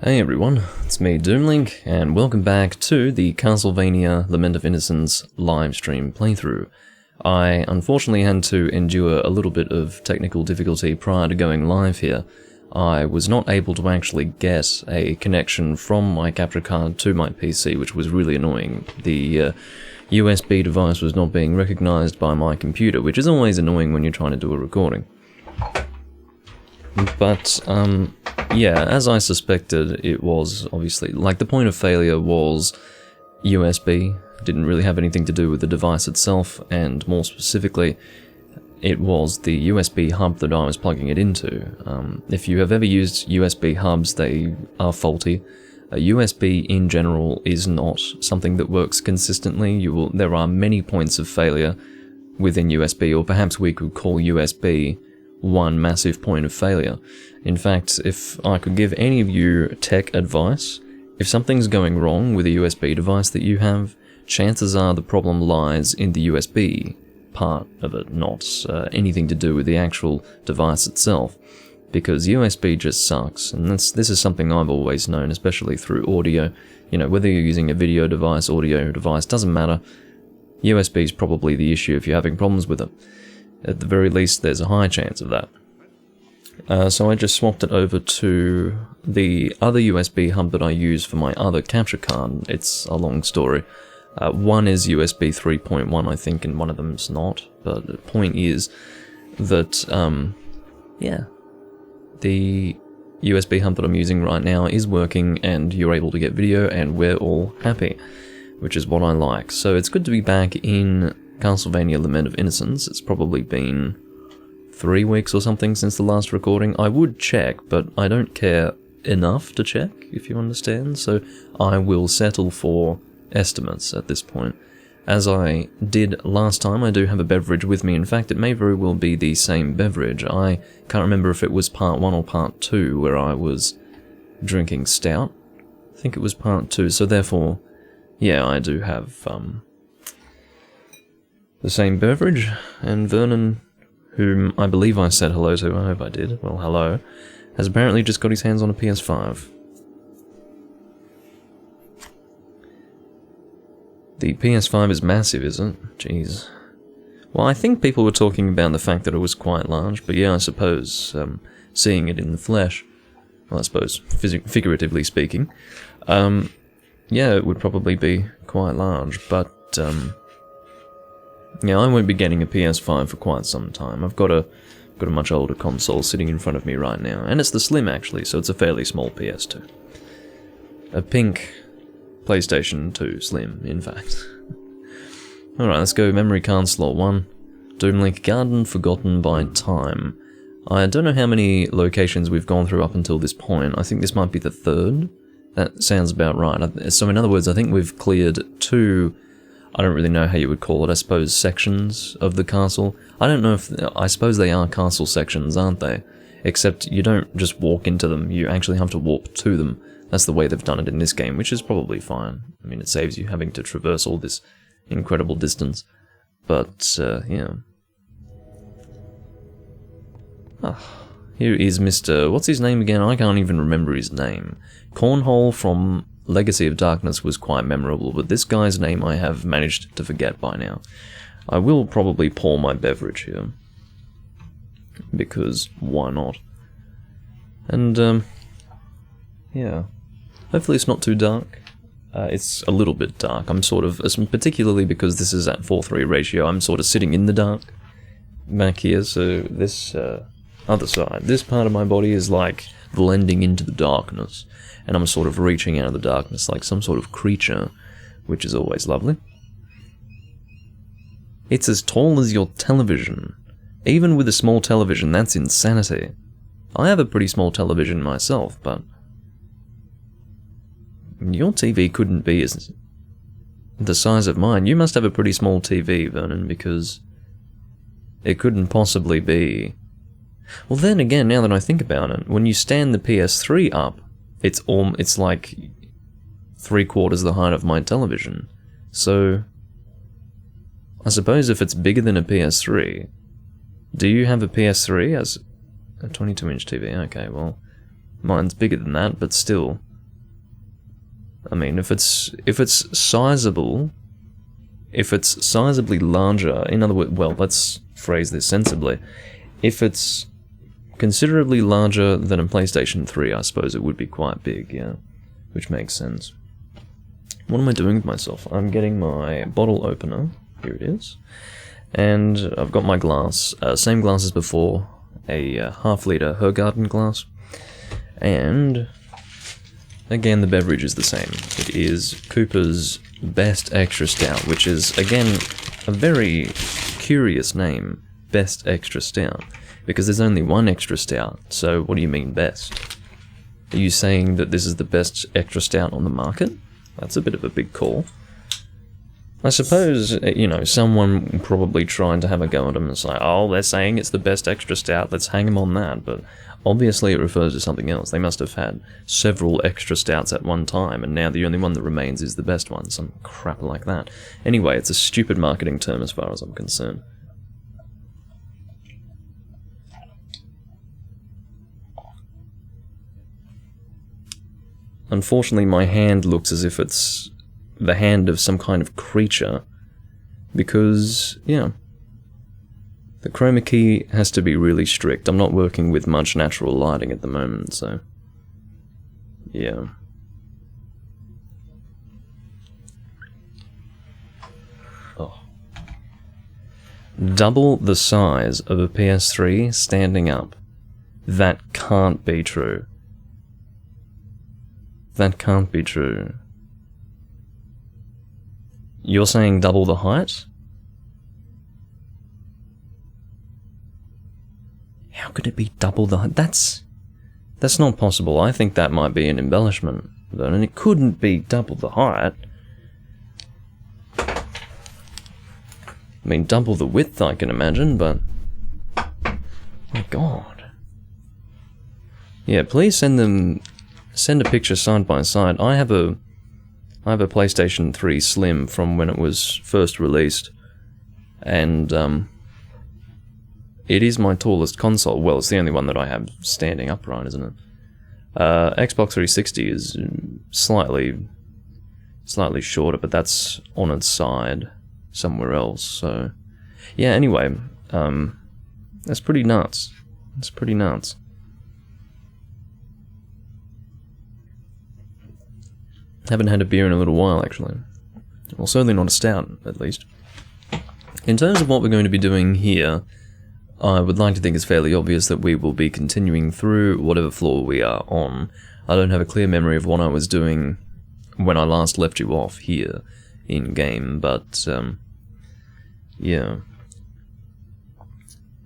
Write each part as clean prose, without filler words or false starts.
Hey everyone, it's me Doomlink, and welcome back to the Castlevania Lament of Innocence livestream playthrough. I unfortunately had to endure a little bit of technical difficulty prior to going live here. I was not able to actually get a connection from my capture card to my PC, which was really annoying. The USB device was not being recognized by my computer, which is always annoying when you're trying to do a recording. But, yeah, as I suspected, it was obviously, like, the point of failure was USB. Didn't really have anything to do with the device itself, and more specifically, it was the USB hub that I was plugging it into. If you have ever used USB hubs, they are faulty. USB in general is not something that works consistently. There are many points of failure within USB, or perhaps we could call USB one massive point of failure. In fact, if I could give any of you tech advice, if something's going wrong with a USB device that you have, chances are the problem lies in the USB part of it, not anything to do with the actual device itself. Because USB just sucks, and this is something I've always known, especially through audio. You know, whether you're using a video device, audio device, doesn't matter. USB is probably the issue if you're having problems with it. At the very least, there's a high chance of that. So I just swapped it over to the other USB hub that I use for my other capture card. It's a long story. One is USB 3.1, I think, and one of them's not. But the point is that, yeah, the USB hub that I'm using right now is working, and you're able to get video, and we're all happy, which is what I like. So it's good to be back in Castlevania Lament of Innocence. It's probably been 3 weeks or something since the last recording. I would check, but I don't care enough to check, if you understand, so I will settle for estimates at this point. As I did last time, I do have a beverage with me. In fact, it may very well be the same beverage. I can't remember if it was part 1 or part 2 where I was drinking stout. I think it was part 2, so therefore, yeah, I do have the same beverage, and Vernon, whom I believe I said hello to, I hope I did, well hello, has apparently just got his hands on a PS5. The PS5 is massive, is it? Jeez. Well, I think people were talking about the fact that it was quite large, but yeah, I suppose, seeing it in the flesh, well, I suppose, figuratively speaking, yeah, it would probably be quite large, but, yeah, I won't be getting a PS5 for quite some time. I've got a much older console sitting in front of me right now, and it's the Slim actually, so it's a fairly small PS2. A pink PlayStation 2 Slim, in fact. Alright, let's go Memory Card Slot 1. Doomlink Garden Forgotten by Time. I don't know how many locations we've gone through up until this point. I think this might be the 3rd. That sounds about right. So in other words, I think we've cleared 2... I don't really know how you would call it, I suppose sections of the castle. I don't know if... I suppose they are castle sections, aren't they? Except you don't just walk into them, you actually have to walk to them. That's the way they've done it in this game, which is probably fine. I mean, it saves you having to traverse all this incredible distance. But, yeah. Here is Mr... What's his name again? I can't even remember his name. Cornhole from Legacy of Darkness was quite memorable, but this guy's name I have managed to forget by now. I will probably pour my beverage here, because why not? And, yeah. Hopefully it's not too dark. It's a little bit dark. I'm sort of, particularly because this is at 4:3 ratio, I'm sort of sitting in the dark back here, so this other side, this part of my body is like blending into the darkness, and I'm sort of reaching out of the darkness like some sort of creature, which is always lovely. It's as tall as your television. Even with a small television, that's insanity. I have a pretty small television myself, but your TV couldn't be as the size of mine. You must have a pretty small TV, Vernon, because it couldn't possibly be. Well, then again, now that I think about it, when you stand the PS3 up, it's like 3/4 the height of my television. So I suppose if it's bigger than a PS3, do you have a PS3 as a 22-inch TV? Okay, well, mine's bigger than that, but still. I mean, if it's sizable, if it's sizably larger, in other words, well, let's phrase this sensibly, if it's considerably larger than a PlayStation 3, I suppose it would be quite big, yeah, which makes sense. What am I doing with myself? I'm getting my bottle opener, here it is, and I've got my glass, same glass as before, a half-litre Hergarten glass, and again the beverage is the same. It is Cooper's Best Extra Stout, which is, again, a very curious name, Best Extra Stout, because there's only one extra stout, so what do you mean best? Are you saying that this is the best extra stout on the market? That's a bit of a big call. I suppose, you know, someone probably trying to have a go at them and say, oh, they're saying it's the best extra stout, let's hang them on that, but obviously it refers to something else. They must have had several extra stouts at one time, and now the only one that remains is the best one, some crap like that. Anyway, it's a stupid marketing term as far as I'm concerned. Unfortunately, my hand looks as if it's the hand of some kind of creature, because, yeah, the chroma key has to be really strict. I'm not working with much natural lighting at the moment, so, yeah. Oh. Double the size of a PS3 standing up. That can't be true. That can't be true. You're saying double the height? How could it be double the height? That's not possible. I think that might be an embellishment, and it couldn't be double the height. I mean, double the width I can imagine, but... my god. Yeah, please send a picture side by side. I have a PlayStation 3 Slim from when it was first released, and it is my tallest console. Well, it's the only one that I have standing upright, isn't it? Xbox 360 is slightly shorter, but that's on its side somewhere else, so... yeah, anyway, that's pretty nuts. That's pretty nuts. Haven't had a beer in a little while, actually. Well, certainly not a stout, at least. In terms of what we're going to be doing here, I would like to think it's fairly obvious that we will be continuing through whatever floor we are on. I don't have a clear memory of what I was doing when I last left you off here in-game, but, yeah.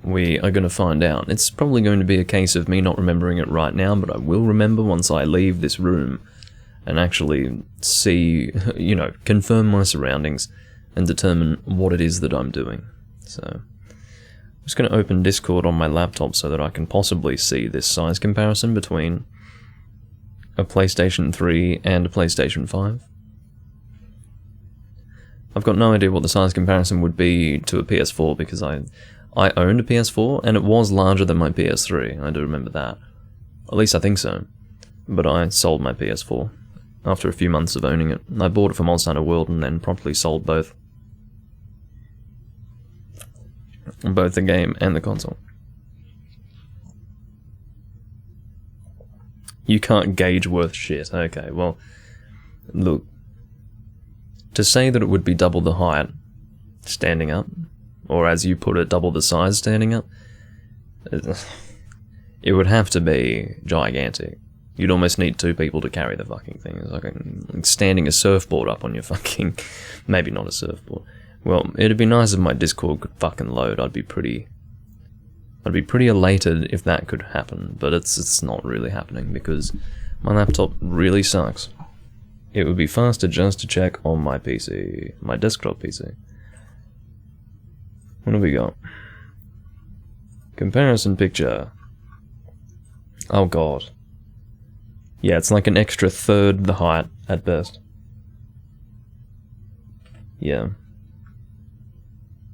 We are going to find out. It's probably going to be a case of me not remembering it right now, but I will remember once I leave this room and actually see, you know, confirm my surroundings and determine what it is that I'm doing. So, I'm just going to open Discord on my laptop so that I can possibly see this size comparison between a PlayStation 3 and a PlayStation 5. I've got no idea what the size comparison would be to a PS4 because I owned a PS4 and it was larger than my PS3, I do remember that. At least I think so. But I sold my PS4 after a few months of owning it. I bought it for Monster Hunter World and then promptly sold both. Both the game and the console. You can't gauge worth shit. Okay, well, look. To say that it would be double the height standing up, or as you put it, double the size standing up, it would have to be gigantic. You'd almost need two people to carry the fucking thing. It's like standing a surfboard up on your fucking... maybe not a surfboard. Well, it'd be nice if my Discord could fucking load. I'd be pretty elated if that could happen, but it's not really happening because my laptop really sucks. It would be faster just to check on my PC, my desktop PC. What have we got? Comparison picture. Oh god. Yeah, it's like an extra third the height, at best. Yeah.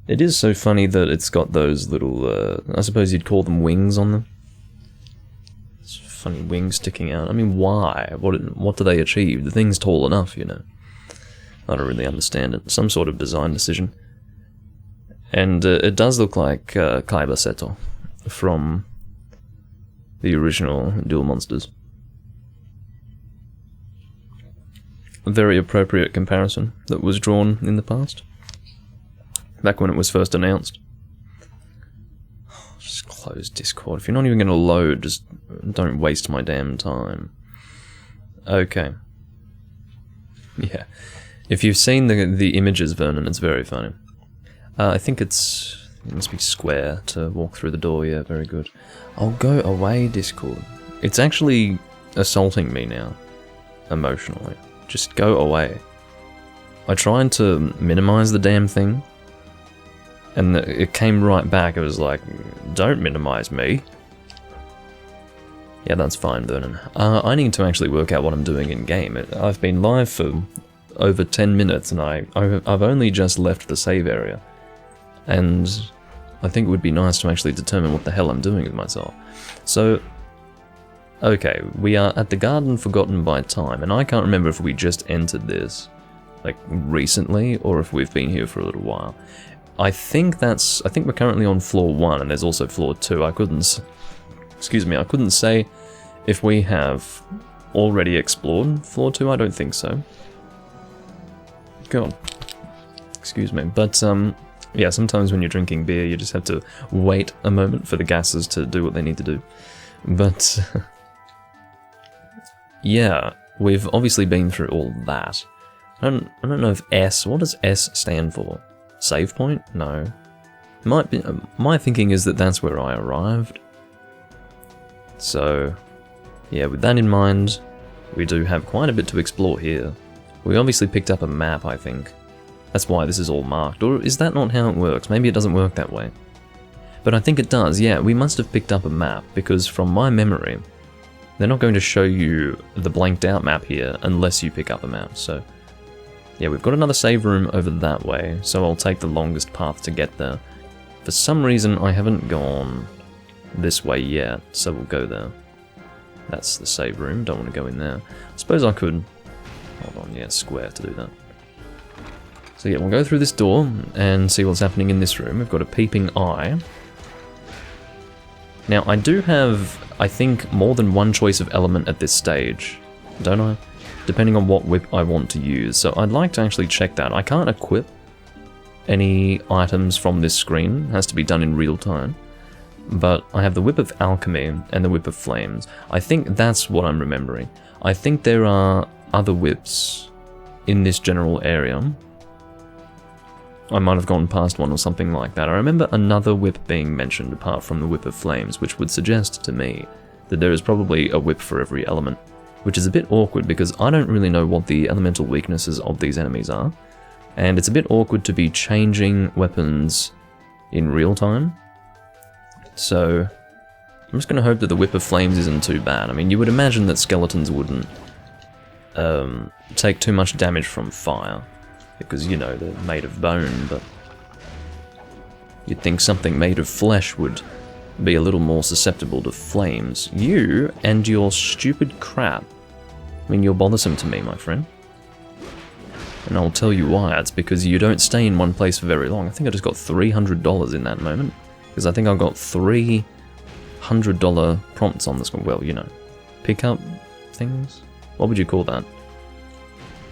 It is so funny that it's got those little, I suppose you'd call them wings on them. It's funny wings sticking out. I mean, why? What do they achieve? The thing's tall enough, you know. I don't really understand it. Some sort of design decision. And it does look like Kaiba Seto from the original Duel Monsters. A very appropriate comparison that was drawn in the past. Back when it was first announced. Just close Discord. If you're not even going to load, just don't waste my damn time. Okay. Yeah. If you've seen the images, Vernon, it's very funny. I think it must be square to walk through the door. Yeah, very good. I'll go away, Discord. It's actually assaulting me now, emotionally. Just go away. I tried to minimize the damn thing, and it came right back. It was like, don't minimize me. Yeah, that's fine, Vernon. I need to actually work out what I'm doing in game. I've been live for over 10 minutes, and I've only just left the save area. And I think it would be nice to actually determine what the hell I'm doing with myself. So, okay, we are at the Garden Forgotten by Time, and I can't remember if we just entered this, like, recently, or if we've been here for a little while. I think we're currently on floor 1, and there's also floor 2. I couldn't say if we have already explored floor 2. I don't think so. God. Excuse me. But, yeah, sometimes when you're drinking beer, you just have to wait a moment for the gases to do what they need to do. But, yeah, we've obviously been through all that. I don't know if what does S stand for? Save point? No. Might be, my thinking is that that's where I arrived. So, yeah, with that in mind, we do have quite a bit to explore here. We obviously picked up a map, I think. That's why this is all marked, or is that not how it works? Maybe it doesn't work that way. But I think it does, yeah, we must have picked up a map, because from my memory, they're not going to show you the blanked out map here unless you pick up a map, so... Yeah, we've got another save room over that way, so I'll take the longest path to get there. For some reason, I haven't gone this way yet, so we'll go there. That's the save room, don't want to go in there. I suppose I could... Hold on, yeah, square to do that. So yeah, we'll go through this door and see what's happening in this room. We've got a peeping eye. Now, I do have, I think, more than one choice of element at this stage, don't I? Depending on what whip I want to use, so I'd like to actually check that. I can't equip any items from this screen, it has to be done in real time. But I have the Whip of Alchemy and the Whip of Flames. I think that's what I'm remembering. I think there are other whips in this general area. I might have gone past one or something like that. I remember another whip being mentioned apart from the Whip of Flames, which would suggest to me that there is probably a whip for every element. Which is a bit awkward because I don't really know what the elemental weaknesses of these enemies are. And it's a bit awkward to be changing weapons in real time. So, I'm just going to hope that the Whip of Flames isn't too bad. I mean, you would imagine that skeletons wouldn't take too much damage from fire. Because, you know, they're made of bone, but... You'd think something made of flesh would be a little more susceptible to flames. You and your stupid crap. I mean, you're bothersome to me, my friend. And I'll tell you why. It's because you don't stay in one place for very long. I think I just got $300 in that moment. Because I think I got $300 prompts on this one. Well, you know, pickup things? What would you call that?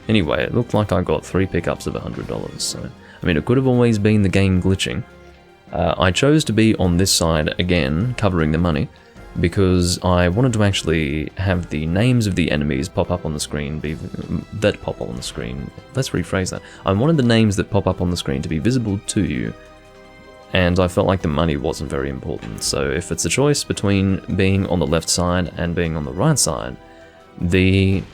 Anyway, it looked like I got 3 pickups of $100. So, I mean, it could have always been the game glitching. I chose to be on this side again, covering the money, because I wanted to actually have the names of the enemies pop up on the screen, Let's rephrase that. I wanted the names that pop up on the screen to be visible to you, and I felt like the money wasn't very important. So if it's a choice between being on the left side and being on the right side, the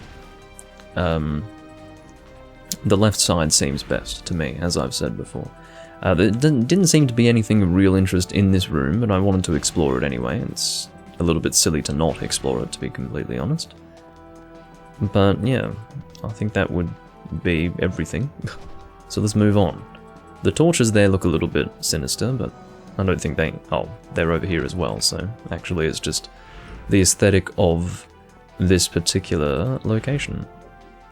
left side seems best to me, as I've said before. There didn't seem to be anything of real interest in this room, but I wanted to explore it anyway. It's a little bit silly to not explore it, to be completely honest. But yeah, I think that would be everything. So let's move on. The torches there look a little bit sinister, but I don't think they... Oh, they're over here as well, so actually it's just the aesthetic of this particular location.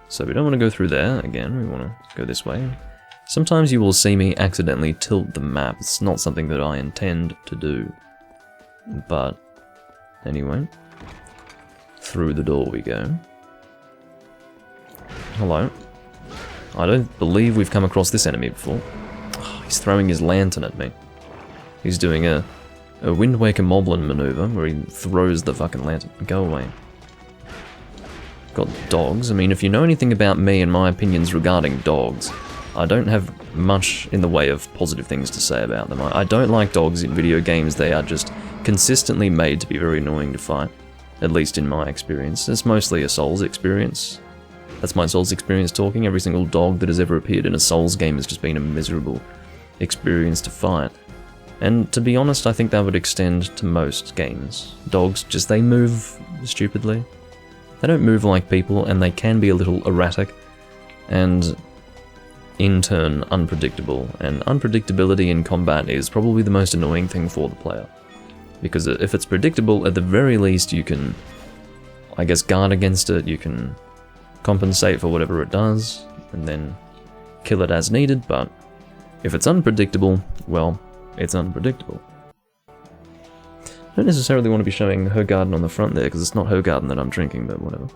So we don't want to go through there again, we want to go this way. Sometimes you will see me accidentally tilt the map. It's not something that I intend to do. But anyway, through the door we go. Hello. I don't believe we've come across this enemy before. Oh, he's throwing his lantern at me. He's doing a Wind Waker Moblin maneuver where he throws the fucking lantern. Go away. Got dogs. I mean, if you know anything about me and my opinions regarding dogs, I don't have much in the way of positive things to say about them. I don't like dogs in video games. They are just consistently made to be very annoying to fight. At least in my experience. It's mostly a Souls experience. That's my Souls experience talking. Every single dog that has ever appeared in a Souls game has just been a miserable experience to fight. And to be honest, I think that would extend to most games. Dogs just, they move stupidly. They don't move like people, and they can be a little erratic, and in turn unpredictable. And unpredictability in combat is probably the most annoying thing for the player. Because if it's predictable, at the very least you can, I guess, guard against it, you can compensate for whatever it does, and then kill it as needed, but if it's unpredictable, well, it's unpredictable. I don't necessarily want to be showing her garden on the front there, because it's not her garden that I'm drinking, but whatever.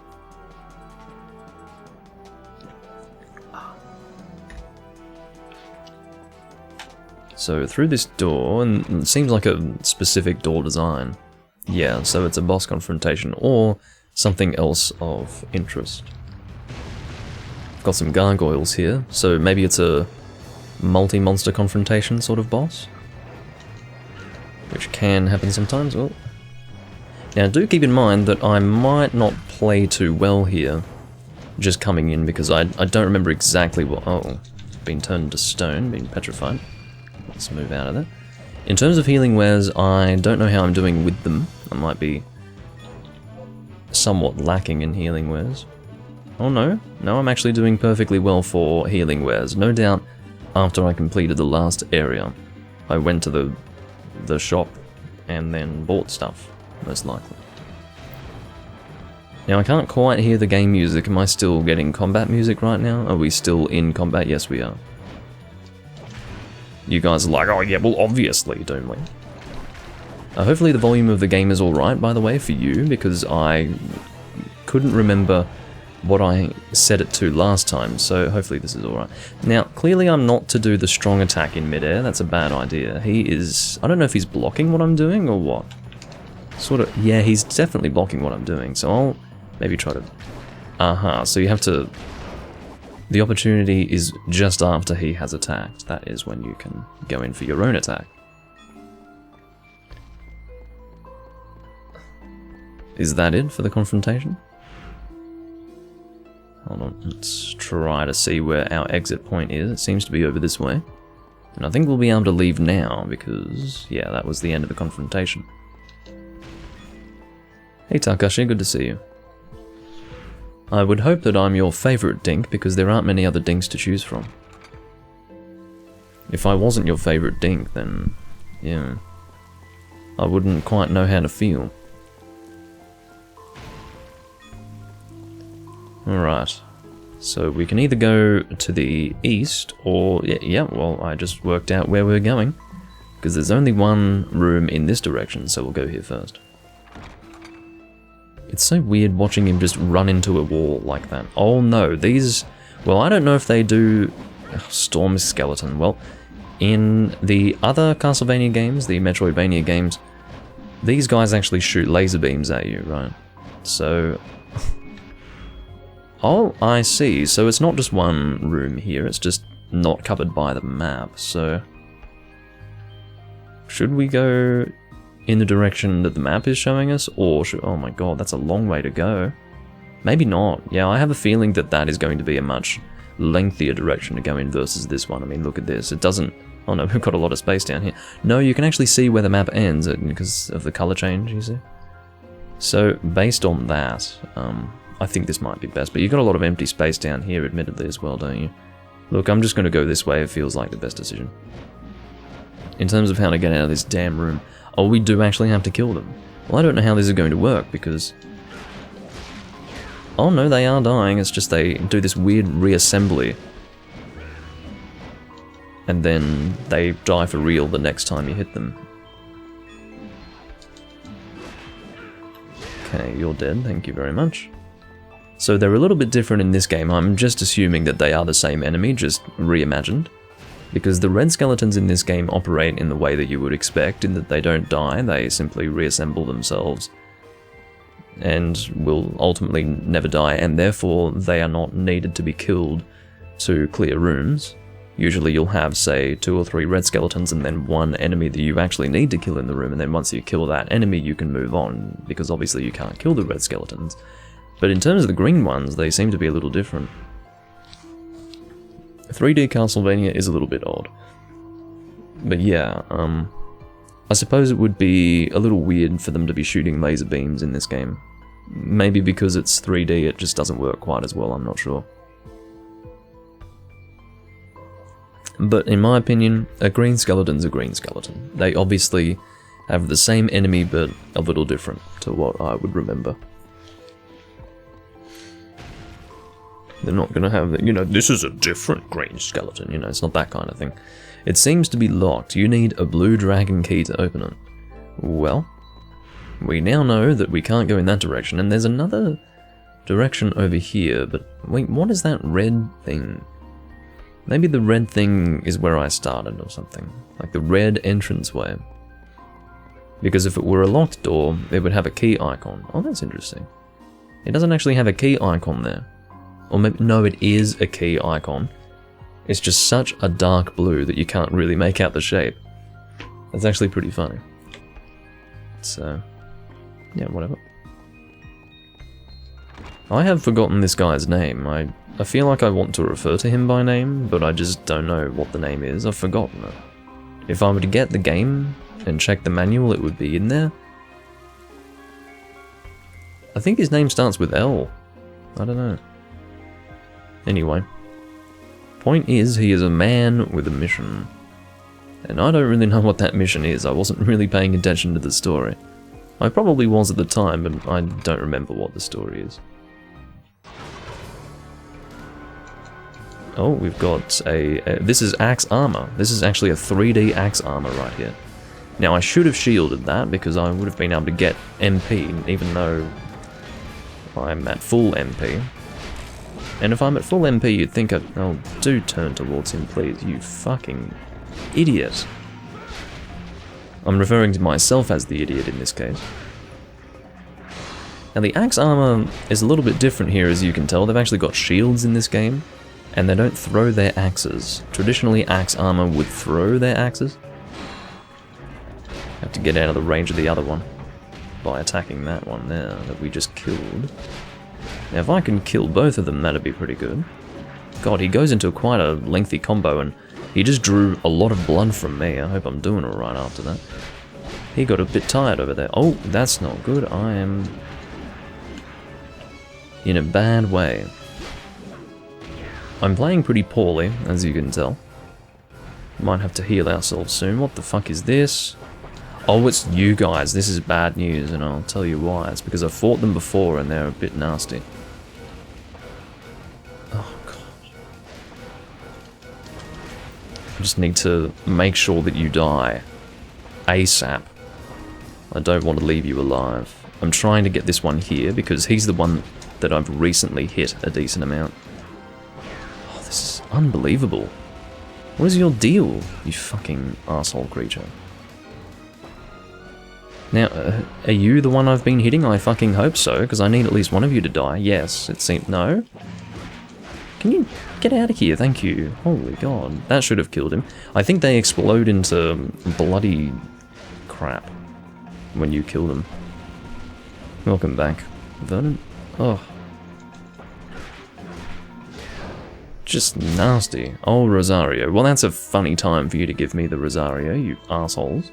So through this door, and it seems like a specific door design. Yeah, so it's a boss confrontation, or something else of interest. Got some gargoyles here, so maybe it's a multi-monster confrontation sort of boss? Which can happen sometimes. Oh. Now do keep in mind that I might not play too well here, just coming in, because I don't remember exactly what... Oh, been turned to stone, been petrified. Let's move out of there. In terms of healing wares, I don't know how I'm doing with them. I might be somewhat lacking in healing wares. Oh no, no, I'm actually doing perfectly well for healing wares. No doubt, after I completed the last area, I went to the shop and then bought stuff, most likely. Now I can't quite hear the game music. Am I still getting combat music right now? Are we still in combat? Yes, we are. You guys are like, oh yeah, well obviously, don't we? Hopefully the volume of the game is alright, by the way, for you, because I couldn't remember what I set it to last time, so hopefully this is alright. Now, clearly I'm not to do the strong attack in midair. That's a bad idea. He is... I don't know if he's blocking what I'm doing or what. Sort of... Yeah, he's definitely blocking what I'm doing, so I'll maybe try to... Aha, so you have to... The opportunity is just after he has attacked. That is when you can go in for your own attack. Is that it for the confrontation? Hold on, let's try to see where our exit point is. It seems to be over this way. And I think we'll be able to leave now because, yeah, that was the end of the confrontation. Hey Takashi, good to see you. I would hope that I'm your favourite dink because there aren't many other dinks to choose from. If I wasn't your favourite dink, then, yeah, I wouldn't quite know how to feel. Alright, so we can either go to the east or, yeah, well, I just worked out where we're going. Because there's only one room in this direction, so we'll go here first. It's so weird watching him just run into a wall like that. Oh no, these... Well, I don't know if they do... Storm Skeleton. Well, in the other Castlevania games, the Metroidvania games, these guys actually shoot laser beams at you, right? So... Oh, I see. So it's not just one room here, it's just not covered by the map, so... Should we go in the direction that the map is showing us, or should... Oh my god, that's a long way to go. Maybe not. Yeah, I have a feeling that that is going to be a much lengthier direction to go in versus this one. I mean, look at this. It doesn't... Oh no, we've got a lot of space down here. No, you can actually see where the map ends because of the color change, you see? So, based on that, I think this might be best. But you've got a lot of empty space down here, admittedly, as well, don't you? Look, I'm just going to go this way. It feels like the best decision. In terms of how to get out of this damn room... Oh, we do actually have to kill them. Well, I don't know how this is going to work, because... Oh no, they are dying, it's just they do this weird reassembly. And then they die for real the next time you hit them. Okay, you're dead, thank you very much. So they're a little bit different in this game. I'm just assuming that they are the same enemy, just reimagined. Because the red skeletons in this game operate in the way that you would expect, in that they don't die, they simply reassemble themselves. And will ultimately never die, and therefore they are not needed to be killed to clear rooms. Usually you'll have, say, 2 or 3 red skeletons and then one enemy that you actually need to kill in the room, and then once you kill that enemy you can move on, because obviously you can't kill the red skeletons. But in terms of the green ones, they seem to be a little different. 3D Castlevania is a little bit odd. But yeah, I suppose it would be a little weird for them to be shooting laser beams in this game. Maybe because it's 3D it just doesn't work quite as well, I'm not sure. But in my opinion, a green skeleton's a green skeleton. They obviously have the same enemy but a little different to what I would remember. They're not gonna have, this is a different green skeleton, it's not that kind of thing. It seems to be locked. You need a blue dragon key to open it. Well, we now know that we can't go in that direction, and there's another direction over here, but wait, what is that red thing? Maybe the red thing is where I started or something, like the red entranceway. Because if it were a locked door, it would have a key icon. Oh, that's interesting. It doesn't actually have a key icon there. Or maybe, no, it is a key icon. It's just such a dark blue that you can't really make out the shape. That's actually pretty funny. So, yeah, whatever. I have forgotten this guy's name. I feel like I want to refer to him by name, but I just don't know what the name is. I've forgotten it. If I were to get the game and check the manual, it would be in there. I think his name starts with L. I don't know. Anyway. Point is, he is a man with a mission. And I don't really know what that mission is. I wasn't really paying attention to the story. I probably was at the time, but I don't remember what the story is. Oh, we've got this is axe armor. This is actually a 3D axe armor right here. Now I should have shielded that because I would have been able to get MP, even though I'm at full MP. And if I'm at full MP, you'd think oh, do turn towards him, please, you fucking idiot. I'm referring to myself as the idiot in this case. Now the axe armor is a little bit different here, as you can tell. They've actually got shields in this game, and they don't throw their axes. Traditionally, axe armor would throw their axes. Have to get out of the range of the other one by attacking that one there that we just killed. Now if I can kill both of them, that'd be pretty good. God, he goes into quite a lengthy combo, and he just drew a lot of blood from me. I hope I'm doing alright after that. He got a bit tired over there. Oh, that's not good. I am in a bad way. I'm playing pretty poorly, as you can tell. Might have to heal ourselves soon. What the fuck is this? Oh, it's you guys. This is bad news, and I'll tell you why. It's because I've fought them before, and they're a bit nasty. Oh, God. I just need to make sure that you die. ASAP. I don't want to leave you alive. I'm trying to get this one here, because he's the one that I've recently hit a decent amount. Oh, this is unbelievable. What is your deal, you fucking asshole creature? Now, are you the one I've been hitting? I fucking hope so, because I need at least one of you to die. Yes, it seemed... No? Can you get out of here? Thank you. Holy God. That should have killed him. I think they explode into bloody crap when you kill them. Welcome back, Vernon. Oh. Just nasty. Oh, Rosario. Well, that's a funny time for you to give me the Rosario, you assholes.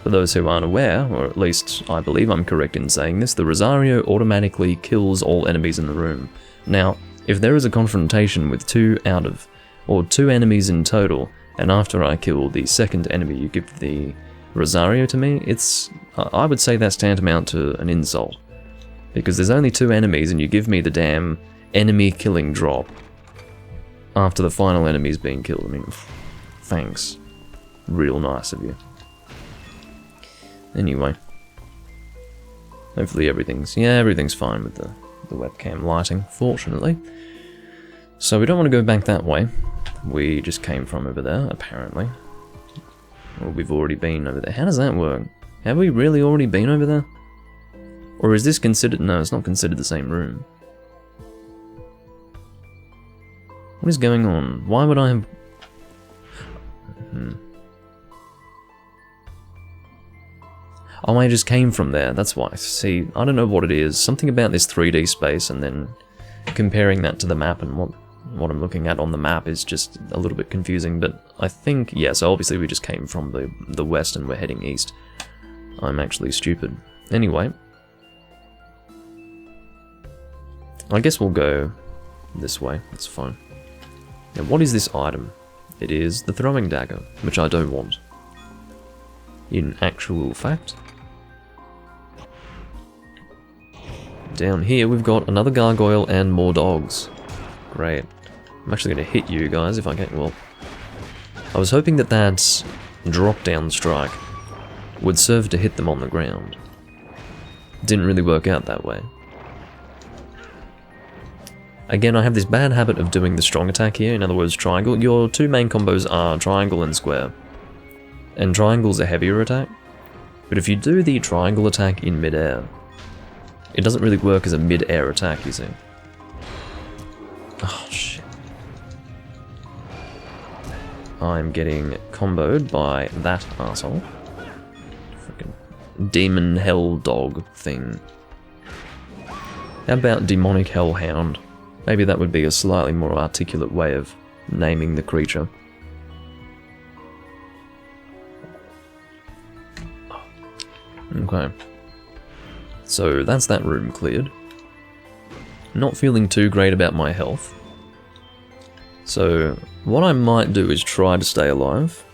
For those who aren't aware, or at least I believe I'm correct in saying this, the Rosario automatically kills all enemies in the room. Now, if there is a confrontation with two enemies in total, and after I kill the second enemy you give the Rosario to me, I would say that's tantamount to an insult. Because there's only 2 enemies and you give me the damn enemy killing drop after the final enemy's being killed. I mean, thanks. Real nice of you. Anyway. Hopefully everything's fine with the webcam lighting, fortunately. So we don't want to go back that way. We just came from over there, apparently. Or we've already been over there. How does that work? Have we really already been over there? Or is this considered... No, it's not considered the same room. What is going on? Why would I have... Oh, I just came from there, that's why. See, I don't know what it is. Something about this 3D space and then comparing that to the map and what I'm looking at on the map is just a little bit confusing, but I think... Yeah, so obviously we just came from the west and we're heading east. I'm actually stupid. Anyway... I guess we'll go this way, that's fine. Now what is this item? It is the throwing dagger, which I don't want. In actual fact. Down here we've got another gargoyle and more dogs. Great. I'm actually going to hit you guys if I can. Well, I was hoping that drop down strike would serve to hit them on the ground. Didn't really work out that way. Again, I have this bad habit of doing the strong attack here, in other words triangle. Your 2 main combos are triangle and square. And triangle's a heavier attack. But if you do the triangle attack in mid-air, it doesn't really work as a mid-air attack, you see. Oh, shit. I'm getting comboed by that arsehole. Freaking demon hell dog thing. How about demonic hellhound? Maybe that would be a slightly more articulate way of naming the creature. Okay. So that's that room cleared. Not feeling too great about my health. So what I might do is try to stay alive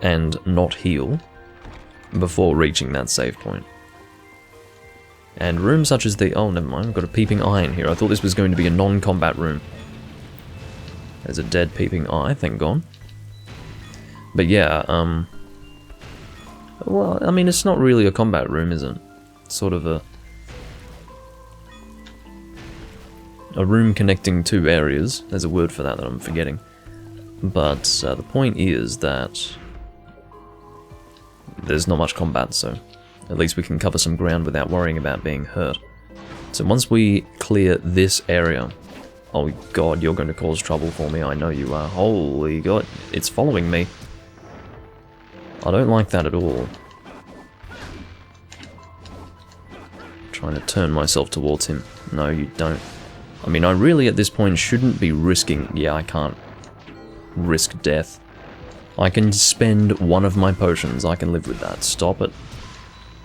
and not heal before reaching that save point. And rooms such as the... Oh, never mind, I've got a peeping eye in here. I thought this was going to be a non-combat room. There's a dead peeping eye, thank God. But yeah, well, I mean, it's not really a combat room, is it? It's sort of a room connecting 2 areas. There's a word for that I'm forgetting. But the point is that there's not much combat, so at least we can cover some ground without worrying about being hurt. So once we clear this area... Oh god, you're going to cause trouble for me, I know you are. Holy god, it's following me. I don't like that at all. Trying to turn myself towards him. No, you don't. I mean, I really at this point shouldn't be risking... Yeah, I can't risk death. I can spend one of my potions, I can live with that. Stop it.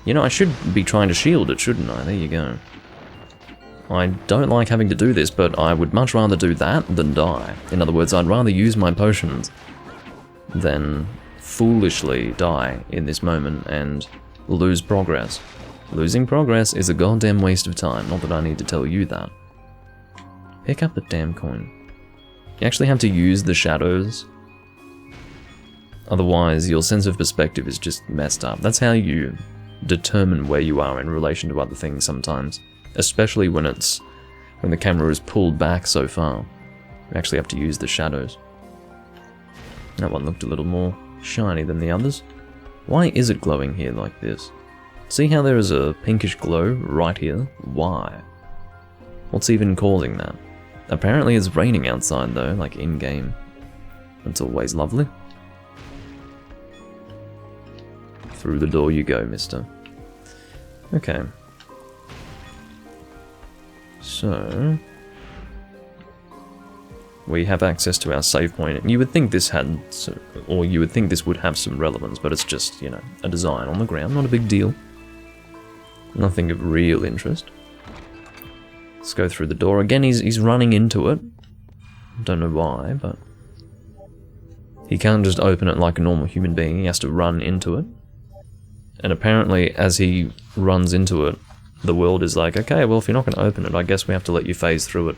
You know, I should be trying to shield it, shouldn't I? There you go. I don't like having to do this, but I would much rather do that than die. In other words, I'd rather use my potions than foolishly die in this moment and lose progress. Losing progress is a goddamn waste of time, not that I need to tell you that. Pick up the damn coin. You actually have to use the shadows. Otherwise, your sense of perspective is just messed up. That's how you determine where you are in relation to other things sometimes. Especially when the camera is pulled back so far. You actually have to use the shadows. That one looked a little more shiny than the others. Why is it glowing here like this? See how there is a pinkish glow right here? Why? What's even causing that? Apparently it's raining outside though, like in-game. That's always lovely. Through the door you go, mister. Okay. So... we have access to our save point. You would think this had... or you would think this would have some relevance, but it's just, you know, a design on the ground, not a big deal. Nothing of real interest. Let's go through the door. Again, he's running into it. Don't know why, but... He can't just open it like a normal human being, he has to run into it. And apparently, as he runs into it, the world is like, okay, well, if you're not going to open it, I guess we have to let you phase through it.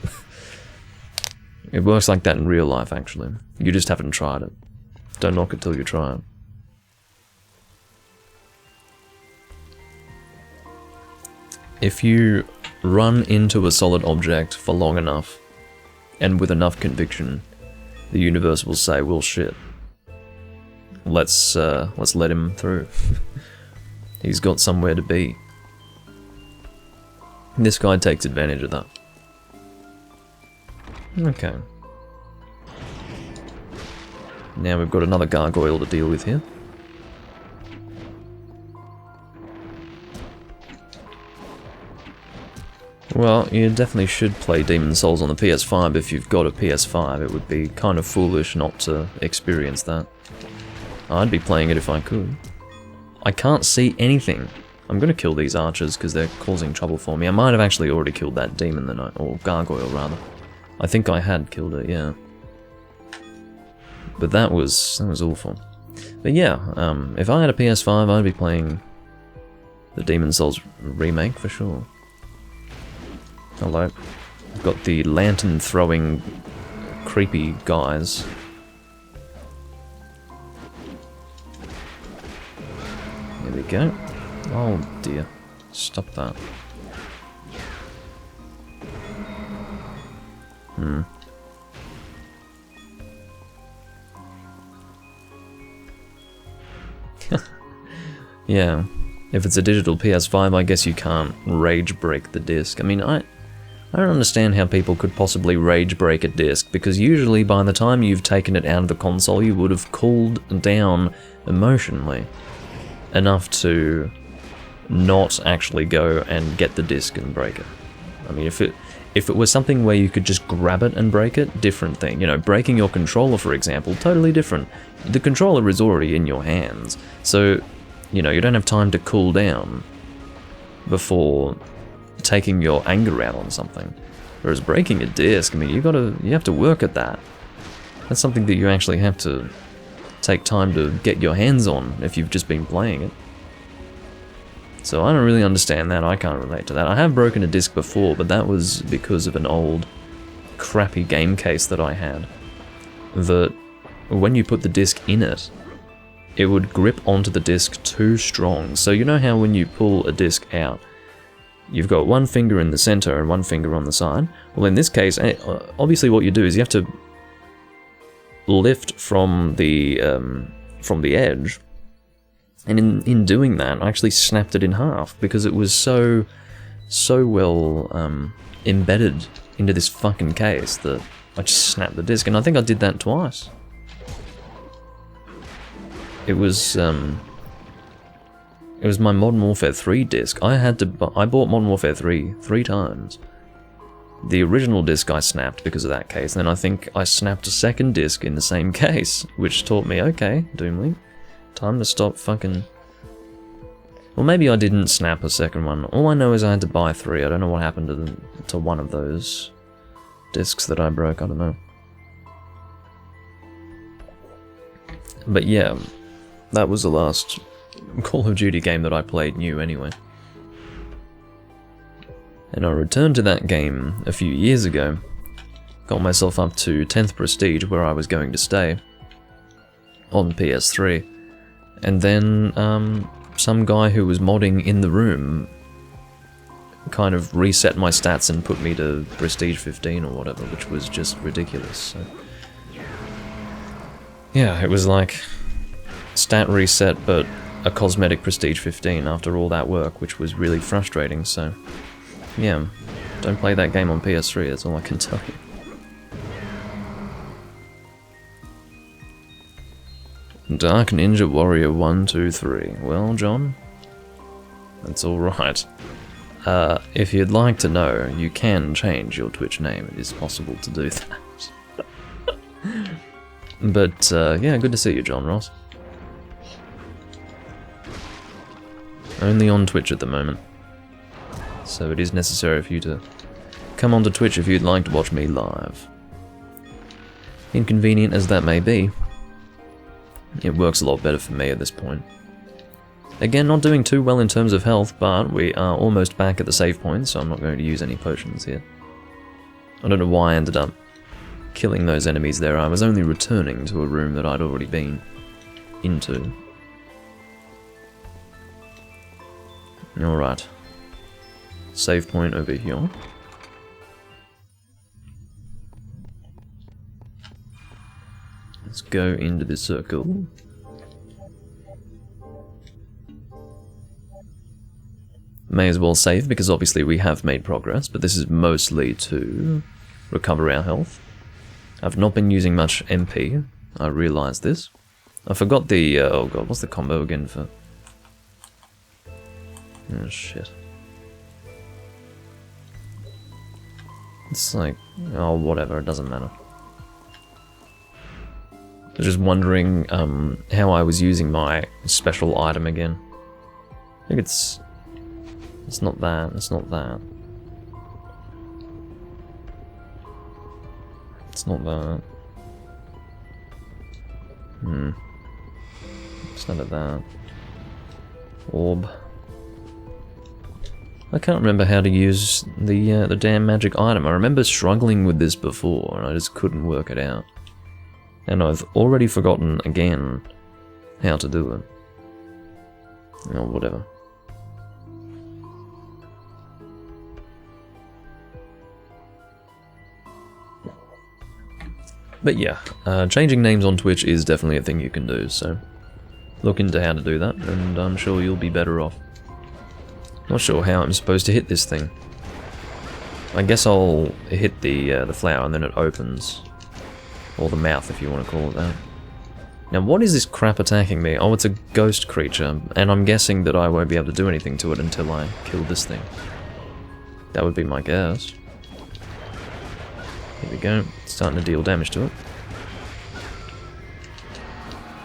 It works like that in real life, actually. You just haven't tried it. Don't knock it till you try it. If you run into a solid object for long enough, and with enough conviction, the universe will say, well, shit. Let's let him through. He's got somewhere to be. This guy takes advantage of that. Okay. Now we've got another gargoyle to deal with here. Well, you definitely should play Demon's Souls on the PS5 if you've got a PS5. It would be kind of foolish not to experience that. I'd be playing it if I could. I can't see anything. I'm gonna kill these archers because they're causing trouble for me. I might have actually already killed that demon or gargoyle rather. I think I had killed it, yeah. But that was awful. But yeah, if I had a PS5, I'd be playing the Demon's Souls remake for sure. Hello. I've got the lantern throwing creepy guys. There we go. Oh dear. Stop that. Yeah. If it's a digital PS5, I guess you can't rage break the disc. I mean, I don't understand how people could possibly rage break a disc, because usually by the time you've taken it out of the console, you would have cooled down emotionally enough to not actually go and get the disc and break it. I mean, if it was something where you could just grab it and break it, different thing. You know, breaking your controller, for example, totally different. The controller is already in your hands, so, you know, you don't have time to cool down before taking your anger out on something. Whereas breaking a disc, I mean, you have to work at that. That's something that you actually have to take time to get your hands on if you've just been playing it. So I don't really understand that. I can't relate to that. I have broken a disc before, but that was because of an old crappy game case that I had. That when you put the disc in it, it would grip onto the disc too strong. So you know how when you pull a disc out, you've got one finger in the center and one finger on the side? Well, in this case, obviously what you do is you have to lift from the edge, and in doing that, I actually snapped it in half because it was so well embedded into this fucking case that I just snapped the disc, and I think I did that twice. It was my Modern Warfare 3 disc. I bought Modern Warfare 3 3 times. The original disc I snapped because of that case, and then I think I snapped a second disc in the same case, which taught me, okay, Doomlink, time to stop fucking... Well, maybe I didn't snap a second one. All I know is I had to buy 3. I don't know what happened to one of those discs that I broke, I don't know. But yeah, that was the last Call of Duty game that I played new anyway. And I returned to that game a few years ago, got myself up to 10th Prestige where I was going to stay, on PS3, and then some guy who was modding in the room kind of reset my stats and put me to Prestige 15 or whatever, which was just ridiculous. So, yeah, it was like stat reset but a cosmetic Prestige 15 after all that work, which was really frustrating, so yeah, don't play that game on PS3, that's all I can tell you. Dark Ninja Warrior 1, 2, 3. Well, John, that's alright. If you'd like to know, you can change your Twitch name, it is possible to do that. But, yeah, good to see you, John Ross. Only on Twitch at the moment. So it is necessary for you to come onto Twitch if you'd like to watch me live. Inconvenient as that may be, It works a lot better for me at this point. Again, not doing too well in terms of health, but we are almost back at the save point, so I'm not going to use any potions here. I don't know why I ended up killing those enemies there. I was only returning to a room that I'd already been into. Alright. Save point over here. Let's go into the circle. May as well save, because obviously we have made progress, but this is mostly to recover our health. I've not been using much MP, I realise this. I forgot the, oh god, what's the combo again for? Oh shit. It's like, oh whatever, it doesn't matter. I was just wondering how I was using my special item again. I think it's not that, it's not that. It's not that. It's not that. Orb. I can't remember how to use the damn magic item. I remember struggling with this before, and I just couldn't work it out. And I've already forgotten again how to do it. Oh, whatever. But yeah, changing names on Twitch is definitely a thing you can do, so look into how to do that, and I'm sure you'll be better off. Not sure how I'm supposed to hit this thing. I guess I'll hit the flower and then it opens. Or the mouth, if you want to call it that. Now, what is this crap attacking me? Oh, it's a ghost creature, and I'm guessing that I won't be able to do anything to it until I kill this thing. That would be my guess. Here we go. It's starting to deal damage to it.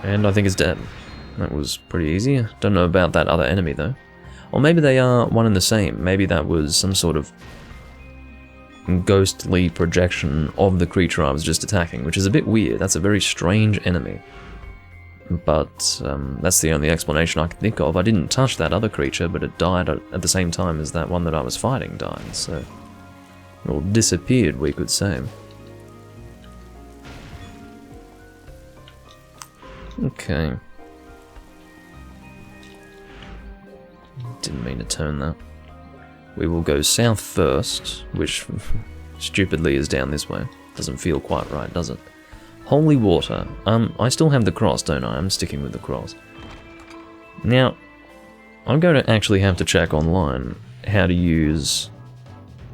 And I think it's dead. That was pretty easy. Don't know about that other enemy, though. Or maybe they are one and the same. Maybe that was some sort of ghostly projection of the creature I was just attacking, which is a bit weird. That's a very strange enemy. But that's the only explanation I can think of. I didn't touch that other creature, but it died at the same time as that one that I was fighting died, so... Or disappeared, we could say. Okay. Didn't mean to turn that. We will go south first, which stupidly is down this way. Doesn't feel quite right, does it? Holy water. I still have the cross, don't I? I'm sticking with the cross. Now, I'm going to actually have to check online how to use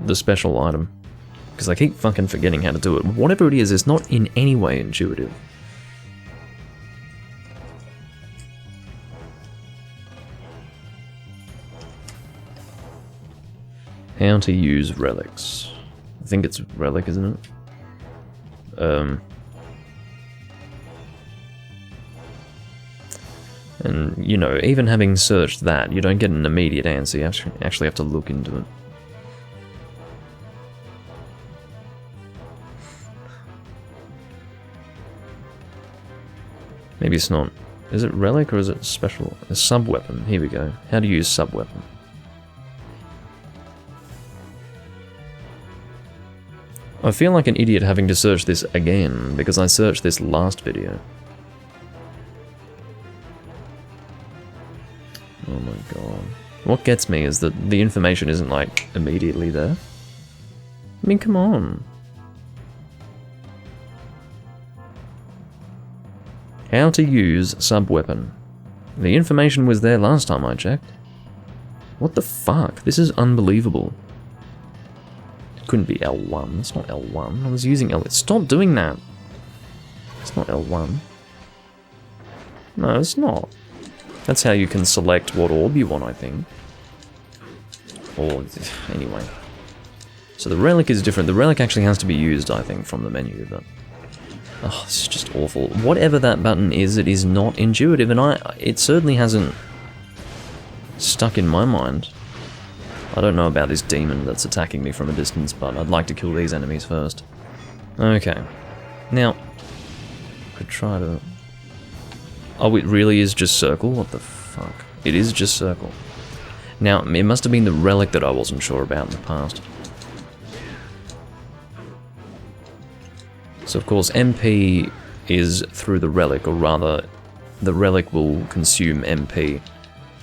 the special item, because I keep fucking forgetting how to do it. Whatever it is, it's not in any way intuitive. How to use relics. I think it's relic, isn't it? And, you know, even having searched that, you don't get an immediate answer. You actually have to look into it. Maybe it's not. Is it relic or is it special? A sub-weapon. Here we go. How to use sub-weapon. I feel like an idiot having to search this again, because I searched this last video. Oh my god. What gets me is that the information isn't, like, immediately there. I mean, come on. How to use sub-weapon. The information was there last time I checked. What the fuck? This is unbelievable. It couldn't be L1. It's not L1. I was using L... Stop doing that! It's not L1. No, it's not. That's how you can select what orb you want, I think. Or... anyway. So the relic is different. The relic actually has to be used, I think, from the menu, but... oh, it's just awful. Whatever that button is, it is not intuitive, and it certainly hasn't stuck in my mind. I don't know about this demon that's attacking me from a distance, but I'd like to kill these enemies first. Okay. Now, I could try to... Oh, it really is just circle? What the fuck? It is just circle. Now, it must have been the relic that I wasn't sure about in the past. So of course, MP is through the relic, or rather, the relic will consume MP,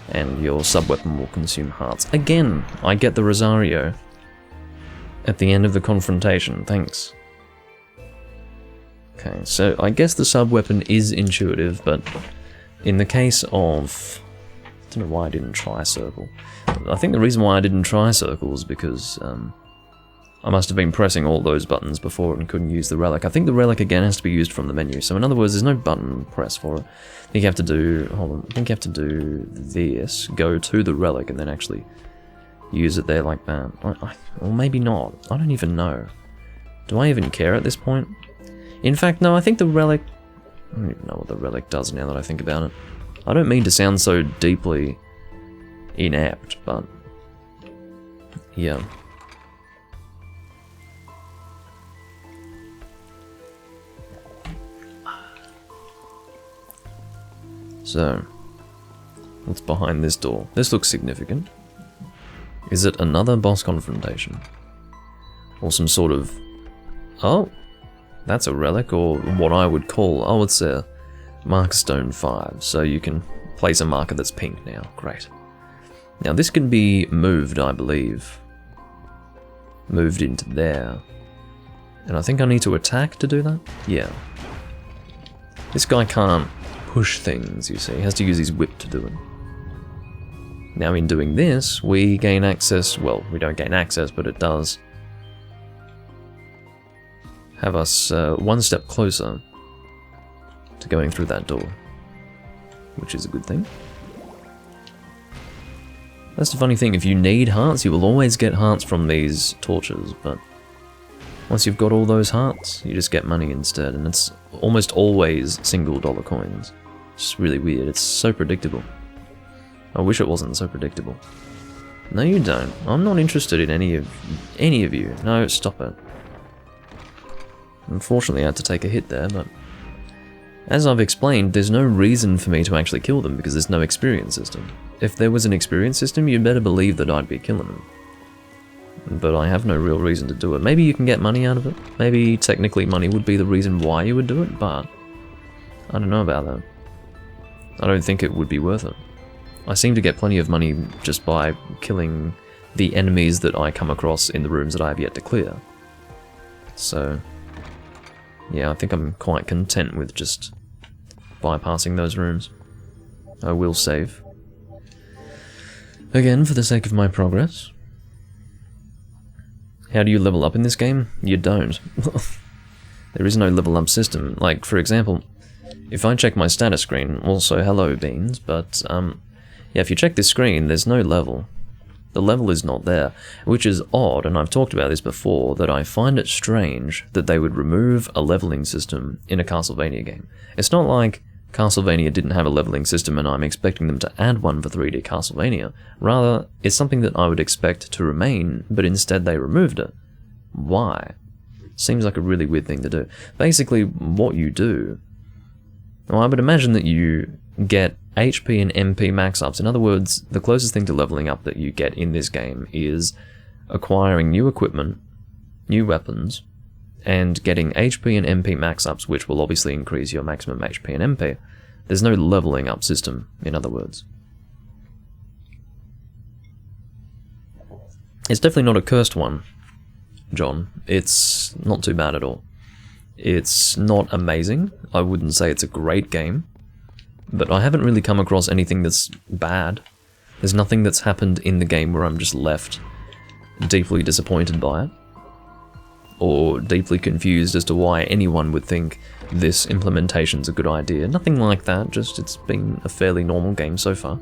and your sub-weapon will consume hearts. Again, I get the Rosario at the end of the confrontation, thanks. Okay, so I guess the sub-weapon is intuitive, but in the case of... I don't know why I didn't try circle. I think the reason why I didn't try circle is because I must have been pressing all those buttons before and couldn't use the relic. I think the relic again has to be used from the menu, so in other words, there's no button press for it. I think you have to do... hold on, I think you have to do this, go to the relic, and then actually use it there like that. Or maybe not. I don't even know. Do I even care at this point? In fact, no, I think the relic... I don't even know what the relic does now that I think about it. I don't mean to sound so deeply inept, but... yeah. So, what's behind this door? This looks significant. Is it another boss confrontation? Or some sort of... oh, that's a relic, or what I would call... oh, it's a Markstone 5, so you can place a marker that's pink now. Great. Now this can be moved, I believe. Moved into there. And I think I need to attack to do that? Yeah. This guy can't push things, you see. He has to use his whip to do it. Now in doing this, we gain access... well, we don't gain access, but it does have us one step closer to going through that door, which is a good thing. That's the funny thing, if you need hearts, you will always get hearts from these torches, but once you've got all those hearts, you just get money instead, and it's almost always $1 coins. It's really weird, it's so predictable. I wish it wasn't so predictable. No, you don't. I'm not interested in any of you. No, stop it. Unfortunately, I had to take a hit there, but as I've explained, there's no reason for me to actually kill them because there's no experience system. If there was an experience system, you'd better believe that I'd be killing them. But I have no real reason to do it. Maybe you can get money out of it. Maybe technically money would be the reason why you would do it, but I don't know about that. I don't think it would be worth it. I seem to get plenty of money just by killing the enemies that I come across in the rooms that I have yet to clear. So, yeah, I think I'm quite content with just bypassing those rooms. I will save. Again, for the sake of my progress. How do you level up in this game? You don't. There is no level up system. Like, for example, if I check my status screen, also hello beans, but yeah, if you check this screen, there's no level. The level is not there, which is odd, and I've talked about this before, that I find it strange that they would remove a leveling system in a Castlevania game. It's not like Castlevania didn't have a leveling system and I'm expecting them to add one for 3D Castlevania. Rather, it's something that I would expect to remain, but instead they removed it. Why? Seems like a really weird thing to do. Basically, what you do... well, I would imagine that you get HP and MP max-ups. In other words, the closest thing to leveling up that you get in this game is acquiring new equipment, new weapons, and getting HP and MP max-ups, which will obviously increase your maximum HP and MP. There's no leveling up system, in other words. It's definitely not a cursed one, John. It's not too bad at all. It's not amazing. I wouldn't say it's a great game. But I haven't really come across anything that's bad. There's nothing that's happened in the game where I'm just left deeply disappointed by it. Or deeply confused as to why anyone would think this implementation's a good idea. Nothing like that, just it's been a fairly normal game so far.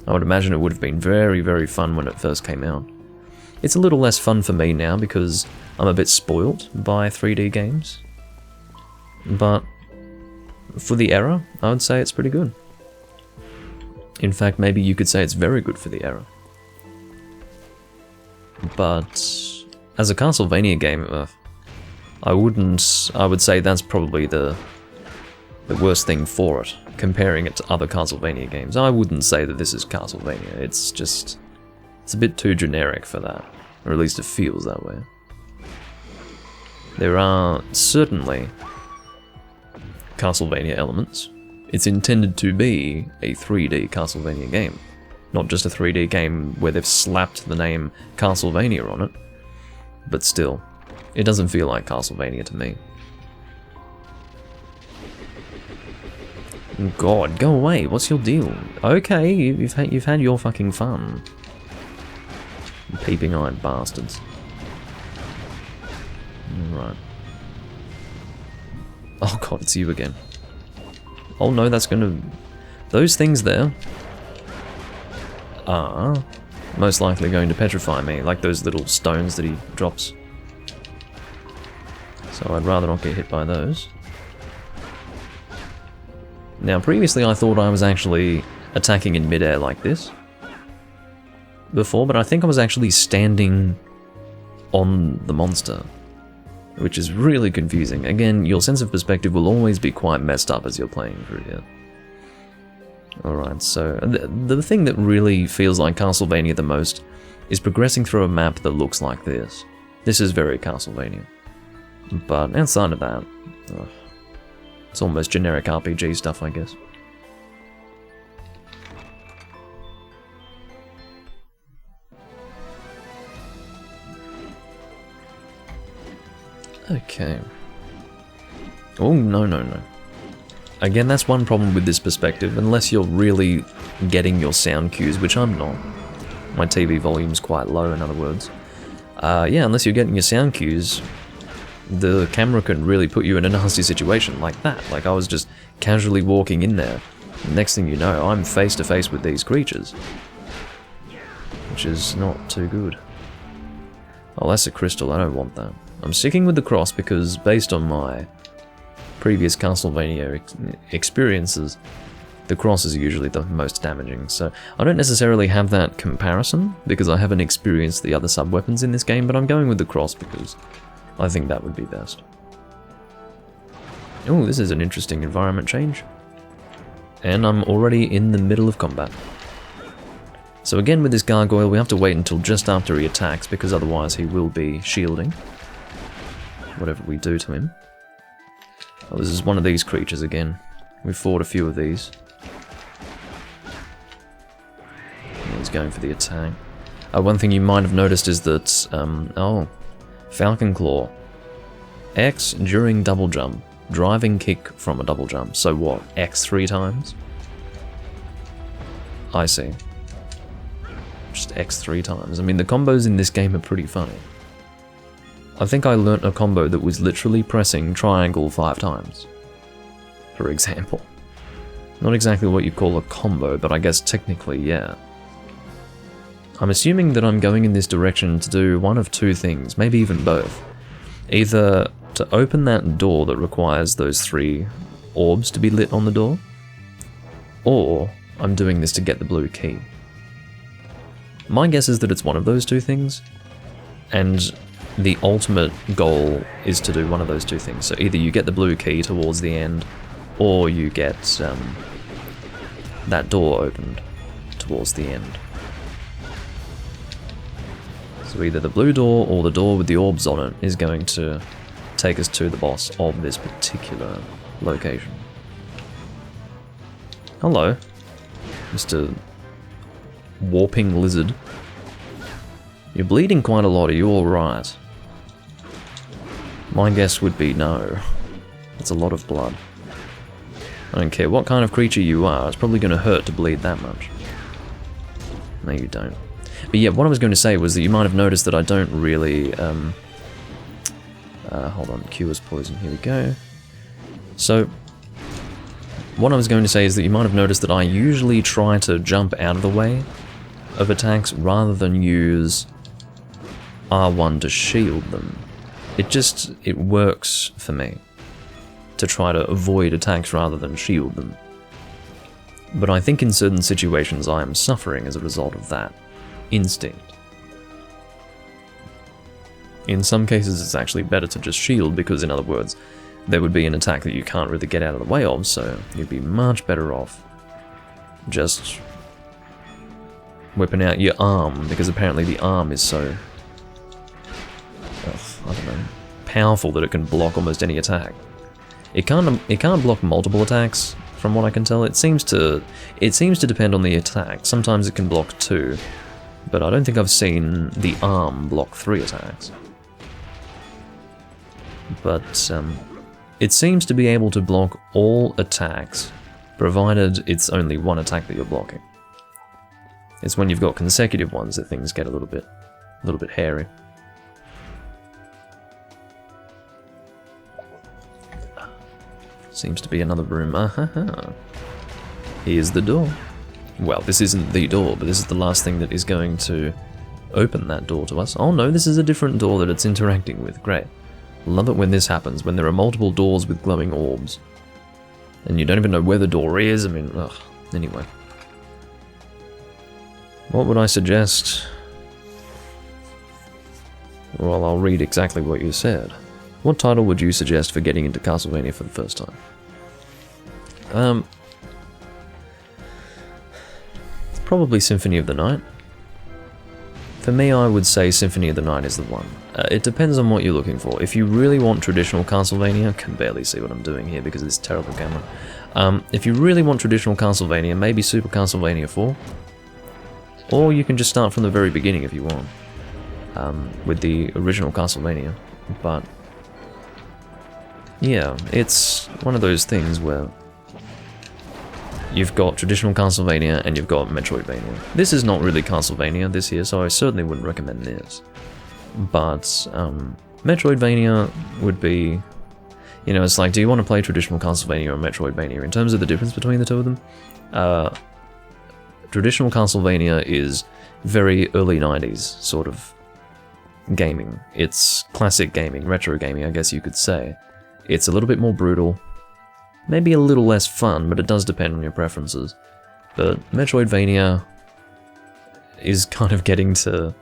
I would imagine it would have been very, very fun when it first came out. It's a little less fun for me now because I'm a bit spoilt by 3D games. But for the era, I would say it's pretty good. In fact, maybe you could say it's very good for the era. But as a Castlevania game, I would say that's probably the worst thing for it. comparing it to other Castlevania games. I wouldn't say that this is Castlevania. It's a bit too generic for that, or at least it feels that way. There are certainly Castlevania elements. It's intended to be a 3D Castlevania game, not just a 3D game where they've slapped the name Castlevania on it, but still, it doesn't feel like Castlevania to me. God, go away, what's your deal? Okay, you've had your fucking fun. Peeping-eyed bastards. Right. Oh god, it's you again. Oh no, that's gonna... Those things there are most likely going to petrify me, like those little stones that he drops. So I'd rather not get hit by those. Now, previously I thought I was actually attacking in midair like this before, but I think I was actually standing on the monster, which is really confusing. Again, your sense of perspective will always be quite messed up as you're playing through here. Alright, so the thing that really feels like Castlevania the most is progressing through a map that looks like this. This is very Castlevania. But outside of that, it's almost generic RPG stuff, I guess. Okay. Oh, no. Again, that's one problem with this perspective, unless you're really getting your sound cues, which I'm not. My TV volume's quite low, in other words. Yeah, unless you're getting your sound cues, the camera can really put you in a nasty situation like that. Like, I was just casually walking in there. Next thing you know, I'm face to face with these creatures. Which is not too good. Oh, that's a crystal, I don't want that. I'm sticking with the cross because, based on my previous Castlevania experiences, the cross is usually the most damaging, so I don't necessarily have that comparison because I haven't experienced the other sub-weapons in this game, but I'm going with the cross because I think that would be best. Oh, this is an interesting environment change. And I'm already in the middle of combat. So again with this gargoyle we have to wait until just after he attacks because otherwise he will be shielding whatever we do to him. Oh, this is one of these creatures again. We've fought a few of these. He's going for the attack. One thing you might have noticed is that, oh, Falcon Claw. X during double jump. Driving kick from a double jump. So what, X 3 times? I see. Just X 3 times. I mean, the combos in this game are pretty funny. I think I learnt a combo that was literally pressing triangle 5 times, for example. Not exactly what you call a combo, but I guess technically, yeah. I'm assuming that I'm going in this direction to do one of two things, maybe even both. Either to open that door that requires those 3 orbs to be lit on the door, or I'm doing this to get the blue key. My guess is that it's one of those two things, and the ultimate goal is to do one of those two things. So either you get the blue key towards the end, or you get that door opened towards the end. So either the blue door or the door with the orbs on it is going to take us to the boss of this particular location. Hello, Mr. Warping Lizard. You're bleeding quite a lot, are you alright? My guess would be no. It's a lot of blood. I don't care what kind of creature you are, it's probably going to hurt to bleed that much. No, you don't. But yeah, what I was going to say was that you might have noticed that I don't really... hold on, Q is poison, here we go. So, what I was going to say is that you might have noticed that I usually try to jump out of the way of attacks rather than use R1 to shield them. It works for me to try to avoid attacks rather than shield them. But I think in certain situations I am suffering as a result of that instinct. In some cases it's actually better to just shield because, in other words, there would be an attack that you can't really get out of the way of, so you'd be much better off just whipping out your arm, because apparently the arm is so, I don't know, powerful that it can block almost any attack. It can't block multiple attacks, from what I can tell. It seems to depend on the attack. Sometimes it can block 2, but I don't think I've seen the arm block 3 attacks. But it seems to be able to block all attacks, provided it's only one attack that you're blocking. It's when you've got consecutive ones that things get a little bit hairy. Seems to be another room. Here's the door. Well, this isn't the door, but this is the last thing that is going to open that door to us. Oh no, this is a different door that it's interacting with. Great. Love it when this happens, when there are multiple doors with glowing orbs. And you don't even know where the door is. I mean, ugh. Anyway. What would I suggest? Well, I'll read exactly what you said. What title would you suggest for getting into Castlevania for the first time? Probably Symphony of the Night. For me, I would say Symphony of the Night is the one. It depends on what you're looking for. If you really want traditional Castlevania, I can barely see what I'm doing here because of this terrible camera. If you really want traditional Castlevania, maybe Super Castlevania 4. Or you can just start from the very beginning if you want. With the original Castlevania. But yeah, it's one of those things where you've got traditional Castlevania and you've got Metroidvania. This is not really Castlevania this here, so I certainly wouldn't recommend this. But Metroidvania would be, you know, it's like, do you want to play traditional Castlevania or Metroidvania? In terms of the difference between the two of them, traditional Castlevania is very early 90s sort of gaming. It's classic gaming, retro gaming, I guess you could say. It's a little bit more brutal, maybe a little less fun, but it does depend on your preferences. But Metroidvania is kind of getting to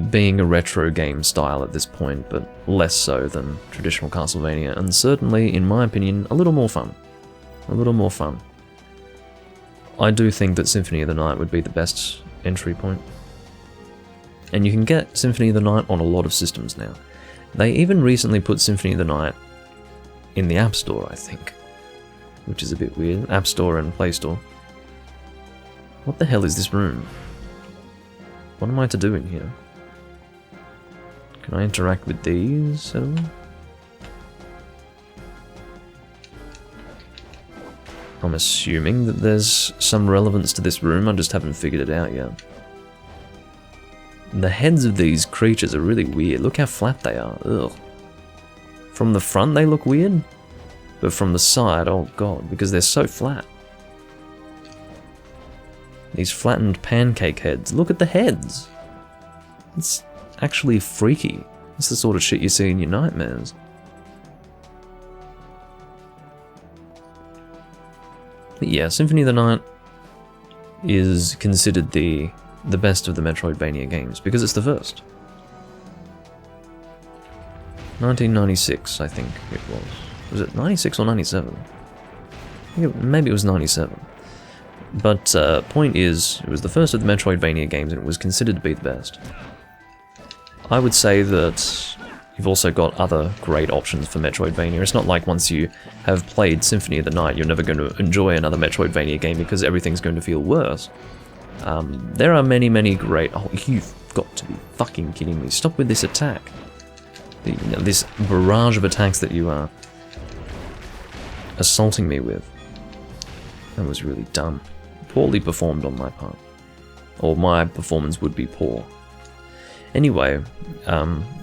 being a retro game style at this point, but less so than traditional Castlevania, and certainly, in my opinion, a little more fun. A little more fun. I do think that Symphony of the Night would be the best entry point. And you can get Symphony of the Night on a lot of systems now. They even recently put Symphony of the Night in the App Store, I think. Which is a bit weird. App Store and Play Store. What the hell is this room? What am I to do in here? Can I interact with these at all? I'm assuming that there's some relevance to this room, I just haven't figured it out yet. The heads of these creatures are really weird. Look how flat they are. Ugh. From the front they look weird, but from the side, oh god, because they're so flat. These flattened pancake heads. Look at the heads. It's actually freaky. It's the sort of shit you see in your nightmares. But yeah, Symphony of the Night is considered the best of the Metroidvania games, because it's the first. 1996, I think it was. Was it 96 or 97? Maybe it was 97. But point is, it was the first of the Metroidvania games and it was considered to be the best. I would say that you've also got other great options for Metroidvania. It's not like once you have played Symphony of the Night, you're never going to enjoy another Metroidvania game because everything's going to feel worse. There are many, many great... Oh, you've got to be fucking kidding me. Stop with this attack. This barrage of attacks that you are assaulting me with. That was really dumb. Poorly performed on my part. Or my performance would be poor. Anyway,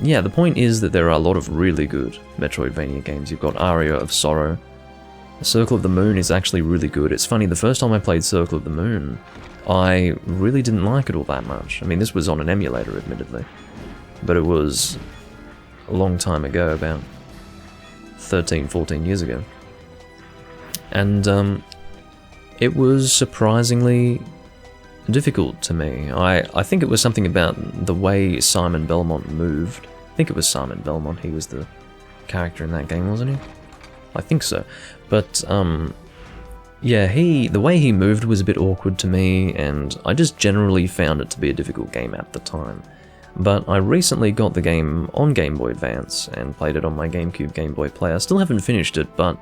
yeah, the point is that there are a lot of really good Metroidvania games. You've got Aria of Sorrow. Circle of the Moon is actually really good. It's funny, the first time I played Circle of the Moon, I really didn't like it all that much. I mean, this was on an emulator, admittedly. But it was a long time ago, about 13, 14 years ago. And it was surprisingly difficult to me. I think it was something about the way Simon Belmont moved. I think it was Simon Belmont, he was the character in that game, wasn't he? I think so. But, yeah, the way he moved was a bit awkward to me, and I just generally found it to be a difficult game at the time. But I recently got the game on Game Boy Advance and played it on my GameCube Game Boy Player. I still haven't finished it, but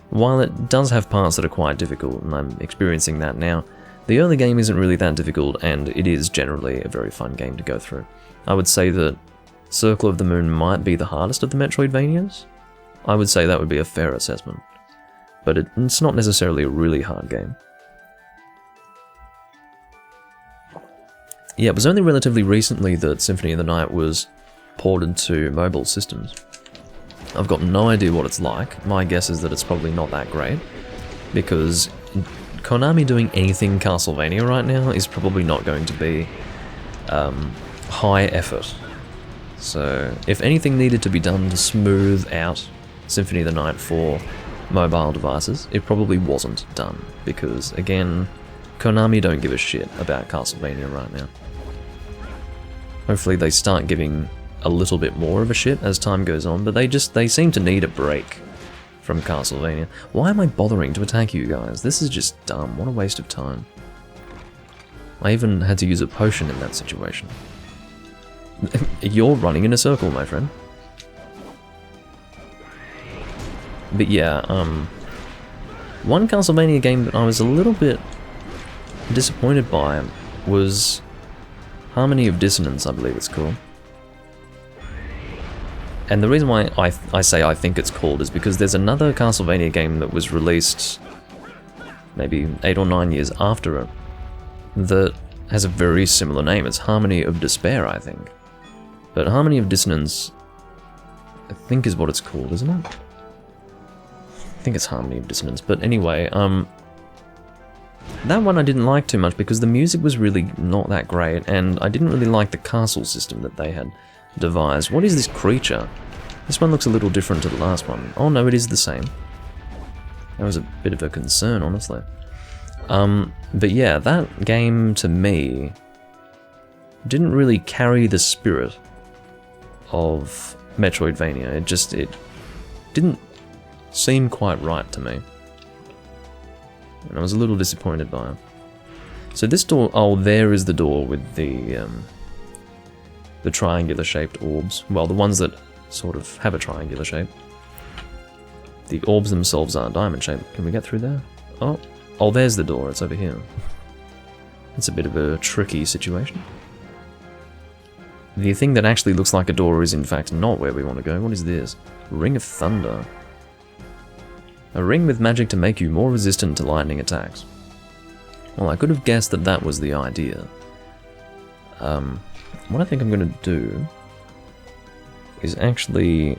while it does have parts that are quite difficult, and I'm experiencing that now, the early game isn't really that difficult, and it is generally a very fun game to go through. I would say that Circle of the Moon might be the hardest of the Metroidvanias. I would say that would be a fair assessment. But it's not necessarily a really hard game. Yeah, it was only relatively recently that Symphony of the Night was ported to mobile systems. I've got no idea what it's like. My guess is that it's probably not that great, because Konami doing anything Castlevania right now is probably not going to be high effort. So if anything needed to be done to smooth out Symphony of the Night for mobile devices, it probably wasn't done, because again, Konami don't give a shit about Castlevania right now. Hopefully they start giving a little bit more of a shit as time goes on, but they seem to need a break from Castlevania. Why am I bothering to attack you guys? This is just dumb. What a waste of time. I even had to use a potion in that situation. You're running in a circle, my friend. But yeah, one Castlevania game that I was a little bit disappointed by was Harmony of Dissonance, I believe it's called. And the reason why I say I think it's called is because there's another Castlevania game that was released maybe 8 or 9 years after it that has a very similar name. It's Harmony of Despair, I think. But Harmony of Dissonance, I think is what it's called, isn't it? I think it's Harmony of Dissonance. But anyway, that one I didn't like too much because the music was really not that great, and I didn't really like the castle system that they had devised. What is this creature? This one looks a little different to the last one. Oh no, it is the same. That was a bit of a concern, honestly. But yeah, that game to me didn't really carry the spirit of Metroidvania. It didn't seem quite right to me. And I was a little disappointed by it. So this door, oh, there is the door with the triangular shaped orbs. Well, the ones that sort of have a triangular shape. The orbs themselves are diamond shaped. Can we get through there? Oh, there's the door. It's over here. It's a bit of a tricky situation. The thing that actually looks like a door is in fact not where we want to go. What is this? Ring of Thunder. A ring with magic to make you more resistant to lightning attacks. Well, I could have guessed that that was the idea. What I think I'm going to do is actually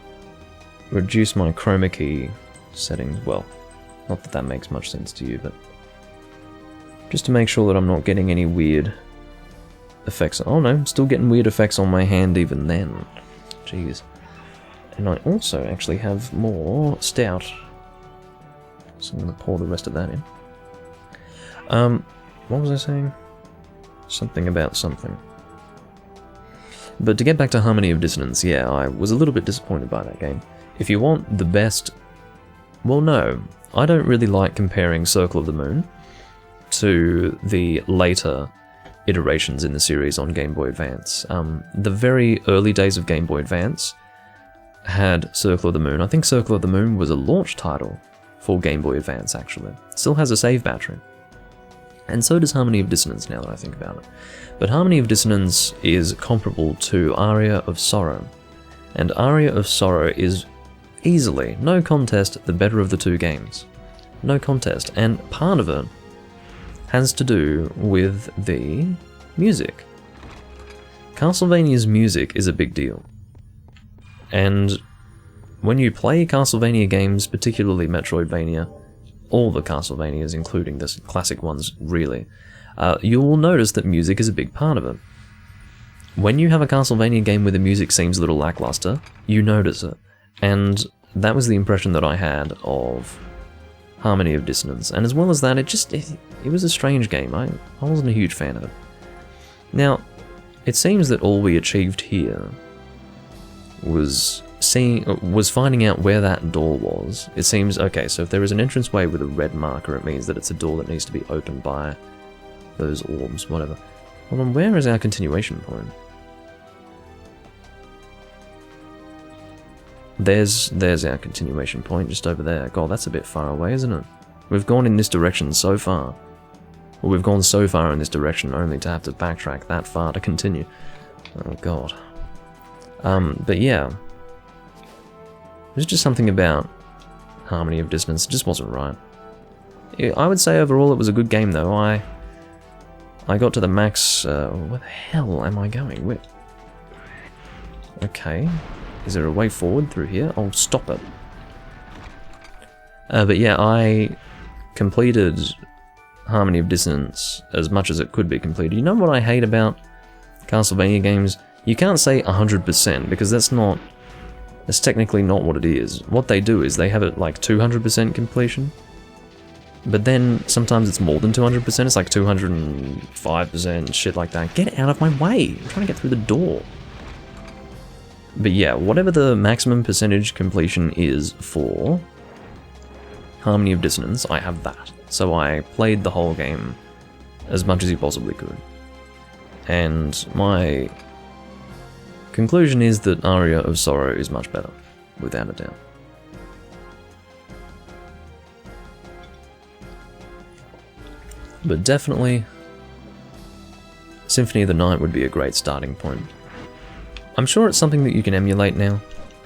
reduce my chroma key settings. Well, not that that makes much sense to you, but just to make sure that I'm not getting any weird effects. Oh no, I'm still getting weird effects on my hand even then. Jeez. And I also actually have more stout. So I'm going to pour the rest of that in. What was I saying? Something about something. But to get back to Harmony of Dissonance, yeah, I was a little bit disappointed by that game. If you want the best... Well, no. I don't really like comparing Circle of the Moon to the later iterations in the series on Game Boy Advance. The very early days of Game Boy Advance had Circle of the Moon. I think Circle of the Moon was a launch title for Game Boy Advance, actually. It still has a save battery. And so does Harmony of Dissonance, now that I think about it. But Harmony of Dissonance is comparable to Aria of Sorrow. And Aria of Sorrow is easily, no contest, the better of the two games. No contest. And part of it has to do with the music. Castlevania's music is a big deal. And when you play Castlevania games, particularly Metroidvania, all the Castlevanias, including the classic ones, really, you will notice that music is a big part of it. When you have a Castlevania game where the music seems a little lackluster, you notice it. And that was the impression that I had of Harmony of Dissonance. And as well as that, it was a strange game. I wasn't a huge fan of it. Now, it seems that all we achieved here was was finding out where that door was. It seems, okay, so if there is an entranceway with a red marker, it means that it's a door that needs to be opened by those orbs, whatever. Hold on, where is our continuation point? There's our continuation point, just over there. God, that's a bit far away, isn't it? We've gone in this direction so far. Well, we've gone so far in this direction only to have to backtrack that far to continue. Oh, God. But yeah. There's just something about harmony of dissonance. It just wasn't right. I would say overall it was a good game, though. I got to the max... where the hell am I going? Where? Okay. Is there a way forward through here? Oh, stop it. But yeah, I completed Harmony of Dissonance as much as it could be completed. You know what I hate about Castlevania games? You can't say 100% because that's technically not what it is. What they do is they have it like 200% completion. But then sometimes it's more than 200%, it's like 205%, shit like that. Get out of my way! I'm trying to get through the door. But yeah, whatever the maximum percentage completion is for Harmony of Dissonance, I have that. So I played the whole game as much as you possibly could. And my conclusion is that Aria of Sorrow is much better, without a doubt. But definitely, Symphony of the Night would be a great starting point. I'm sure it's something that you can emulate now,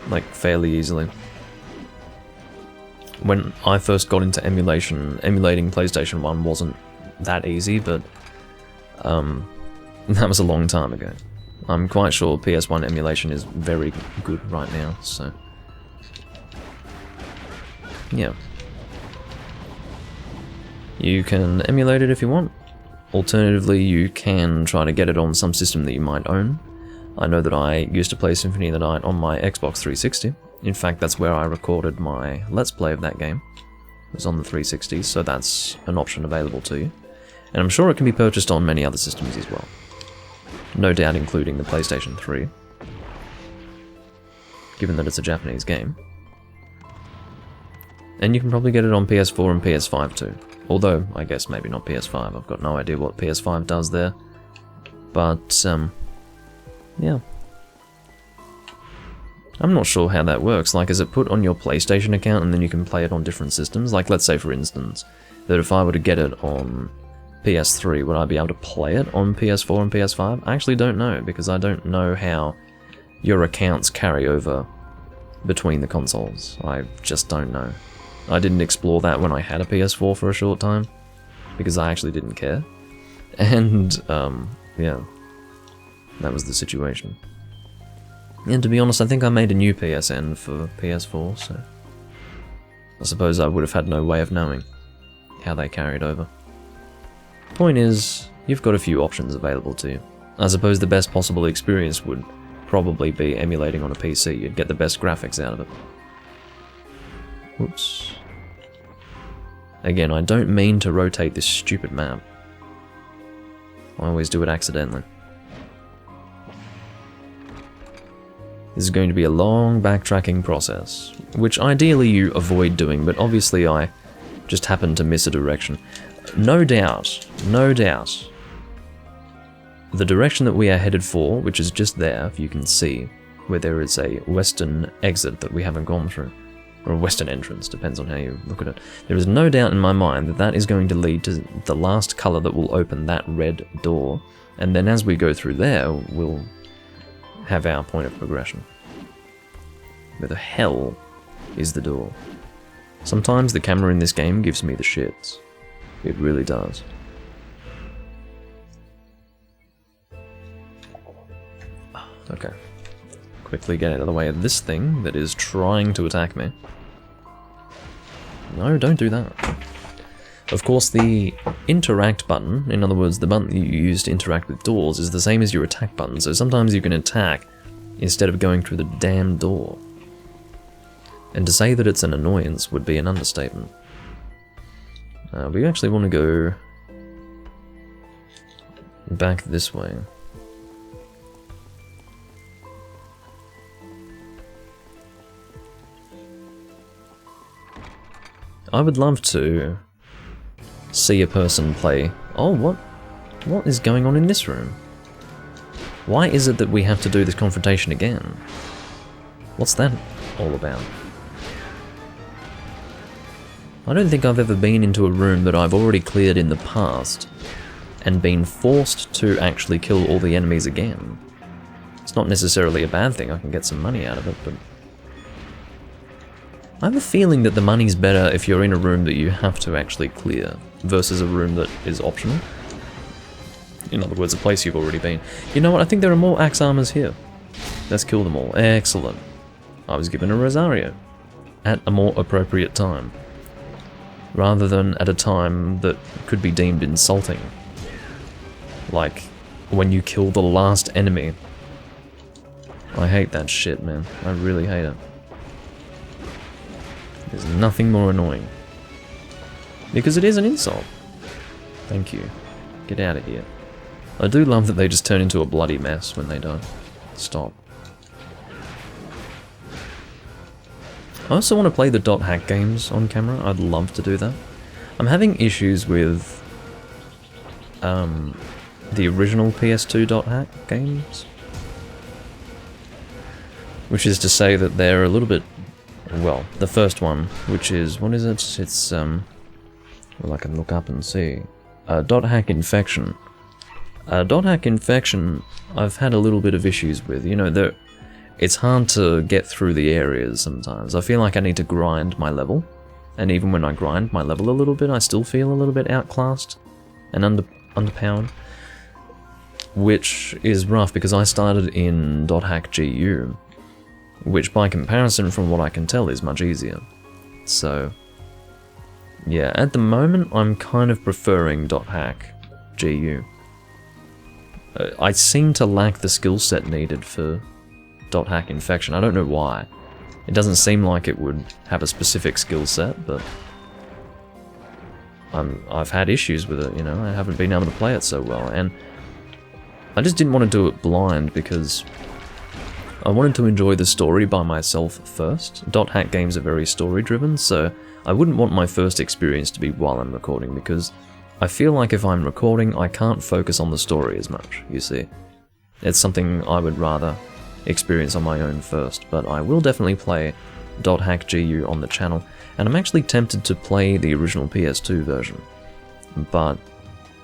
like fairly easily. When I first got into emulating PlayStation 1 wasn't that easy, but that was a long time ago. I'm quite sure PS1 emulation is very good right now, so... yeah. You can emulate it if you want. Alternatively, you can try to get it on some system that you might own. I know that I used to play Symphony of the Night on my Xbox 360. In fact, that's where I recorded my Let's Play of that game. It was on the 360, so that's an option available to you. And I'm sure it can be purchased on many other systems as well. No doubt including the PlayStation 3, given that it's a Japanese game. And you can probably get it on PS4 and PS5 too. Although, I guess maybe not PS5, I've got no idea what PS5 does there. But, yeah. I'm not sure how that works. Like, is it put on your PlayStation account and then you can play it on different systems? Like, let's say for instance, that if I were to get it on PS3, would I be able to play it on PS4 and PS5? I actually don't know, because I don't know how your accounts carry over between the consoles. I just don't know. I didn't explore that when I had a PS4 for a short time, because I actually didn't care. And, yeah, that was the situation. And to be honest, I think I made a new PSN for PS4, so I suppose I would have had no way of knowing how they carried over. Point is, you've got a few options available to you. I suppose the best possible experience would probably be emulating on a PC. You'd get the best graphics out of it. Whoops. Again, I don't mean to rotate this stupid map. I always do it accidentally. This is going to be a long backtracking process, which ideally you avoid doing, but obviously I just happened to miss a direction. No doubt, the direction that we are headed for, which is just there, if you can see, where there is a western exit that we haven't gone through, or a western entrance, depends on how you look at it. There is no doubt in my mind that that is going to lead to the last colour that will open that red door, and then as we go through there, we'll have our point of progression. Where the hell is the door? Sometimes the camera in this game gives me the shits. It really does. Okay. Quickly get out of the way of this thing that is trying to attack me. No, don't do that. Of course, the interact button, in other words, the button that you use to interact with doors, is the same as your attack button, so sometimes you can attack instead of going through the damn door. And to say that it's an annoyance would be an understatement. We actually want to go back this way. I would love to see a person play... Oh, what is going on in this room? Why is it that we have to do this confrontation again? What's that all about? I don't think I've ever been into a room that I've already cleared in the past and been forced to actually kill all the enemies again. It's not necessarily a bad thing, I can get some money out of it, but... I have a feeling that the money's better if you're in a room that you have to actually clear, versus a room that is optional. In other words, a place you've already been. You know what, I think there are more axe armors here. Let's kill them all. Excellent. I was given a Rosario. At a more appropriate time. Rather than at a time that could be deemed insulting. Like, when you kill the last enemy. I hate that shit, man. I really hate it. There's nothing more annoying. Because it is an insult. Thank you. Get out of here. I do love that they just turn into a bloody mess when they die. Stop. I also want to play the dot hack games on camera. I'd love to do that. I'm having issues with the original PS2 dot hack games. Which is to say that they're a little bit... Well, the first one, which is... What is it? It's... Well, I can look up and see. Dot hack infection. Dot hack infection, I've had a little bit of issues with. You know, it's hard to get through the areas sometimes. I feel like I need to grind my level. And even when I grind my level a little bit, I still feel a little bit outclassed and underpowered. Which is rough because I started in dot hack GU. Which by comparison from what I can tell is much easier. So, yeah, at the moment I'm kind of preferring dot hack GU. I seem to lack the skill set needed for dot hack infection. I don't know why. It doesn't seem like it would have a specific skill set, but I've had issues with it, you know. I haven't been able to play it so well, and I just didn't want to do it blind because I wanted to enjoy the story by myself first. Dot hack games are very story driven, so I wouldn't want my first experience to be while I'm recording because I feel like if I'm recording, I can't focus on the story as much, you see. It's something I would rather experience on my own first, but I will definitely play dot hack GU on the channel, and I'm actually tempted to play the original PS2 version. But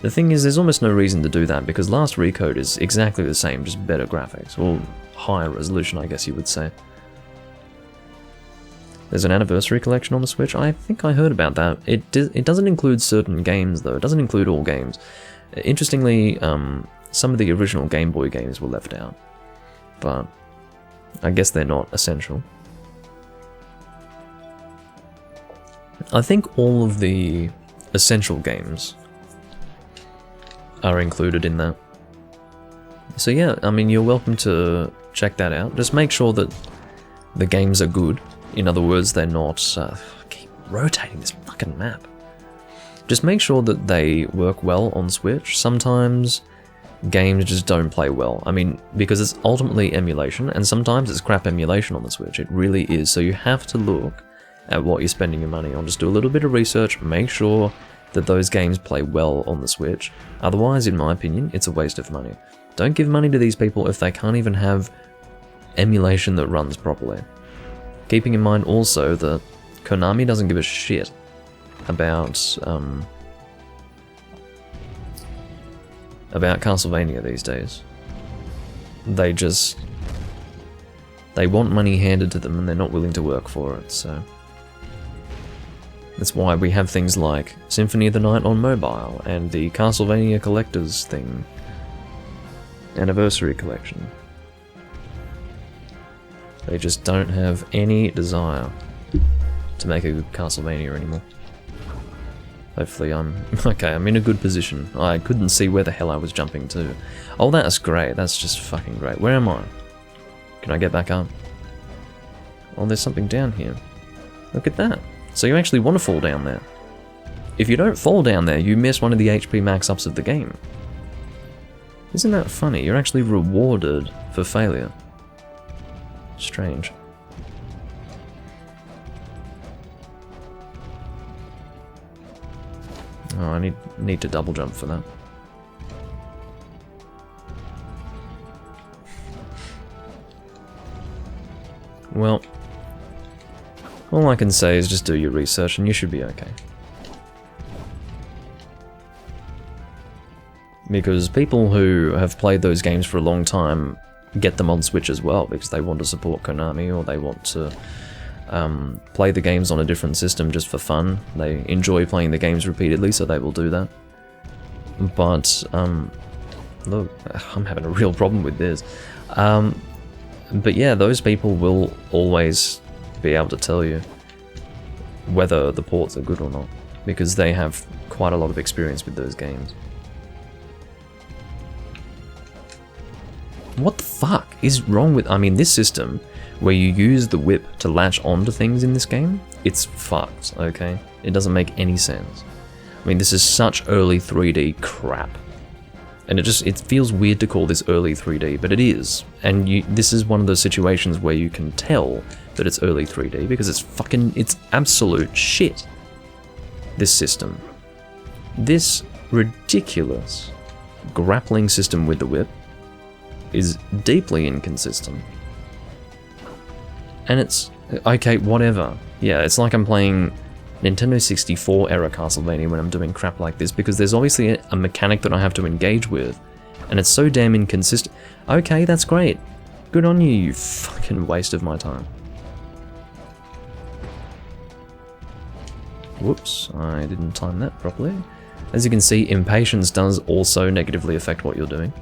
the thing is, there's almost no reason to do that, because Last Recode is exactly the same, just better graphics, or higher resolution, I guess you would say. There's an anniversary collection on the Switch. I think I heard about that. It doesn't include certain games, though. It doesn't include all games. Interestingly, some of the original Game Boy games were left out. But I guess they're not essential. I think all of the essential games are included in that. So yeah, I mean, you're welcome to check that out. Just make sure that the games are good. In other words, they're not... I keep rotating this fucking map. Just make sure that they work well on Switch. Sometimes games just don't play well. I mean, because it's ultimately emulation, and sometimes it's crap emulation on the Switch. It really is. So you have to look at what you're spending your money on. Just do a little bit of research. Make sure that those games play well on the Switch. Otherwise, in my opinion, it's a waste of money. Don't give money to these people if they can't even have emulation that runs properly. Keeping in mind also that Konami doesn't give a shit about Castlevania these days. They want money handed to them and they're not willing to work for it, so... That's why we have things like Symphony of the Night on mobile, and the Castlevania Collector's thing. Anniversary Collection. They just don't have any desire to make a good Castlevania anymore. Hopefully I'm in a good position. I couldn't see where the hell I was jumping to. Oh, that's great. That's just fucking great. Where am I? Can I get back up? Oh, there's something down here. Look at that. So you actually want to fall down there. If you don't fall down there, you miss one of the HP max ups of the game. Isn't that funny? You're actually rewarded for failure. Strange. Oh, I need to double jump for that. Well, all I can say is just do your research and you should be okay. Because people who have played those games for a long time get them on Switch as well, because they want to support Konami, or they want to play the games on a different system just for fun. They enjoy playing the games repeatedly, so they will do that. But, look, I'm having a real problem with this. But yeah, those people will always be able to tell you whether the ports are good or not, because they have quite a lot of experience with those games. What the fuck is wrong with... I mean, this system, where you use the whip to latch onto things in this game, it's fucked, okay? It doesn't make any sense. I mean, this is such early 3D crap. And it feels weird to call this early 3D, but it is. And this is one of those situations where you can tell that it's early 3D, because it's absolute shit. This system. This ridiculous grappling system with the whip is deeply inconsistent. And it's... okay, whatever. Yeah, it's like I'm playing Nintendo 64 era Castlevania when I'm doing crap like this, because there's obviously a mechanic that I have to engage with, and it's so damn inconsistent. Okay, that's great. Good on you, you fucking waste of my time. Whoops, I didn't time that properly. As you can see, impatience does also negatively affect what you're doing.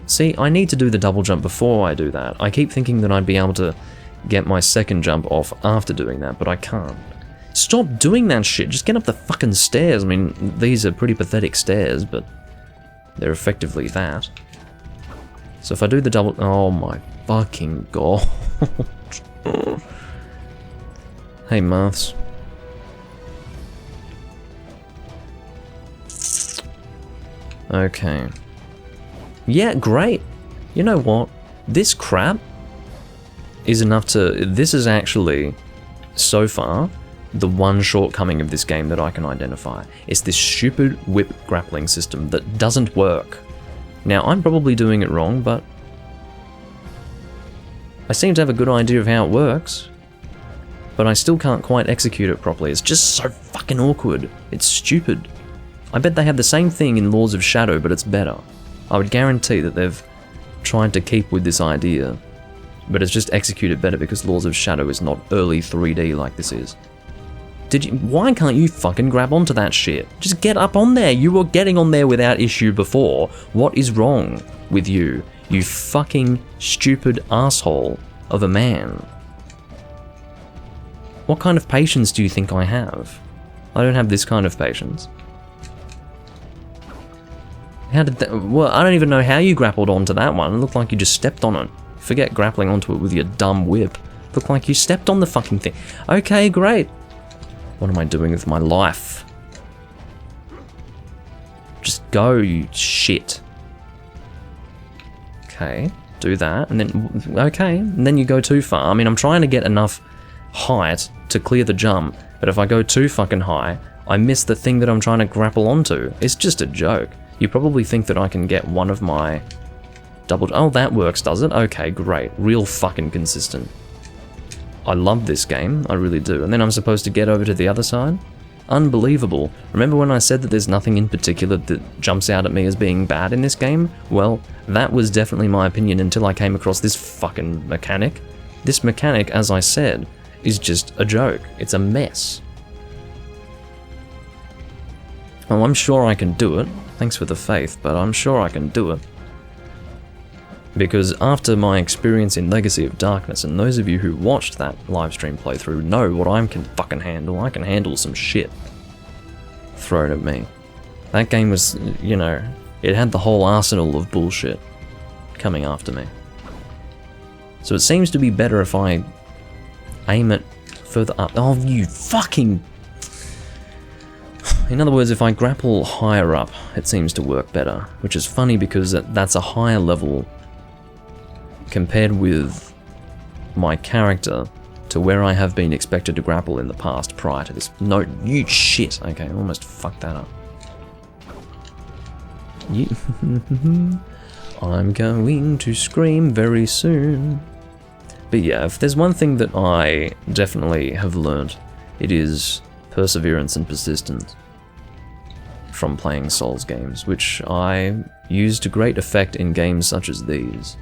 See, I need to do the double jump before I do that. I keep thinking that I'd be able to get my second jump off after doing that, but I can't. Stop doing that shit, just get up the fucking stairs. I mean, these are pretty pathetic stairs, but they're effectively that. So if I do the double... oh my fucking god. Hey, Maths. Okay. Yeah, great. You know what? This crap is enough to... this is actually, so far, the one shortcoming of this game that I can identify. It's this stupid whip grappling system that doesn't work. Now, I'm probably doing it wrong, but I seem to have a good idea of how it works. But I still can't quite execute it properly. It's just so fucking awkward. It's stupid. I bet they have the same thing in Lords of Shadow, but it's better. I would guarantee that they've tried to keep with this idea, but it's just executed better because Lords of Shadow is not early 3D like this is. Why can't you fucking grab onto that shit? Just get up on there. You were getting on there without issue before. What is wrong with you? You fucking stupid asshole of a man. What kind of patience do you think I have? I don't have this kind of patience. How did that... well, I don't even know how you grappled onto that one. It looked like you just stepped on it. Forget grappling onto it with your dumb whip. It looked like you stepped on the fucking thing. Okay, great. What am I doing with my life? Just go, you shit. Okay, do that, and then... okay, and then you go too far. I mean, I'm trying to get enough height to clear the jump, but if I go too fucking high, I miss the thing that I'm trying to grapple onto. It's just a joke. You probably think that I can get one of my double... oh, that works, does it? Okay, great. Real fucking consistent. I love this game, I really do. And then I'm supposed to get over to the other side? Unbelievable. Remember when I said that there's nothing in particular that jumps out at me as being bad in this game? Well, that was definitely my opinion until I came across this fucking mechanic. This mechanic, as I said, is just a joke. It's a mess. Oh, I'm sure I can do it. Thanks for the faith, but I'm sure I can do it. Because after my experience in Legacy of Darkness, and those of you who watched that livestream playthrough know what I can fucking handle. I can handle some shit thrown at me. That game was, you know, it had the whole arsenal of bullshit coming after me. So it seems to be better if I aim it further up. Oh, you fucking... in other words, if I grapple higher up, it seems to work better. Which is funny because that's a higher level compared with my character to where I have been expected to grapple in the past prior to this. No, you shit. Okay, I almost fucked that up. I'm going to scream very soon. But yeah, if there's one thing that I definitely have learned, it is perseverance and persistence from playing Souls games, which I use to great effect in games such as these,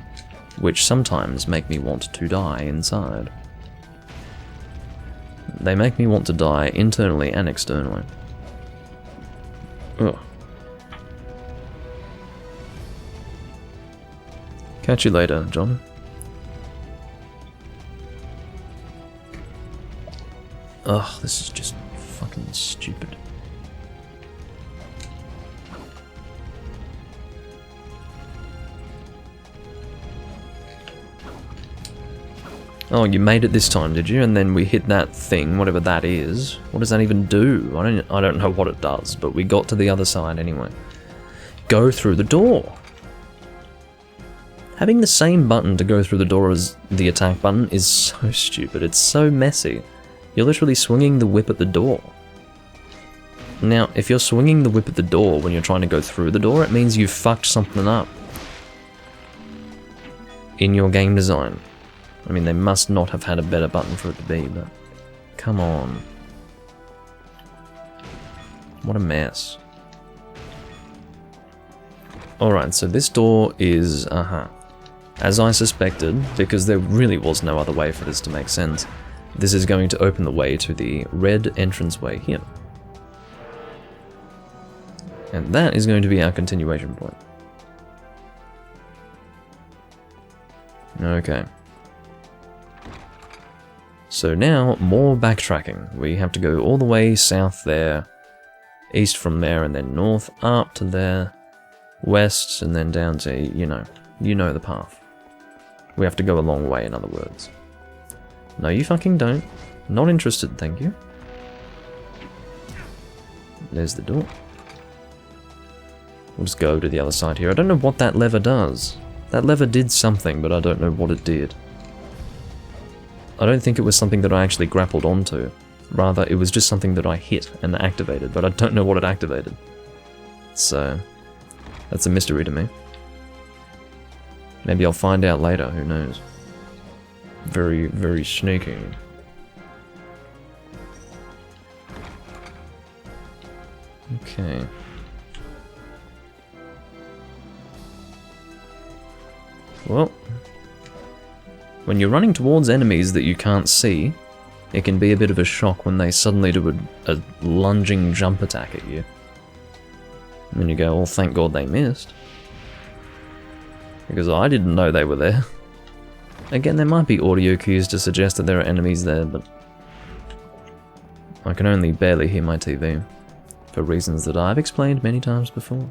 which sometimes make me want to die inside. They make me want to die internally and externally. Ugh. Catch you later, John. Ugh, this is just fucking stupid. Oh, you made it this time, did you? And then we hit that thing, whatever that is. What does that even do? I don't know what it does, but we got to the other side anyway. Go through the door. Having the same button to go through the door as the attack button is so stupid. It's so messy. You're literally swinging the whip at the door. Now, if you're swinging the whip at the door when you're trying to go through the door, it means you've fucked something up in your game design. I mean, they must not have had a better button for it to be, but come on. What a mess. Alright, so this door is, as I suspected, because there really was no other way for this to make sense, this is going to open the way to the red entranceway here. And that is going to be our continuation point. Okay. So now, more backtracking. We have to go all the way south there, east from there, and then north, up to there, west, and then down to, you know the path. We have to go a long way, in other words. No, you fucking don't. Not interested, thank you. There's the door. We'll just go to the other side here. I don't know what that lever does. That lever did something, but I don't know what it did. I don't think it was something that I actually grappled onto. Rather, it was just something that I hit and activated, but I don't know what it activated. So, that's a mystery to me. Maybe I'll find out later, who knows. Very, very sneaky. Okay. Well, when you're running towards enemies that you can't see, it can be a bit of a shock when they suddenly do a lunging jump attack at you. And then you go, oh, thank God they missed. Because I didn't know they were there. Again, there might be audio cues to suggest that there are enemies there, but I can only barely hear my TV, for reasons that I've explained many times before.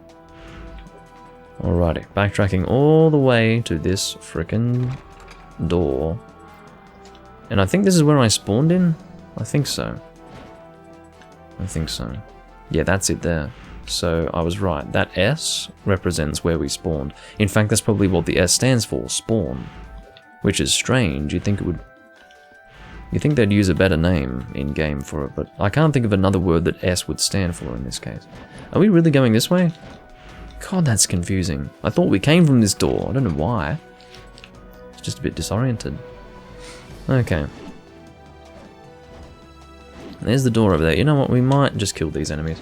Alrighty, backtracking all the way to this frickin' door. And I think this is where I spawned in? I think so. I think so. Yeah, that's it there. So I was right. That S represents where we spawned. In fact, that's probably what the S stands for, spawn. Which is strange. You'd think they'd use a better name in-game for it, but I can't think of another word that S would stand for in this case. Are we really going this way? God, that's confusing. I thought we came from this door. I don't know why. It's just a bit disoriented. Okay. There's the door over there. You know what? We might just kill these enemies.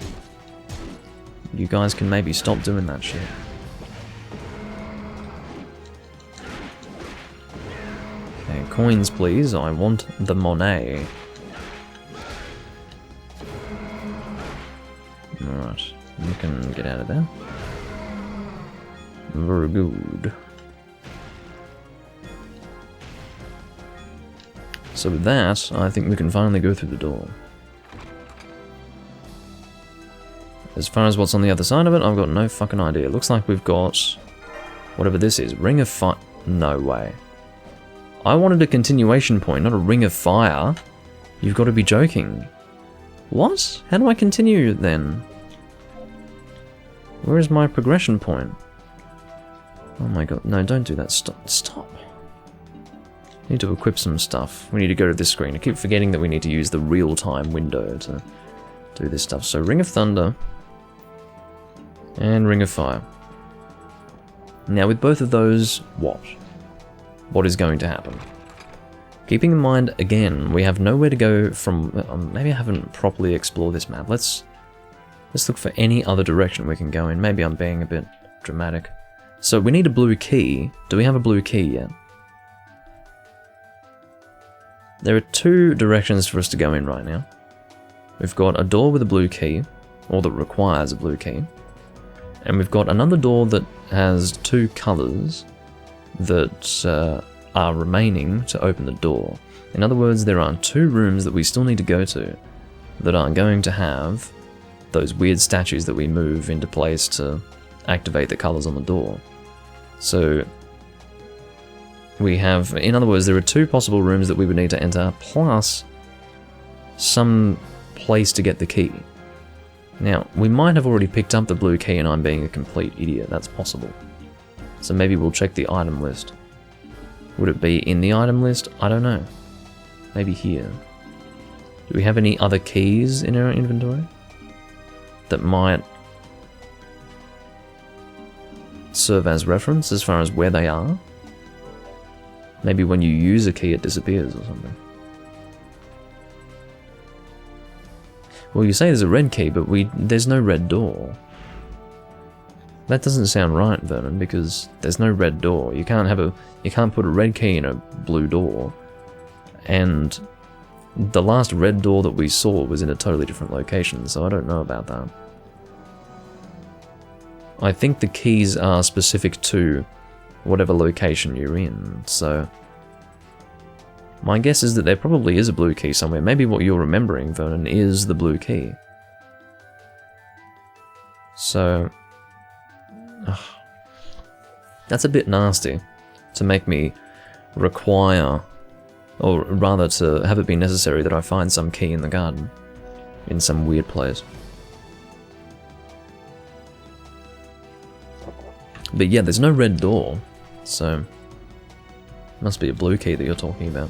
You guys can maybe stop doing that shit. Okay, coins please. I want the money. Alright, you can get out of there. Very good. So with that, I think we can finally go through the door. As far as what's on the other side of it, I've got no fucking idea. It looks like we've got whatever this is. Ring of Fire. No way. I wanted a continuation point, not a Ring of Fire. You've got to be joking. What? How do I continue then? Where is my progression point? Oh my god. No, don't do that. Stop. Stop. Need to equip some stuff. We need to go to this screen. I keep forgetting that we need to use the real-time window to do this stuff. So Ring of Thunder and Ring of Fire. Now with both of those, what? What is going to happen? Keeping in mind, again, we have nowhere to go from... maybe I haven't properly explored this map. Let's look for any other direction we can go in. Maybe I'm being a bit dramatic. So we need a blue key. Do we have a blue key yet? There are two directions for us to go in right now. We've got a door with a blue key, or that requires a blue key. And we've got another door that has two colours that are remaining to open the door. In other words, there are two rooms that we still need to go to that are going to have those weird statues that we move into place to activate the colours on the door. So we have, in other words, there are two possible rooms that we would need to enter, plus some place to get the key. Now, we might have already picked up the blue key and I'm being a complete idiot, that's possible. So maybe we'll check the item list. Would it be in the item list? I don't know. Maybe here. Do we have any other keys in our inventory that might serve as reference as far as where they are? Maybe when you use a key it disappears or something. Well, you say there's a red key, but there's no red door. That doesn't sound right, Vernon, because there's no red door. You can't put a red key in a blue door. And the last red door that we saw was in a totally different location, so I don't know about that. I think the keys are specific to whatever location you're in, so my guess is that there probably is a blue key somewhere. Maybe what you're remembering, Vernon, is the blue key. So that's a bit nasty to make me require, or rather to have it be necessary that I find some key in the garden in some weird place. But yeah, there's no red door, so must be a blue key that you're talking about.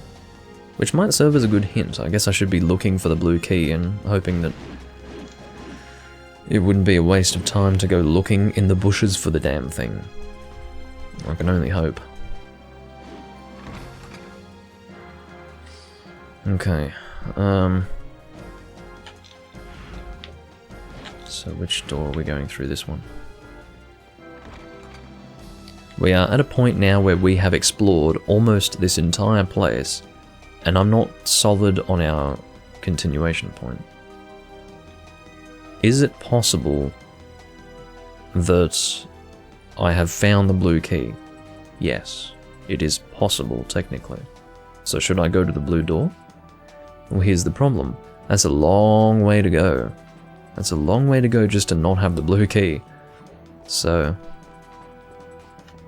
Which might serve as a good hint. I guess I should be looking for the blue key and hoping that it wouldn't be a waste of time to go looking in the bushes for the damn thing. I can only hope. Okay, so which door are we going through this one? We are at a point now where we have explored almost this entire place, and I'm not solid on our continuation point. Is it possible that I have found the blue key? Yes, it is possible technically. So should I go to the blue door? Well, here's the problem. That's a long way to go. That's a long way to go just to not have the blue key. So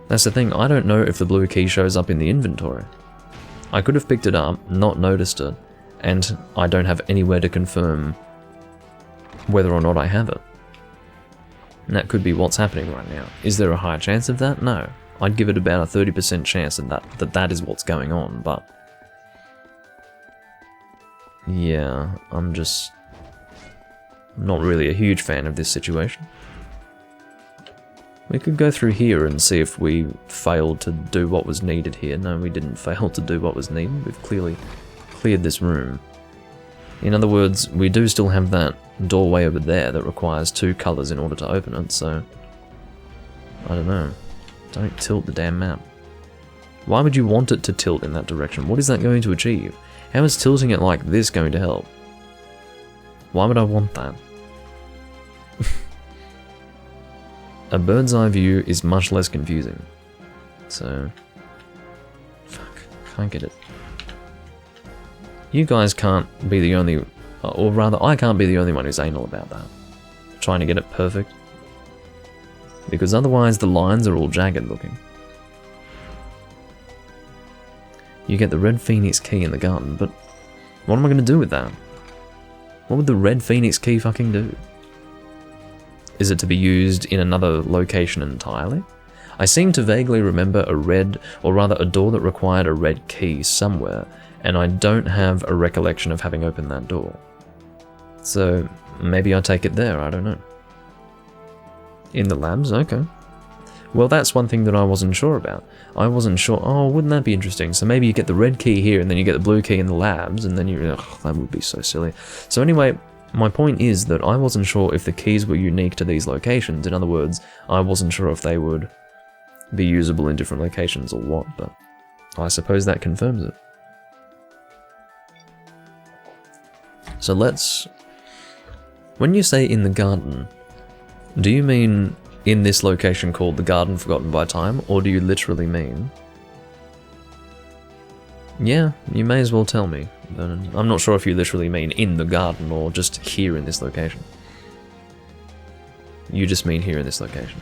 that's the thing, I don't know if the blue key shows up in the inventory. I could have picked it up, not noticed it, and I don't have anywhere to confirm whether or not I have it. And that could be what's happening right now. Is there a high chance of that? No. I'd give it about a 30% chance that is what's going on, but yeah, I'm not really a huge fan of this situation. We could go through here and see if we failed to do what was needed here. No, we didn't fail to do what was needed. We've clearly cleared this room. In other words, we do still have that doorway over there that requires two colours in order to open it, so I don't know. Don't tilt the damn map. Why would you want it to tilt in that direction? What is that going to achieve? How is tilting it like this going to help? Why would I want that? A bird's eye view is much less confusing. So fuck, can't get it. You guys can't be the only, or rather I can't be the only one who's anal about that. Trying to get it perfect. Because otherwise the lines are all jagged looking. You get the red phoenix key in the garden, but what am I going to do with that? What would the red phoenix key fucking do? Is it to be used in another location entirely? I seem to vaguely remember a red, or rather a door that required a red key somewhere, and I don't have a recollection of having opened that door. So maybe I take it there, I don't know. In the labs? Okay. Well, that's one thing that I wasn't sure about. I wasn't sure, oh, wouldn't that be interesting? So maybe you get the red key here, and then you get the blue key in the labs, and then that would be so silly. So anyway, my point is that I wasn't sure if the keys were unique to these locations. In other words, I wasn't sure if they would be usable in different locations or what, but I suppose that confirms it. So when you say in the garden, do you mean in this location called the Garden Forgotten by Time, or do you literally mean... Yeah, you may as well tell me, but I'm not sure if you literally mean in the garden or just here in this location. You just mean here in this location.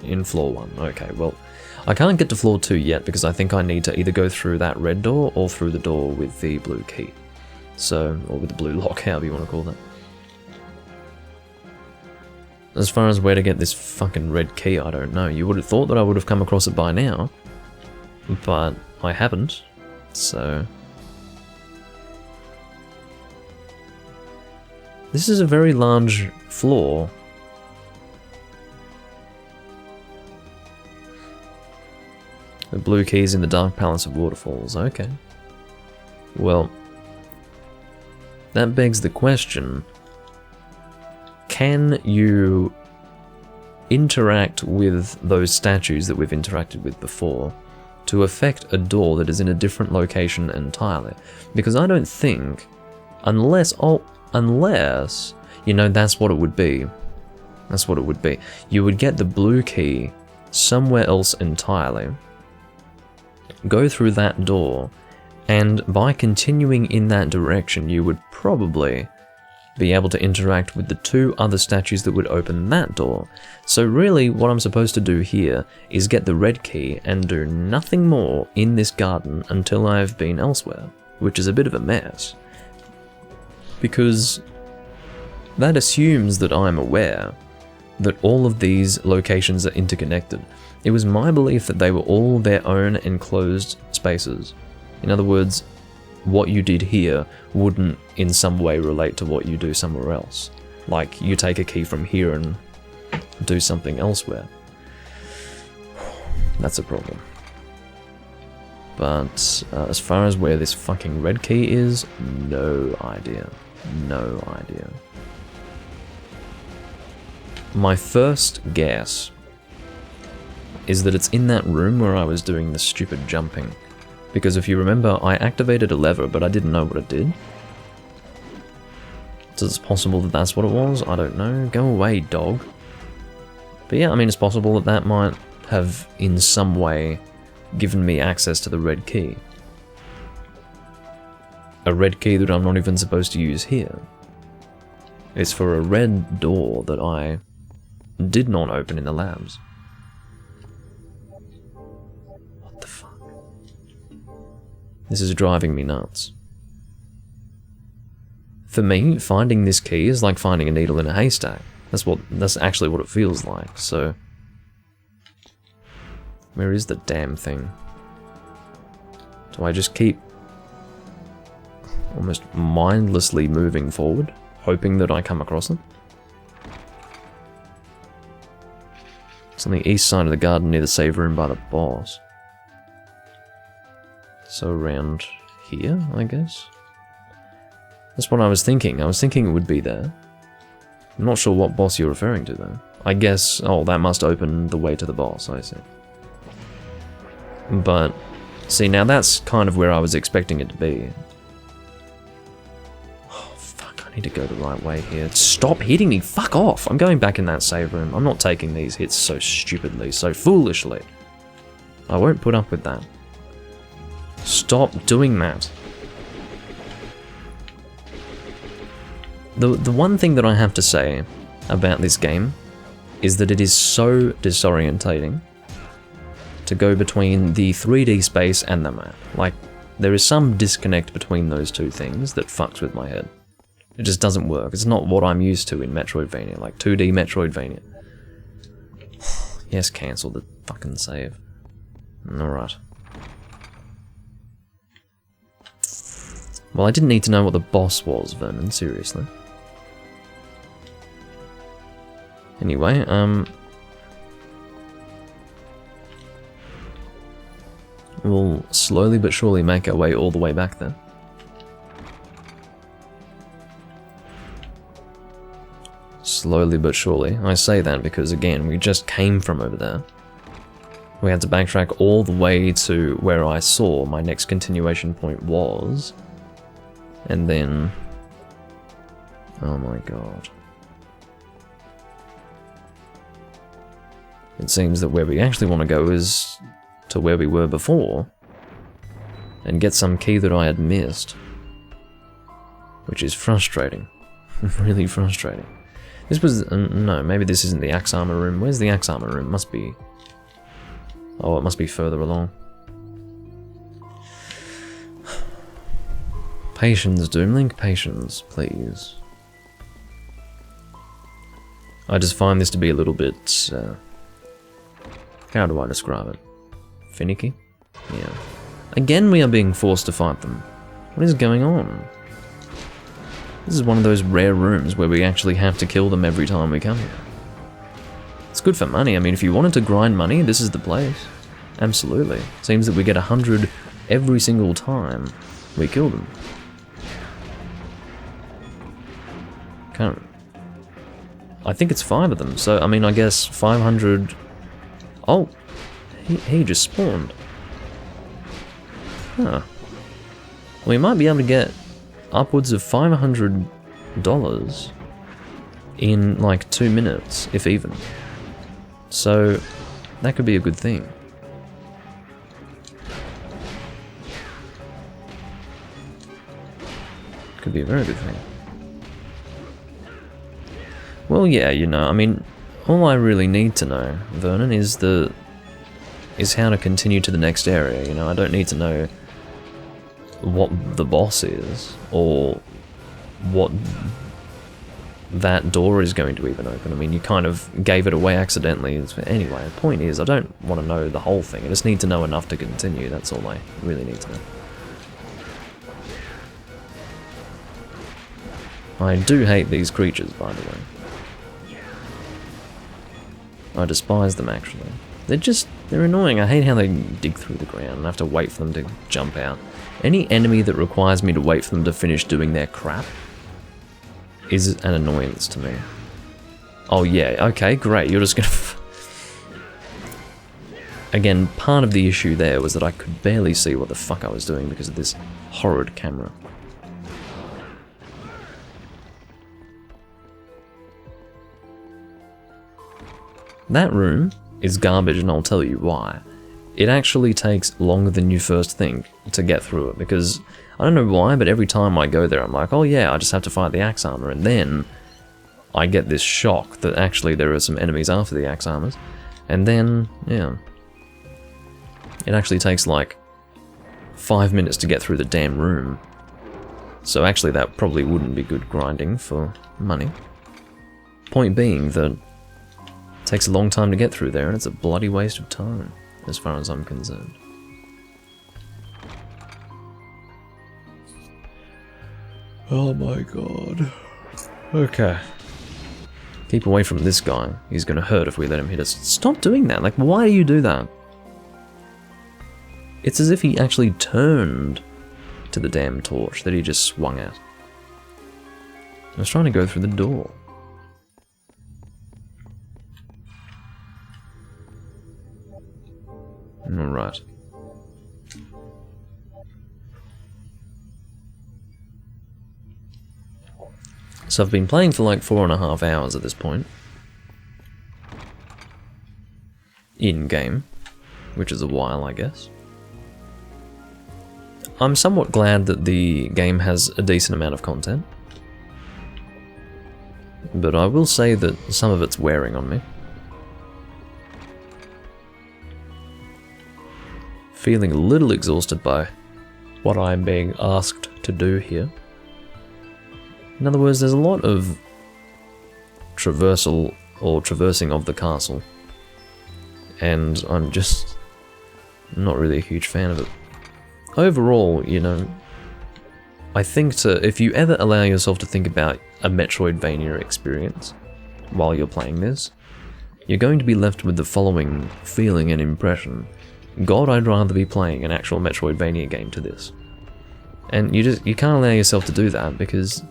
In floor 1, okay, well, I can't get to floor 2 yet because I think I need to either go through that red door or through the door with the blue key. So, or with the blue lock, however you want to call that. As far as where to get this fucking red key, I don't know. You would have thought that I would have come across it by now, but I haven't, so... This is a very large floor. The blue key's in the Dark Palace of Waterfalls, okay. Well, that begs the question, can you interact with those statues that we've interacted with before to affect a door that is in a different location entirely? Because I don't think, unless, you know, that's what it would be. That's what it would be. You would get the blue key somewhere else entirely, go through that door, and by continuing in that direction, you would probably be able to interact with the 2 other statues that would open that door. So really, what I'm supposed to do here is get the red key and do nothing more in this garden until I've been elsewhere, which is a bit of a mess. Because that assumes that I'm aware that all of these locations are interconnected. It was my belief that they were all their own enclosed spaces. In other words, what you did here wouldn't in some way relate to what you do somewhere else. Like, you take a key from here and do something elsewhere. That's a problem. But as far as where this fucking red key is, no idea. No idea. My first guess is that it's in that room where I was doing the stupid jumping. Because if you remember, I activated a lever, but I didn't know what it did. So it's possible that that's what it was, I don't know. Go away, dog. But yeah, I mean, it's possible that that might have, in some way, given me access to the red key. A red key that I'm not even supposed to use here. It's for a red door that I did not open in the labs. What the fuck? This is driving me nuts. For me, finding this key is like finding a needle in a haystack. That's actually what it feels like, so... Where is the damn thing? Do I just keep almost mindlessly moving forward, hoping that I come across it? It's on the east side of the garden near the save room by the boss. So around here, I guess? That's what I was thinking. I was thinking it would be there. I'm not sure what boss you're referring to, though. I guess, oh, that must open the way to the boss, I see. But, see, now that's kind of where I was expecting it to be. Oh, fuck, I need to go the right way here. Stop hitting me, fuck off! I'm going back in that save room. I'm not taking these hits so stupidly, so foolishly. I won't put up with that. Stop doing that. The one thing that I have to say about this game is that it is so disorientating to go between the 3D space and the map. Like, there is some disconnect between those two things that fucks with my head. It just doesn't work. It's not what I'm used to in Metroidvania, like 2D Metroidvania. Yes, cancel the fucking save. Alright. Well, I didn't need to know what the boss was, Vernon, seriously. Anyway, we'll slowly but surely make our way all the way back there. Slowly but surely. I say that because, again, we just came from over there. We had to backtrack all the way to where I saw my next continuation point was. And then... oh my god. It seems that where we actually want to go is to where we were before. And get some key that I had missed. Which is frustrating. Really frustrating. This was... no, maybe this isn't the axe armor room. Where's the axe armor room? Must be... oh, it must be further along. Patience, Doomlink, patience, please. I just find this to be a little bit... how do I describe it? Finicky? Yeah. Again, we are being forced to fight them. What is going on? This is one of those rare rooms where we actually have to kill them every time we come here. It's good for money. I mean, if you wanted to grind money, this is the place. Absolutely. Seems that we get 100 every single time we kill them. Can't... I think it's 5 of them, so, I mean, I guess 500... oh! He just spawned. Huh. We might be able to get upwards of $500 in, like, 2 minutes, if even. So, that could be a good thing. Could be a very good thing. Well, yeah, you know, I mean, all I really need to know, Vernon, is how to continue to the next area, you know? I don't need to know what the boss is, or what that door is going to even open. I mean, you kind of gave it away accidentally. Anyway, the point is, I don't want to know the whole thing. I just need to know enough to continue. That's all I really need to know. I do hate these creatures, by the way. I despise them, actually. They're annoying. I hate how they dig through the ground and I have to wait for them to jump out. Any enemy that requires me to wait for them to finish doing their crap is an annoyance to me. Oh yeah, okay, great, you're just gonna... Again, part of the issue there was that I could barely see what the fuck I was doing because of this horrid camera. That room is garbage, and I'll tell you why. It actually takes longer than you first think to get through it, because I don't know why, but every time I go there I'm like, oh yeah, I just have to fight the axe armor, and then I get this shock that actually there are some enemies after the axe armors, and then, yeah. It actually takes like 5 minutes to get through the damn room. So actually that probably wouldn't be good grinding for money. Point being that it takes a long time to get through there, and it's a bloody waste of time, as far as I'm concerned. Oh my god. Okay. Keep away from this guy. He's gonna hurt if we let him hit us. Stop doing that. Like, why do you do that? It's as if he actually turned to the damn torch that he just swung at. I was trying to go through the door. Alright. So I've been playing for like 4.5 hours at this point. In-game. Which is a while, I guess. I'm somewhat glad that the game has a decent amount of content. But I will say that some of it's wearing on me. Feeling a little exhausted by what I'm being asked to do here. In other words, there's a lot of traversal or traversing of the castle. and I'm just not really a huge fan of it. Overall, you know, I think if you ever allow yourself to think about a Metroidvania experience while you're playing this, you're going to be left with the following feeling and impression. God, I'd rather be playing an actual Metroidvania game to this. And you can't allow yourself to do that because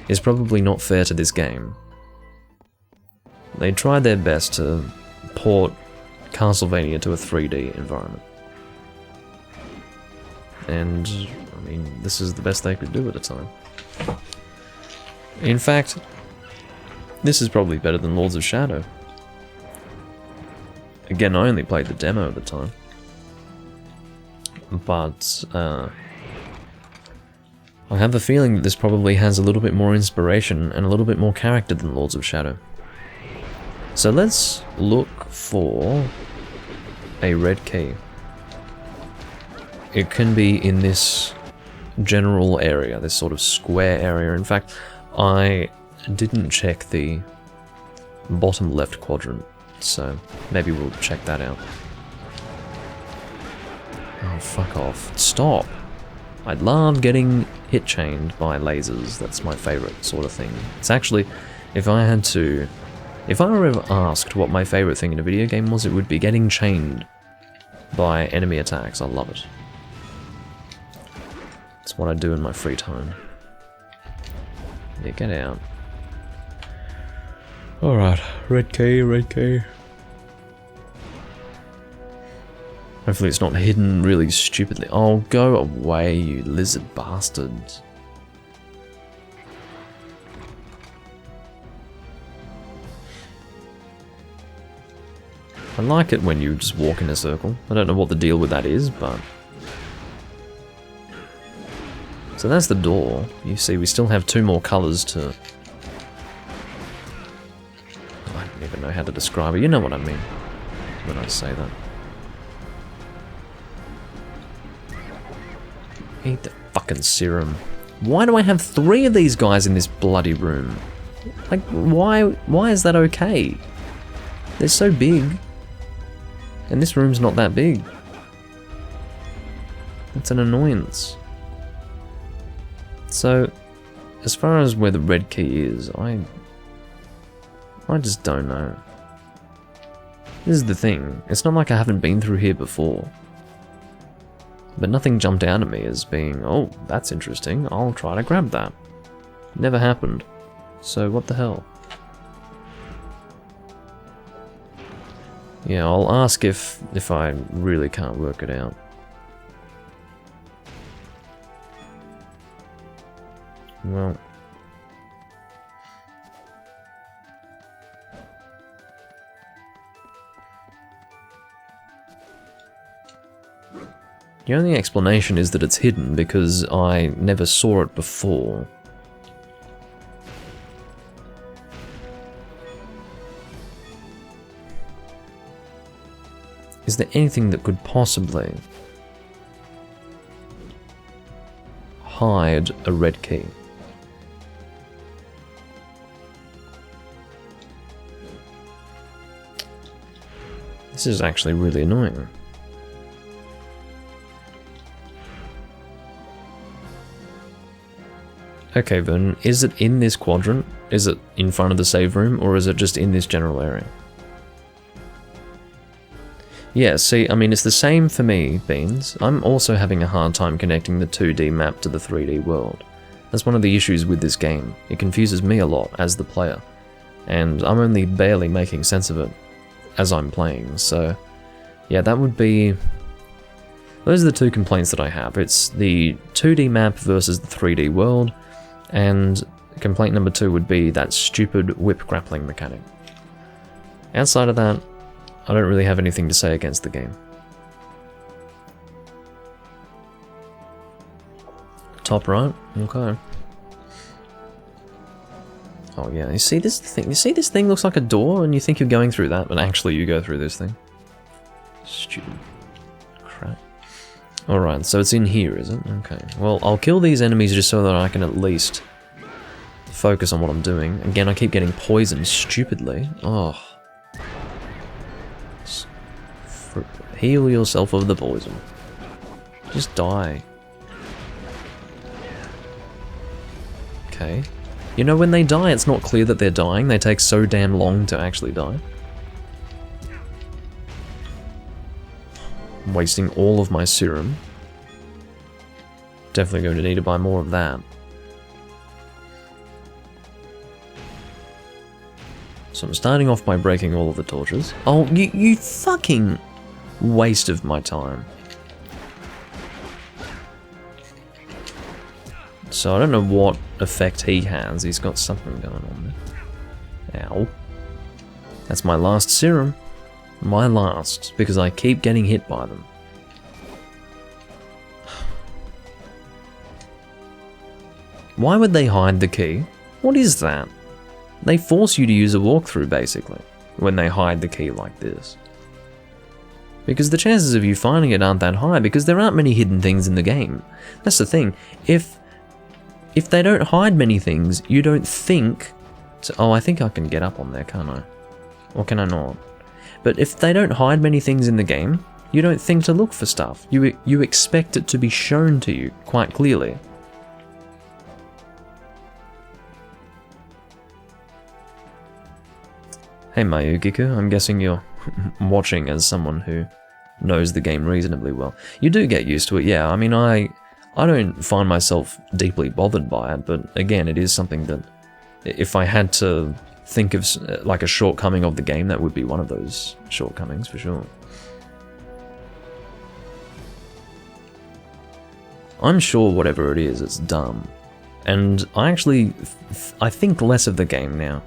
it's probably not fair to this game. They tried their best to port Castlevania to a 3D environment. And, I mean, this is the best they could do at the time. In fact, this is probably better than Lords of Shadow. Again, I only played the demo at the time. But, I have a feeling that this probably has a little bit more inspiration and a little bit more character than Lords of Shadow. So let's look for a red key. It can be in this general area, this sort of square area. In fact, I didn't check the bottom left quadrant, so maybe we'll check that out. Oh, fuck off. Stop! I love getting hit chained by lasers. That's my favourite sort of thing. It's actually, if I were ever asked what my favourite thing in a video game was, it would be getting chained by enemy attacks. I love it. It's what I do in my free time. Yeah, get out. Alright, red key, red key. Hopefully it's not hidden really stupidly. Oh, go away, you lizard bastards. I like it when you just walk in a circle. I don't know what the deal with that is, but... So that's the door. You see, we still have two more colours to... I don't even know how to describe it. You know what I mean when I say that. Eat the fucking serum. Why do I have 3 of these guys in this bloody room? Like, why is that okay? They're so big. And this room's not that big. It's an annoyance. So, as far as where the red key is, I just don't know. This is the thing. It's not like I haven't been through here before. But nothing jumped out at me as being, oh, that's interesting, I'll try to grab that. Never happened. So what the hell? Yeah, I'll ask if I really can't work it out. Well... The only explanation is that it's hidden because I never saw it before. Is there anything that could possibly hide a red key? This is actually really annoying. Okay, Vernon, is it in this quadrant? Is it in front of the save room, or is it just in this general area? Yeah, see, I mean, it's the same for me, Beans. I'm also having a hard time connecting the 2D map to the 3D world. That's one of the issues with this game. It confuses me a lot as the player, and I'm only barely making sense of it as I'm playing, so... Yeah, that would be... Those are the two complaints that I have. It's the 2D map versus the 3D world, and complaint number 2 would be that stupid whip grappling mechanic. Outside of that, I don't really have anything to say against the game. Top right? Okay. Oh yeah, you see this thing? You see this thing looks like a door and you think you're going through that, but actually you go through this thing. Stupid crap. Alright, so it's in here, is it? Okay. Well, I'll kill these enemies just so that I can at least focus on what I'm doing. Again, I keep getting poisoned stupidly. Oh. Heal yourself of the poison. Just die. Okay. You know, when they die, it's not clear that they're dying. They take so damn long to actually die. I'm wasting all of my serum. Definitely going to need to buy more of that. So I'm starting off by breaking all of the torches. Oh, you fucking waste of my time. So I don't know what effect he has. He's got something going on there. Ow. That's my last serum. My last, because I keep getting hit by them. Why would they hide the key? What is that? They force you to use a walkthrough, basically, when they hide the key like this. Because the chances of you finding it aren't that high, because there aren't many hidden things in the game. That's the thing. If they don't hide many things, you don't think... oh, I think I can get up on there, can't I? Or can I not? But if they don't hide many things in the game, you don't think to look for stuff. You expect it to be shown to you quite clearly. Hey Mayugiku, I'm guessing you're watching as someone who knows the game reasonably well. You do get used to it, yeah. I mean, I don't find myself deeply bothered by it, but again, it is something that if I had to think of like a shortcoming of the game, that would be one of those shortcomings for sure. I'm sure whatever it is, it's dumb. And I actually, I think less of the game now.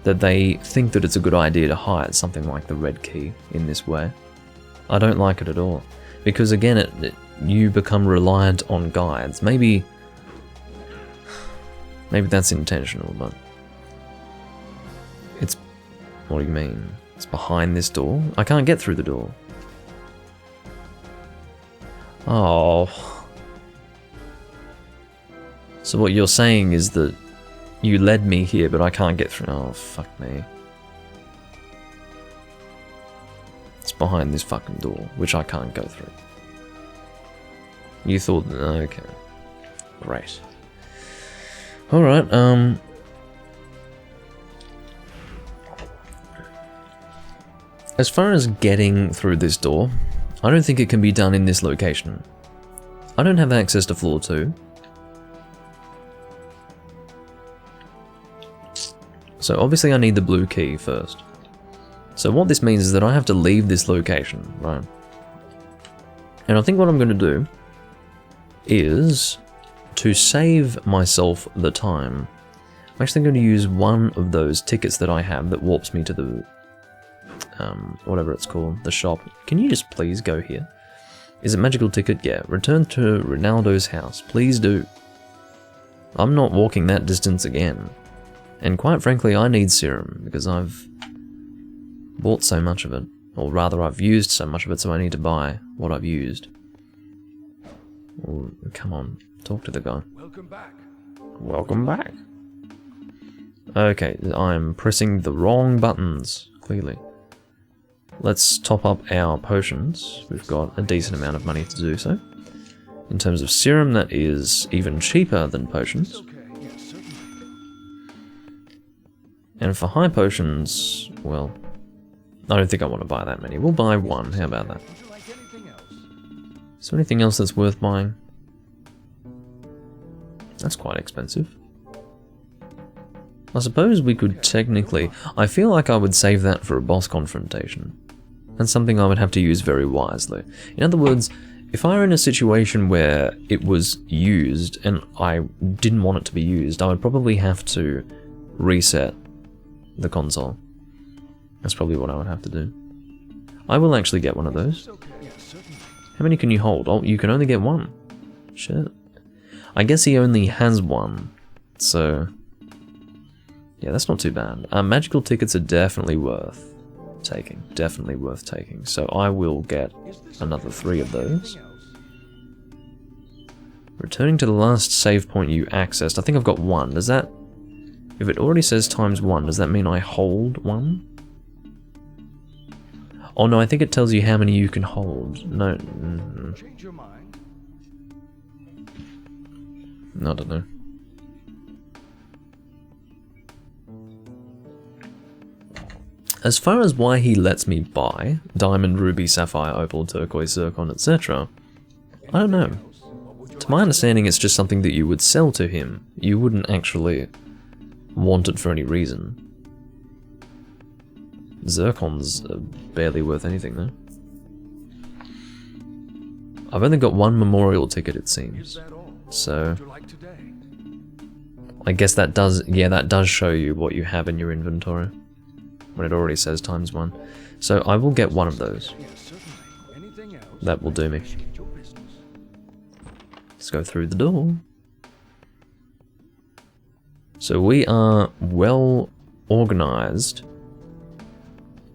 That they think that it's a good idea to hide something like the red key in this way. I don't like it at all. Because again, you become reliant on guides. Maybe that's intentional, but... it's... what do you mean? It's behind this door? I can't get through the door. Oh. So what you're saying is that you led me here, but I can't get through. Oh, fuck me. It's behind this fucking door, which I can't go through. You thought... okay. Great. Alright, as far as getting through this door, I don't think it can be done in this location. I don't have access to floor 2. So obviously I need the blue key first. So what this means is that I have to leave this location, right? And I think what I'm going to do is, to save myself the time, I'm actually going to use one of those tickets that I have that warps me to the, whatever it's called, the shop. Can you just please go here? Is it magical ticket? Yeah. Return to Ronaldo's house. Please do. I'm not walking that distance again. And quite frankly, I need serum, because I've bought so much of it. Or rather, I've used so much of it, so I need to buy what I've used. Oh, come on, talk to the guy. Welcome back. Welcome back. Okay, I'm pressing the wrong buttons, clearly. Let's top up our potions. We've got a decent amount of money to do so. In terms of serum, that is even cheaper than potions. And for high potions, well, I don't think I want to buy that many. We'll buy one, how about that? Is there anything else that's worth buying? That's quite expensive. I suppose we could technically... I feel like I would save that for a boss confrontation. That's something I would have to use very wisely. In other words, if I were in a situation where it was used and I didn't want it to be used, I would probably have to reset the console. That's probably what I would have to do. I will actually get one of those. How many can you hold? Oh, you can only get one. Shit. I guess he only has one. So... yeah, that's not too bad. Magical tickets are definitely worth taking. Definitely worth taking. So I will get another 3 of those. Returning to the last save point you accessed. I think I've got 1. Does that... if it already says ×1, does that mean I hold 1? Oh no, I think it tells you how many you can hold. No. Change your mind. I don't know. As far as why he lets me buy diamond, ruby, sapphire, opal, turquoise, zircon, etc., I don't know. To my understanding, it's just something that you would sell to him. You wouldn't actually want it for any reason. Zircon's barely worth anything, though. I've only got one memorial ticket, it seems. So I guess that does, yeah, that does show you what you have in your inventory when it already says ×1. So I will get one of those. That will do me. Let's go through the door. So we are well organized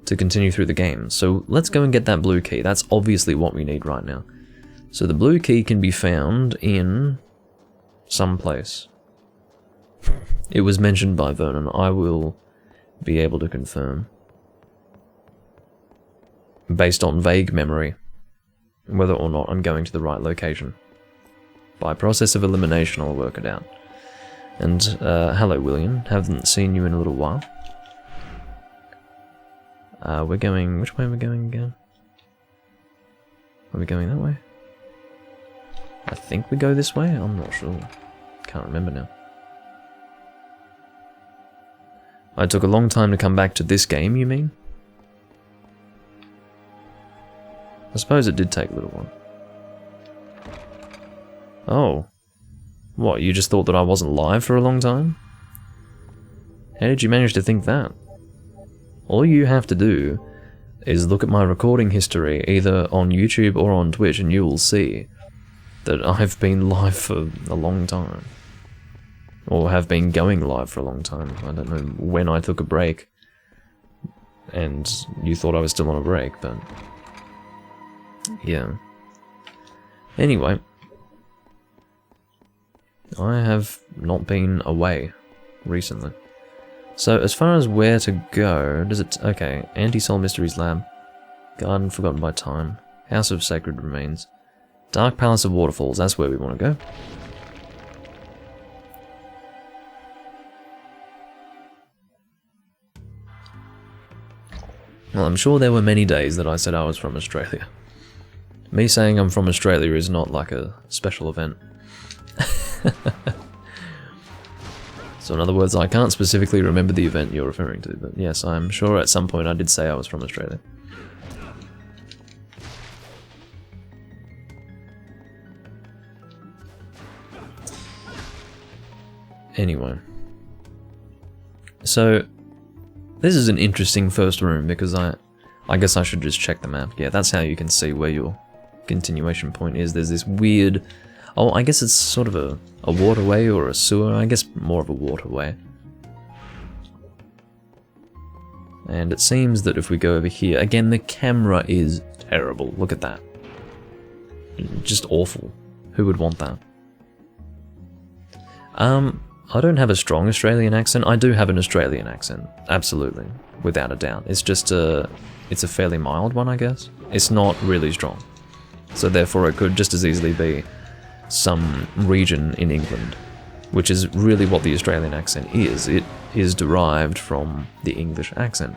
to continue through the game. So let's go and get that blue key. That's obviously what we need right now. So the blue key can be found in some place. It was mentioned by Vernon. I will be able to confirm, based on vague memory, whether or not I'm going to the right location. By process of elimination, I'll work it out. And hello, William. Haven't seen you in a little while. We're going... Which way are we going again? Are we going that way? I think we go this way? I'm not sure. Can't remember now. I took a long time to come back to this game, you mean? I suppose it did take a little while. Oh. What, you just thought that I wasn't live for a long time? How did you manage to think that? All you have to do is look at my recording history, either on YouTube or on Twitch, and you will see that I've been live for a long time. Or have been going live for a long time. I don't know when I took a break, and you thought I was still on a break, but... yeah. Anyway. I have not been away recently. So, as far as where to go, does it... okay, Anti-Soul Mysteries Lab. Garden Forgotten by Time. House of Sacred Remains. Dark Palace of Waterfalls, that's where we want to go. Well, I'm sure there were many days that I said I was from Australia. Me saying I'm from Australia is not like a special event. So in other words, I can't specifically remember the event you're referring to, but yes, I'm sure at some point I did say I was from Australia. Anyway. So, this is an interesting first room because I guess I should just check the map. Yeah, that's how you can see where your continuation point is. There's this weird... oh, I guess it's sort of a waterway or a sewer. I guess more of a waterway. And it seems that if we go over here... again, the camera is terrible. Look at that. Just awful. Who would want that? I don't have a strong Australian accent. I do have an Australian accent. Absolutely. Without a doubt. It's just it's a fairly mild one, I guess. It's not really strong. So therefore it could just as easily be some region in England, which is really what the Australian accent is. It is derived from the English accent.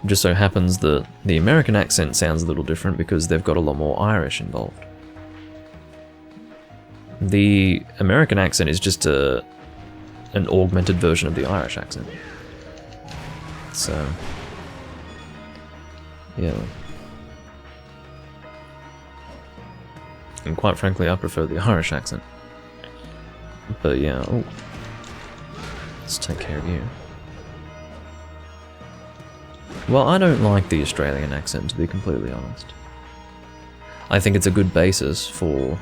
It just so happens that the American accent sounds a little different because they've got a lot more Irish involved. The American accent is just an augmented version of the Irish accent. So, yeah. And quite frankly, I prefer the Irish accent. But yeah, oh. Let's take care of you. Well, I don't like the Australian accent, to be completely honest. I think it's a good basis for...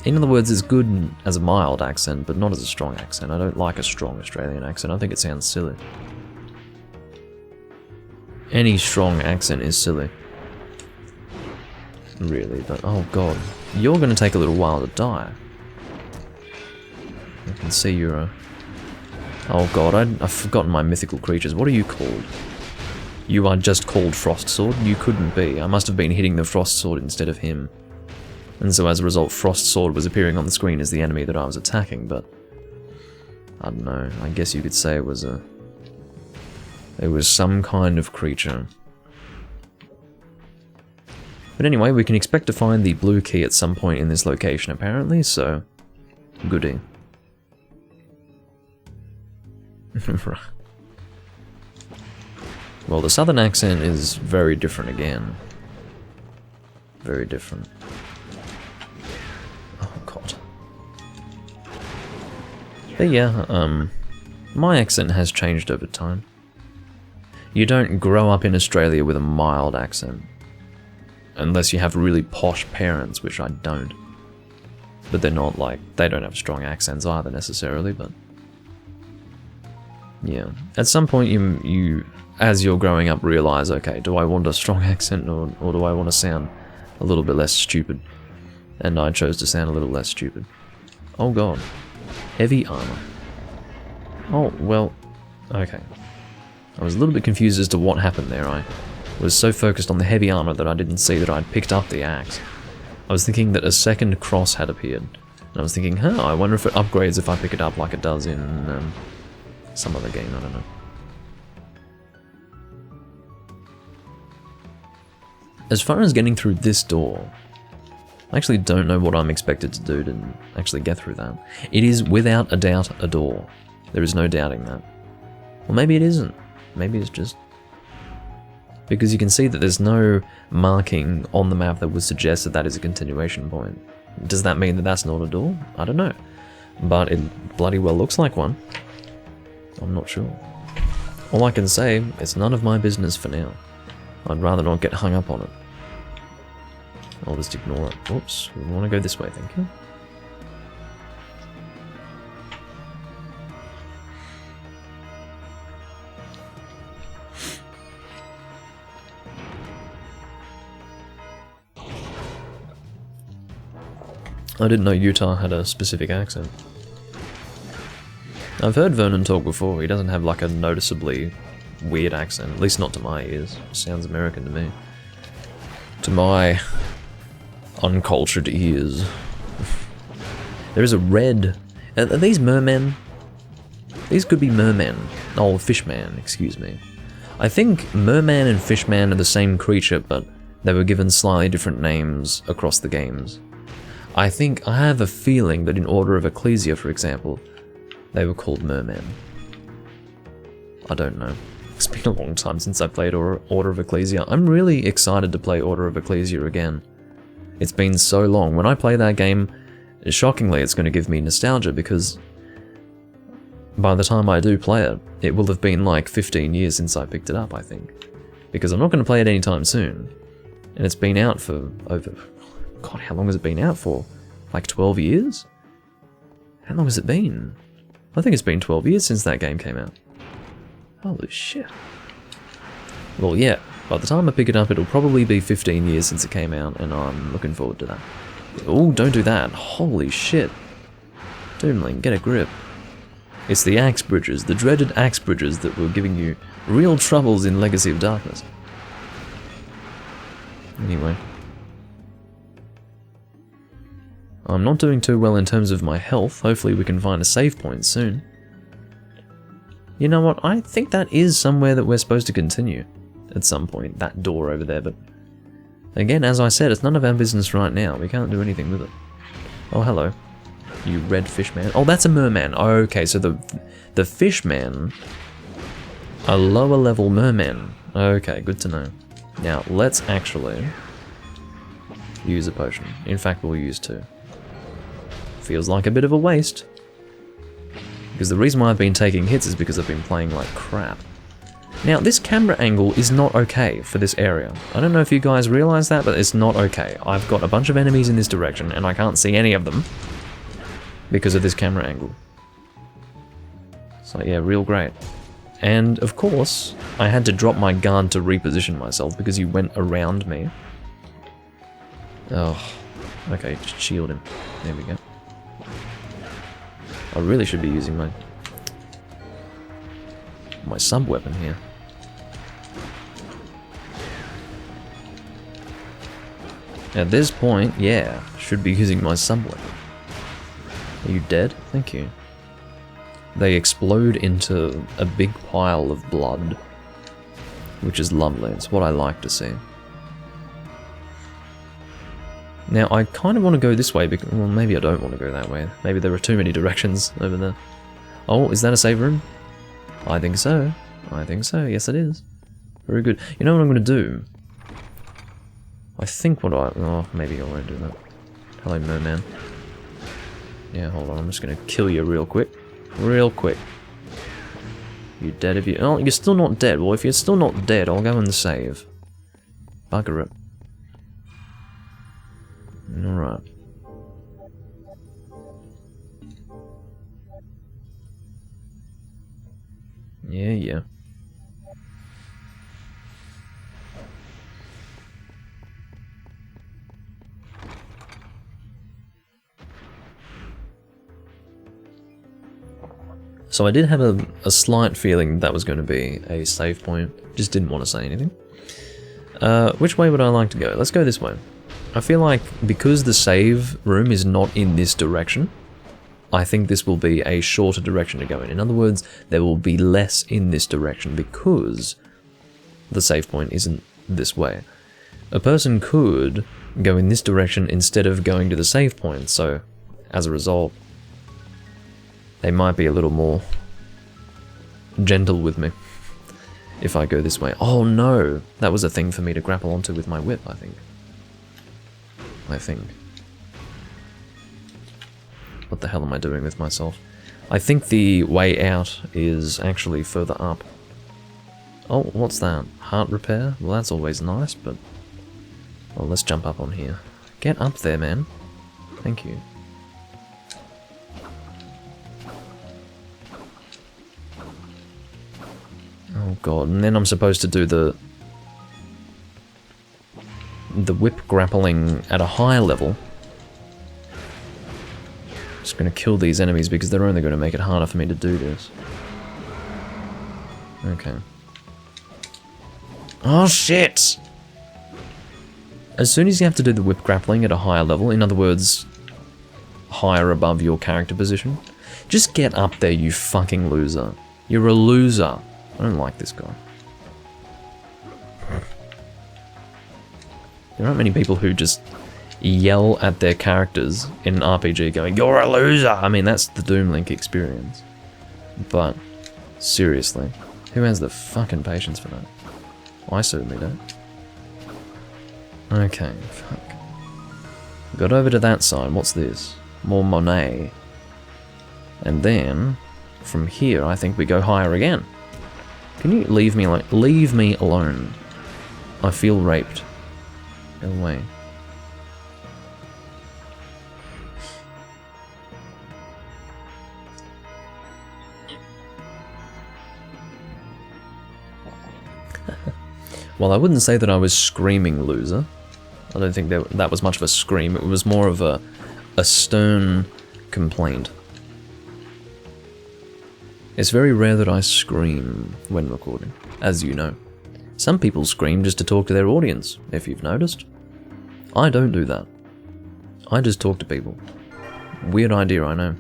in other words, it's good as a mild accent, but not as a strong accent. I don't like a strong Australian accent. I think it sounds silly. Any strong accent is silly. Really, but oh god. You're going to take a little while to die. I can see you're Oh god, I've forgotten my mythical creatures. What are you called? You are just called Frost Sword? You couldn't be. I must have been hitting the Frost Sword instead of him. And so as a result, Frost Sword was appearing on the screen as the enemy that I was attacking, but... I don't know, I guess you could say it was some kind of creature. But anyway, we can expect to find the blue key at some point in this location apparently, so... goody. Right. Well, the southern accent is very different again. Very different. Oh god. But yeah, my accent has changed over time. You don't grow up in Australia with a mild accent. Unless you have really posh parents, which I don't. But they're not like, they don't have strong accents either necessarily, but... yeah. At some point you as you're growing up realize, okay, do I want a strong accent or do I want to sound a little bit less stupid? And I chose to sound a little less stupid. Oh god. Heavy armor. Oh, well, okay. I was a little bit confused as to what happened there. I was so focused on the heavy armor that I didn't see that I'd picked up the axe. I was thinking that a second cross had appeared. And I was thinking, huh, I wonder if it upgrades if I pick it up like it does in some other game, I don't know. As far as getting through this door, I actually don't know what I'm expected to do to actually get through that. It is without a doubt a door. There is no doubting that. Well, maybe it isn't. Maybe it's just... because you can see that there's no marking on the map that would suggest that that is a continuation point. Does that mean that that's not a door? I don't know. But it bloody well looks like one. I'm not sure. All I can say, it's none of my business for now. I'd rather not get hung up on it. I'll just ignore it. Oops, we want to go this way, thank you. I didn't know Utah had a specific accent. I've heard Vernon talk before. He doesn't have like a noticeably weird accent, at least not to my ears. Sounds American to me. To my uncultured ears. There is a red... Are these mermen? These could be mermen. Oh, fishman, excuse me. I think merman and fishman are the same creature, but they were given slightly different names across the games. I have a feeling that in Order of Ecclesia, for example, they were called mermen. I don't know. It's been a long time since I played Order of Ecclesia. I'm really excited to play Order of Ecclesia again. It's been so long. When I play that game, shockingly, it's going to give me nostalgia because by the time I do play it, it will have been like 15 years since I picked it up, I think. Because I'm not going to play it anytime soon. And it's been out for over... God, how long has it been out for? Like 12 years? How long has it been? I think it's been 12 years since that game came out. Holy shit. Well, yeah, by the time I pick it up, it'll probably be 15 years since it came out, and I'm looking forward to that. Oh, don't do that. Holy shit. Doomling, get a grip. It's the axe bridges, the dreaded axe bridges that were giving you real troubles in Legacy of Darkness. Anyway. I'm not doing too well in terms of my health. Hopefully we can find a save point soon. You know what? I think that is somewhere that we're supposed to continue at some point. That door over there, but... again, as I said, it's none of our business right now. We can't do anything with it. Oh, hello. You red fishman. Oh, that's a merman. Okay, so the fishman are lower level mermen. Okay, good to know. Now, let's actually use a potion. In fact, we'll use two. Feels like a bit of a waste. Because the reason why I've been taking hits is because I've been playing like crap. Now, this camera angle is not okay for this area. I don't know if you guys realize that, but it's not okay. I've got a bunch of enemies in this direction, and I can't see any of them because of this camera angle. So yeah, real great. And of course, I had to drop my gun to reposition myself because you went around me. Oh, okay, just shield him. There we go. I really should be using my... my sub-weapon here. At this point, yeah, should be using my sub-weapon. Are you dead? Thank you. They explode into a big pile of blood, which is lovely. It's what I like to see. Now, I kind of want to go this way, because, well, maybe I don't want to go that way. Maybe there are too many directions over there. Oh, is that a save room? I think so. I think so. Yes, it is. Very good. You know what I'm going to do? I think what I... Oh, maybe I won't do that. Hello, merman. Yeah, hold on. I'm just going to kill you real quick. Real quick. You dead if you... Oh, you're still not dead. Well, if you're still not dead, I'll go and save. Bugger it. Alright. Yeah. So I did have a slight feeling that was going to be a save point. Just didn't want to say anything. Which way would I like to go? Let's go this way. I feel like because the save room is not in this direction, I think this will be a shorter direction to go in. In other words, there will be less in this direction because the save point isn't this way. A person could go in this direction instead of going to the save point, so as a result, they might be a little more gentle with me if I go this way. Oh no, that was a thing for me to grapple onto with my whip, I think. What the hell am I doing with myself? I think the way out is actually further up. Oh, what's that? Heart repair? Well, that's always nice, but... Well, let's jump up on here. Get up there, man. Thank you. Oh god, and then I'm supposed to do the whip grappling at a higher level. Just gonna kill these enemies because they're only gonna make it harder for me to do this. Okay. Oh shit! As soon as you have to do the whip grappling at a higher level, in other words, higher above your character position, just get up there, you fucking loser. You're a loser. I don't like this guy. There aren't many people who just yell at their characters in an RPG going, "You're a loser!" I mean, that's the Doom Link experience. But, seriously, who has the fucking patience for that? I certainly don't. Okay, fuck. Got over to that side, what's this? More Monet. And then, from here, I think we go higher again. Can you leave me alone? Leave me alone. I feel raped. Go away. Well, I wouldn't say that I was screaming loser. I don't think that was much of a scream. It was more of a stern complaint. It's very rare that I scream when recording, as you know. Some people scream just to talk to their audience, if you've noticed. I don't do that. I just talk to people. Weird idea, I know.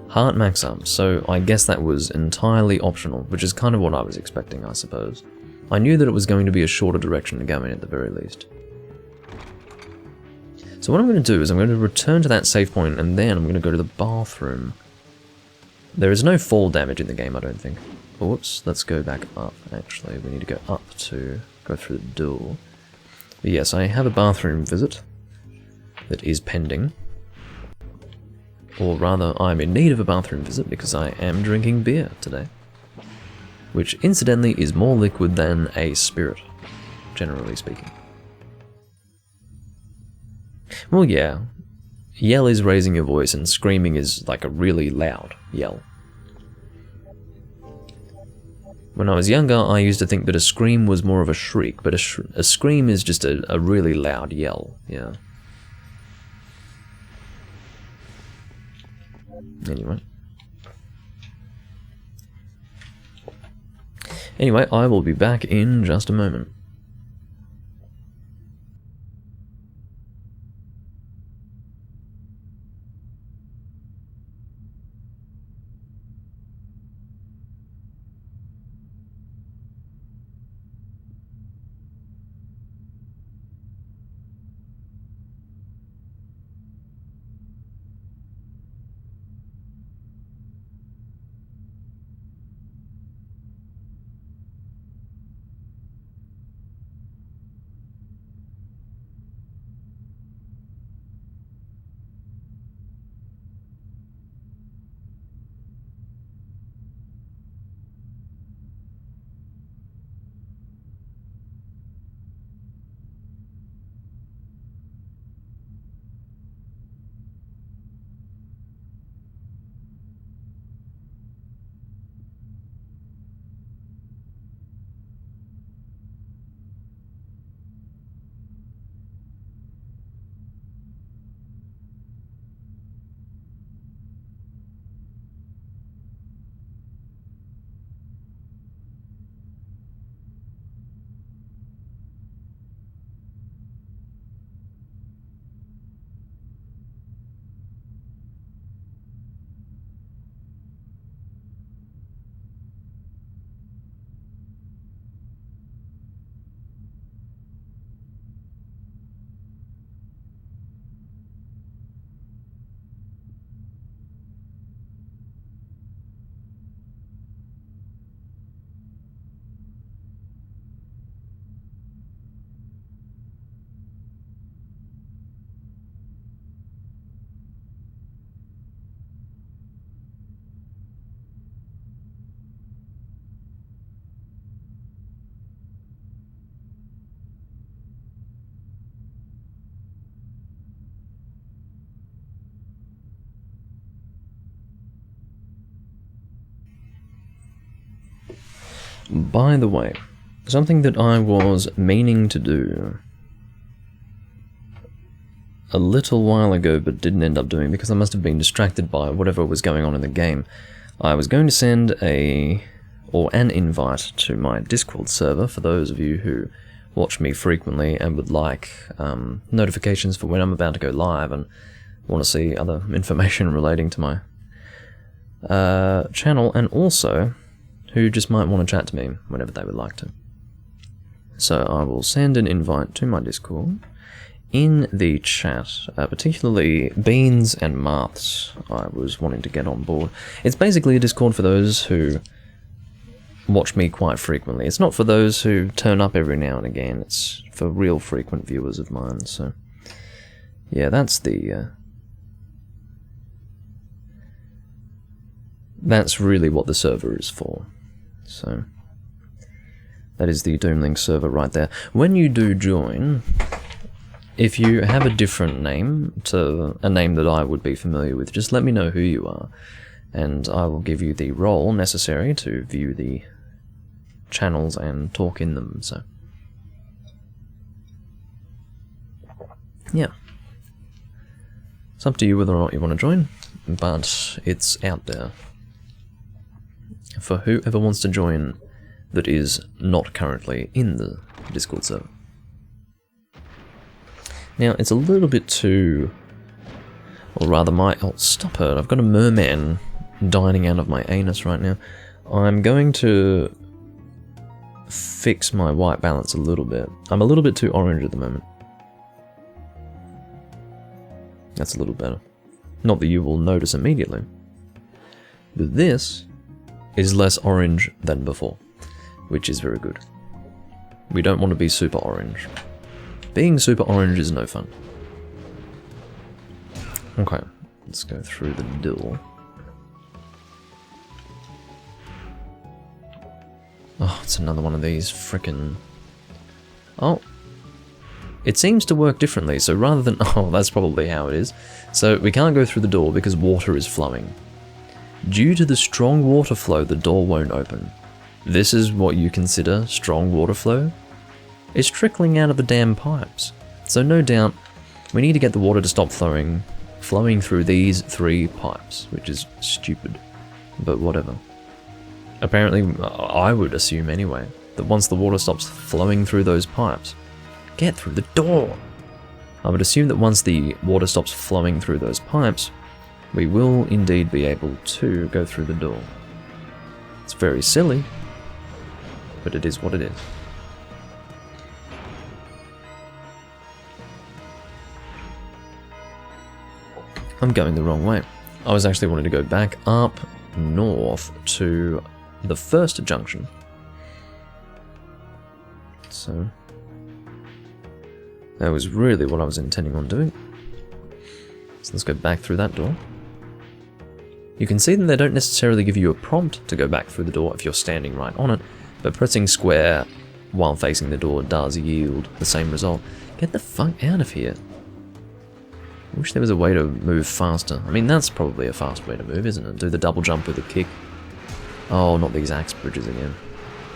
Heart max up, so I guess that was entirely optional, which is kind of what I was expecting, I suppose. I knew that it was going to be a shorter direction to go in at the very least. So what I'm going to do is I'm going to return to that save point and then I'm going to go to the bathroom. There is no fall damage in the game, I don't think. Whoops, let's go back up, actually. We need to go up to go through the door. But yes, I have a bathroom visit that is pending. Or rather, I'm in need of a bathroom visit because I am drinking beer today. Which, incidentally, is more liquid than a spirit, generally speaking. Well, yeah. Yell is raising your voice and screaming is like a really loud yell. When I was younger, I used to think that a scream was more of a shriek, but a scream is just a really loud yell, yeah. Anyway. Anyway, I will be back in just a moment. By the way, something that I was meaning to do a little while ago but didn't end up doing because I must have been distracted by whatever was going on in the game. I was going to send an invite to my Discord server for those of you who watch me frequently and would like notifications for when I'm about to go live and want to see other information relating to my channel, and also who just might want to chat to me whenever they would like to. So I will send an invite to my Discord. In the chat, particularly Beans and Marths, I was wanting to get on board. It's basically a Discord for those who watch me quite frequently. It's not for those who turn up every now and again. It's for real frequent viewers of mine. So yeah, that's that's really what the server is for. So that is the Doomlink server right there. When you do join, if you have a different name to a name that I would be familiar with, just let me know who you are, and I will give you the role necessary to view the channels and talk in them. So yeah, it's up to you whether or not you want to join, but it's out there for whoever wants to join that is not currently in the Discord server. Now, it's a little bit too... or rather oh, stop it, I've got a merman dining out of my anus right now. I'm going to fix my white balance a little bit. I'm a little bit too orange at the moment. That's a little better. Not that you will notice immediately. But this is less orange than before, which is very good. We don't want to be super orange. Being super orange is no fun. Okay, let's go through the door. Oh, it's another one of these frickin'... Oh. It seems to work differently, so rather than... Oh, that's probably how it is. So we can't go through the door because water is flowing. Due to the strong water flow, the door won't open. This is what you consider strong water flow? It's trickling out of the damn pipes. So no doubt, we need to get the water to stop flowing through these 3 pipes, which is stupid, but whatever. Apparently, I would assume anyway, that once the water stops flowing through those pipes, get through the door! I would assume that once the water stops flowing through those pipes, we will indeed be able to go through the door. It's very silly, but it is what it is. I'm going the wrong way. I was actually wanting to go back up north to the first junction. So that was really what I was intending on doing. So let's go back through that door. You can see that they don't necessarily give you a prompt to go back through the door if you're standing right on it, but pressing square while facing the door does yield the same result. Get the fuck out of here. I wish there was a way to move faster. I mean, that's probably a fast way to move, isn't it? Do the double jump with a kick. Oh, not these axe bridges again.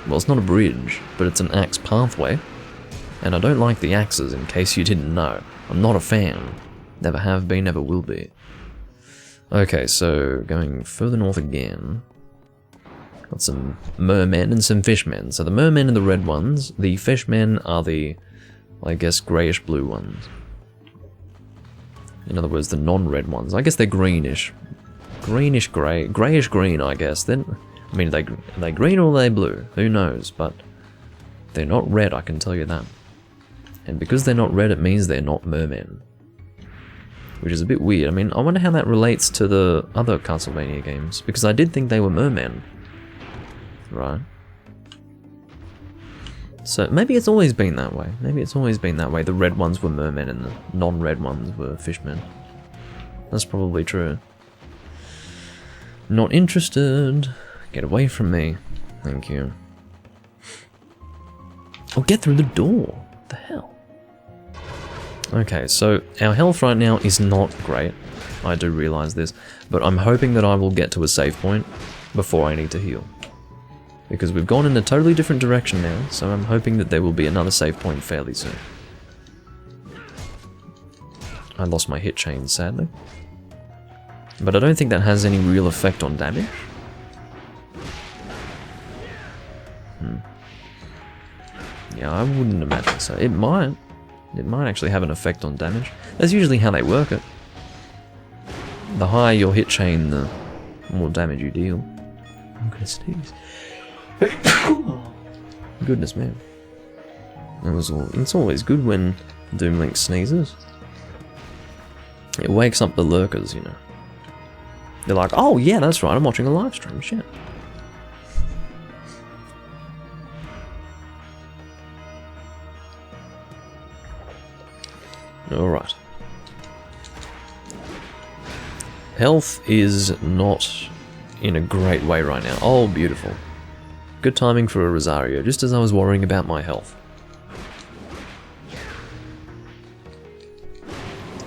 Well, it's not a bridge, but it's an axe pathway. And I don't like the axes, in case you didn't know. I'm not a fan. Never have been, never will be. Okay, so going further north again. Got some mermen and some fishmen. So the mermen are the red ones. The fishmen are the, I guess, greyish-blue ones. In other words, the non-red ones. I guess they're greenish. Greenish-grey. Greyish-green, I guess. Then, I mean, are they green or are they blue? Who knows, but they're not red, I can tell you that. And because they're not red, it means they're not mermen. Which is a bit weird. I mean, I wonder how that relates to the other Castlevania games. Because I did think they were mermen. Right. So maybe it's always been that way. Maybe it's always been that way. The red ones were mermen and the non-red ones were fishmen. That's probably true. Not interested. Get away from me. Thank you. Oh, get through the door. What the hell? Okay, so our health right now is not great. I do realise this. But I'm hoping that I will get to a save point before I need to heal. Because we've gone in a totally different direction now, so I'm hoping that there will be another save point fairly soon. I lost my hit chain, sadly. But I don't think that has any real effect on damage. Yeah, I wouldn't imagine so. It might. It might actually have an effect on damage. That's usually how they work it. The higher your hit chain, the more damage you deal. I'm gonna sneeze. Goodness man. It's always good when Doom Link sneezes. It wakes up the lurkers, you know. They're like, oh yeah, that's right, I'm watching a live stream, shit. Alright. Health is not in a great way right now. Oh, beautiful. Good timing for a Rosario, just as I was worrying about my health.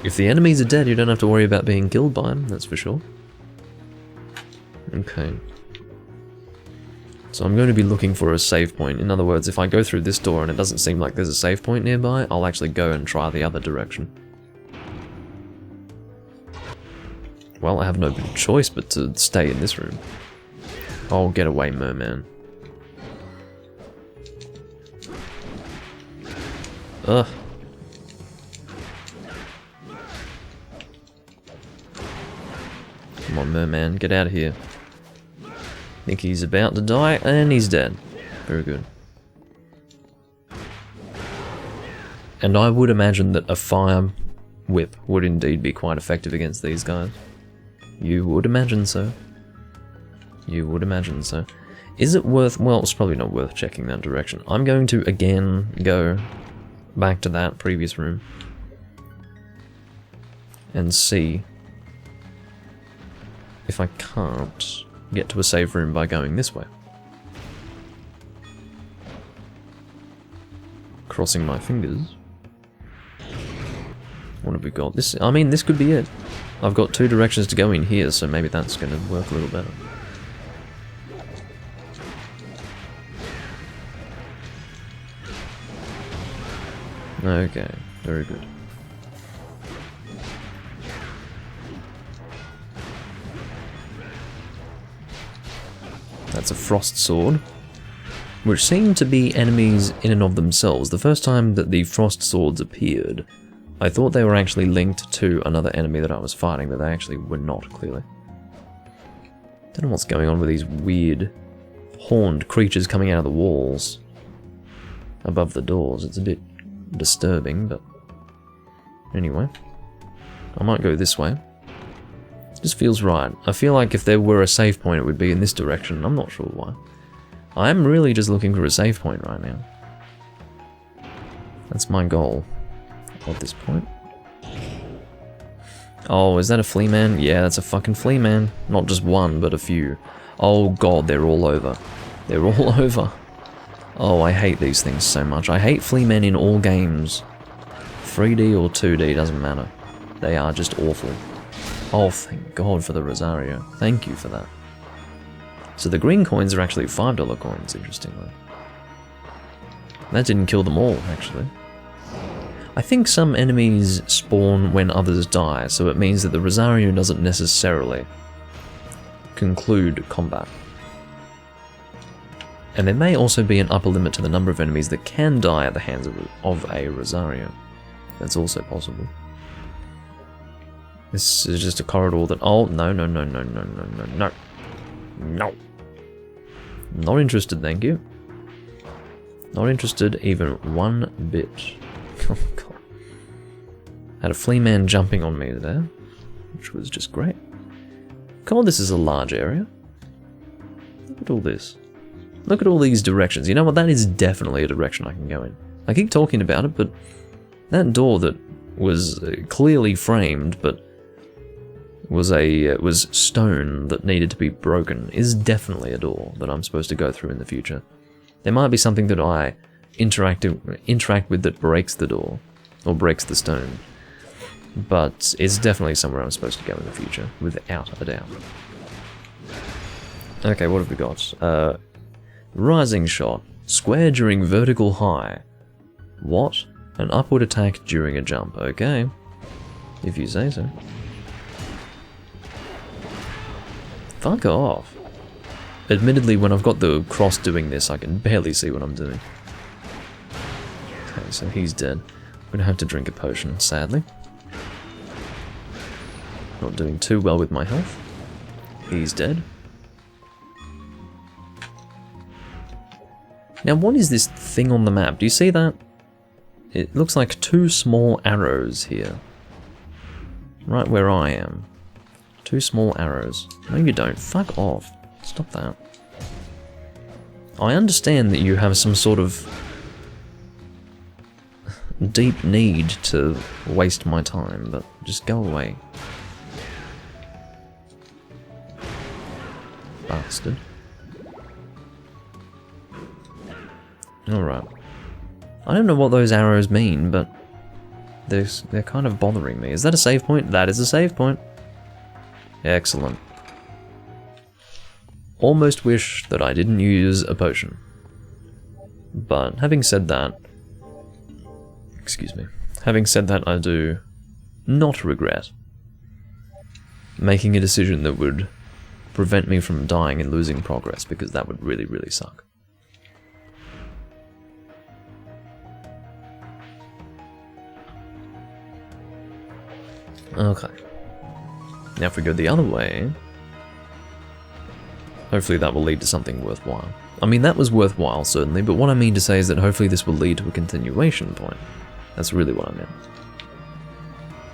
If the enemies are dead, you don't have to worry about being killed by them, that's for sure. Okay. So I'm going to be looking for a save point. In other words, if I go through this door and it doesn't seem like there's a save point nearby, I'll actually go and try the other direction. Well, I have no choice but to stay in this room. Oh, get away, merman. Ugh. Come on, merman, get out of here. Think he's about to die, and he's dead. Very good. And I would imagine that a fire whip would indeed be quite effective against these guys. You would imagine so. You would imagine so. Is it worth... well, it's probably not worth checking that direction. I'm going to again go back to that previous room and see if I can't get to a save room by going this way. Crossing my fingers. What have we got? This, I mean, this could be it. I've got two directions to go in here, so maybe that's going to work a little better. Okay, very good. That's a frost sword, which seem to be enemies in and of themselves. The first time that the frost swords appeared, I thought they were actually linked to another enemy that I was fighting, but they actually were not, clearly. Don't know what's going on with these weird horned creatures coming out of the walls above the doors. It's a bit disturbing, but anyway. I might go this way. Just feels right. I feel like if there were a save point, it would be in this direction. I'm not sure why. I am really just looking for a save point right now. That's my goal at this point. Oh, is that a flea man? Yeah, that's a fucking flea man. Not just one, but a few. Oh god, they're all over. They're all over. Oh, I hate these things so much. I hate flea men in all games. 3D or 2D, doesn't matter. They are just awful. Oh, thank God for the Rosario. Thank you for that. So the green coins are actually $5 coins, interestingly. That didn't kill them all, actually. I think some enemies spawn when others die, so it means that the Rosario doesn't necessarily conclude combat. And there may also be an upper limit to the number of enemies that can die at the hands of a Rosario. That's also possible. This is just a corridor that... Oh, no. No. Not interested, thank you. Not interested even one bit. Oh, God. Had a flea man jumping on me there, which was just great. God, this is a large area. Look at all this. Look at all these directions. You know what? That is definitely a direction I can go in. I keep talking about it, but that door that was clearly framed, but was stone that needed to be broken, is definitely a door that I'm supposed to go through in the future. There might be something that I interact with that breaks the door, or breaks the stone, but it's definitely somewhere I'm supposed to go in the future, without a doubt. Okay, what have we got? Rising shot. Square during vertical high. What? An upward attack during a jump. Okay. If you say so. Fuck off. Admittedly, when I've got the cross doing this, I can barely see what I'm doing. Okay, so he's dead. I'm gonna have to drink a potion, sadly. Not doing too well with my health. He's dead. Now, what is this thing on the map? Do you see that? It looks like two small arrows here. Right where I am. Two small arrows. No, you don't. Fuck off. Stop that. I understand that you have some sort of deep need to waste my time, but just go away. Bastard. Alright. I don't know what those arrows mean, but they're kind of bothering me. Is that a save point? That is a save point. Excellent. Almost wish that I didn't use a potion. But having said that... Excuse me. Having said that, I do not regret making a decision that would prevent me from dying and losing progress, because that would really, really suck. Okay. Now if we go the other way, hopefully that will lead to something worthwhile. I mean, that was worthwhile, certainly, but what I mean to say is that hopefully this will lead to a continuation point. That's really what I meant.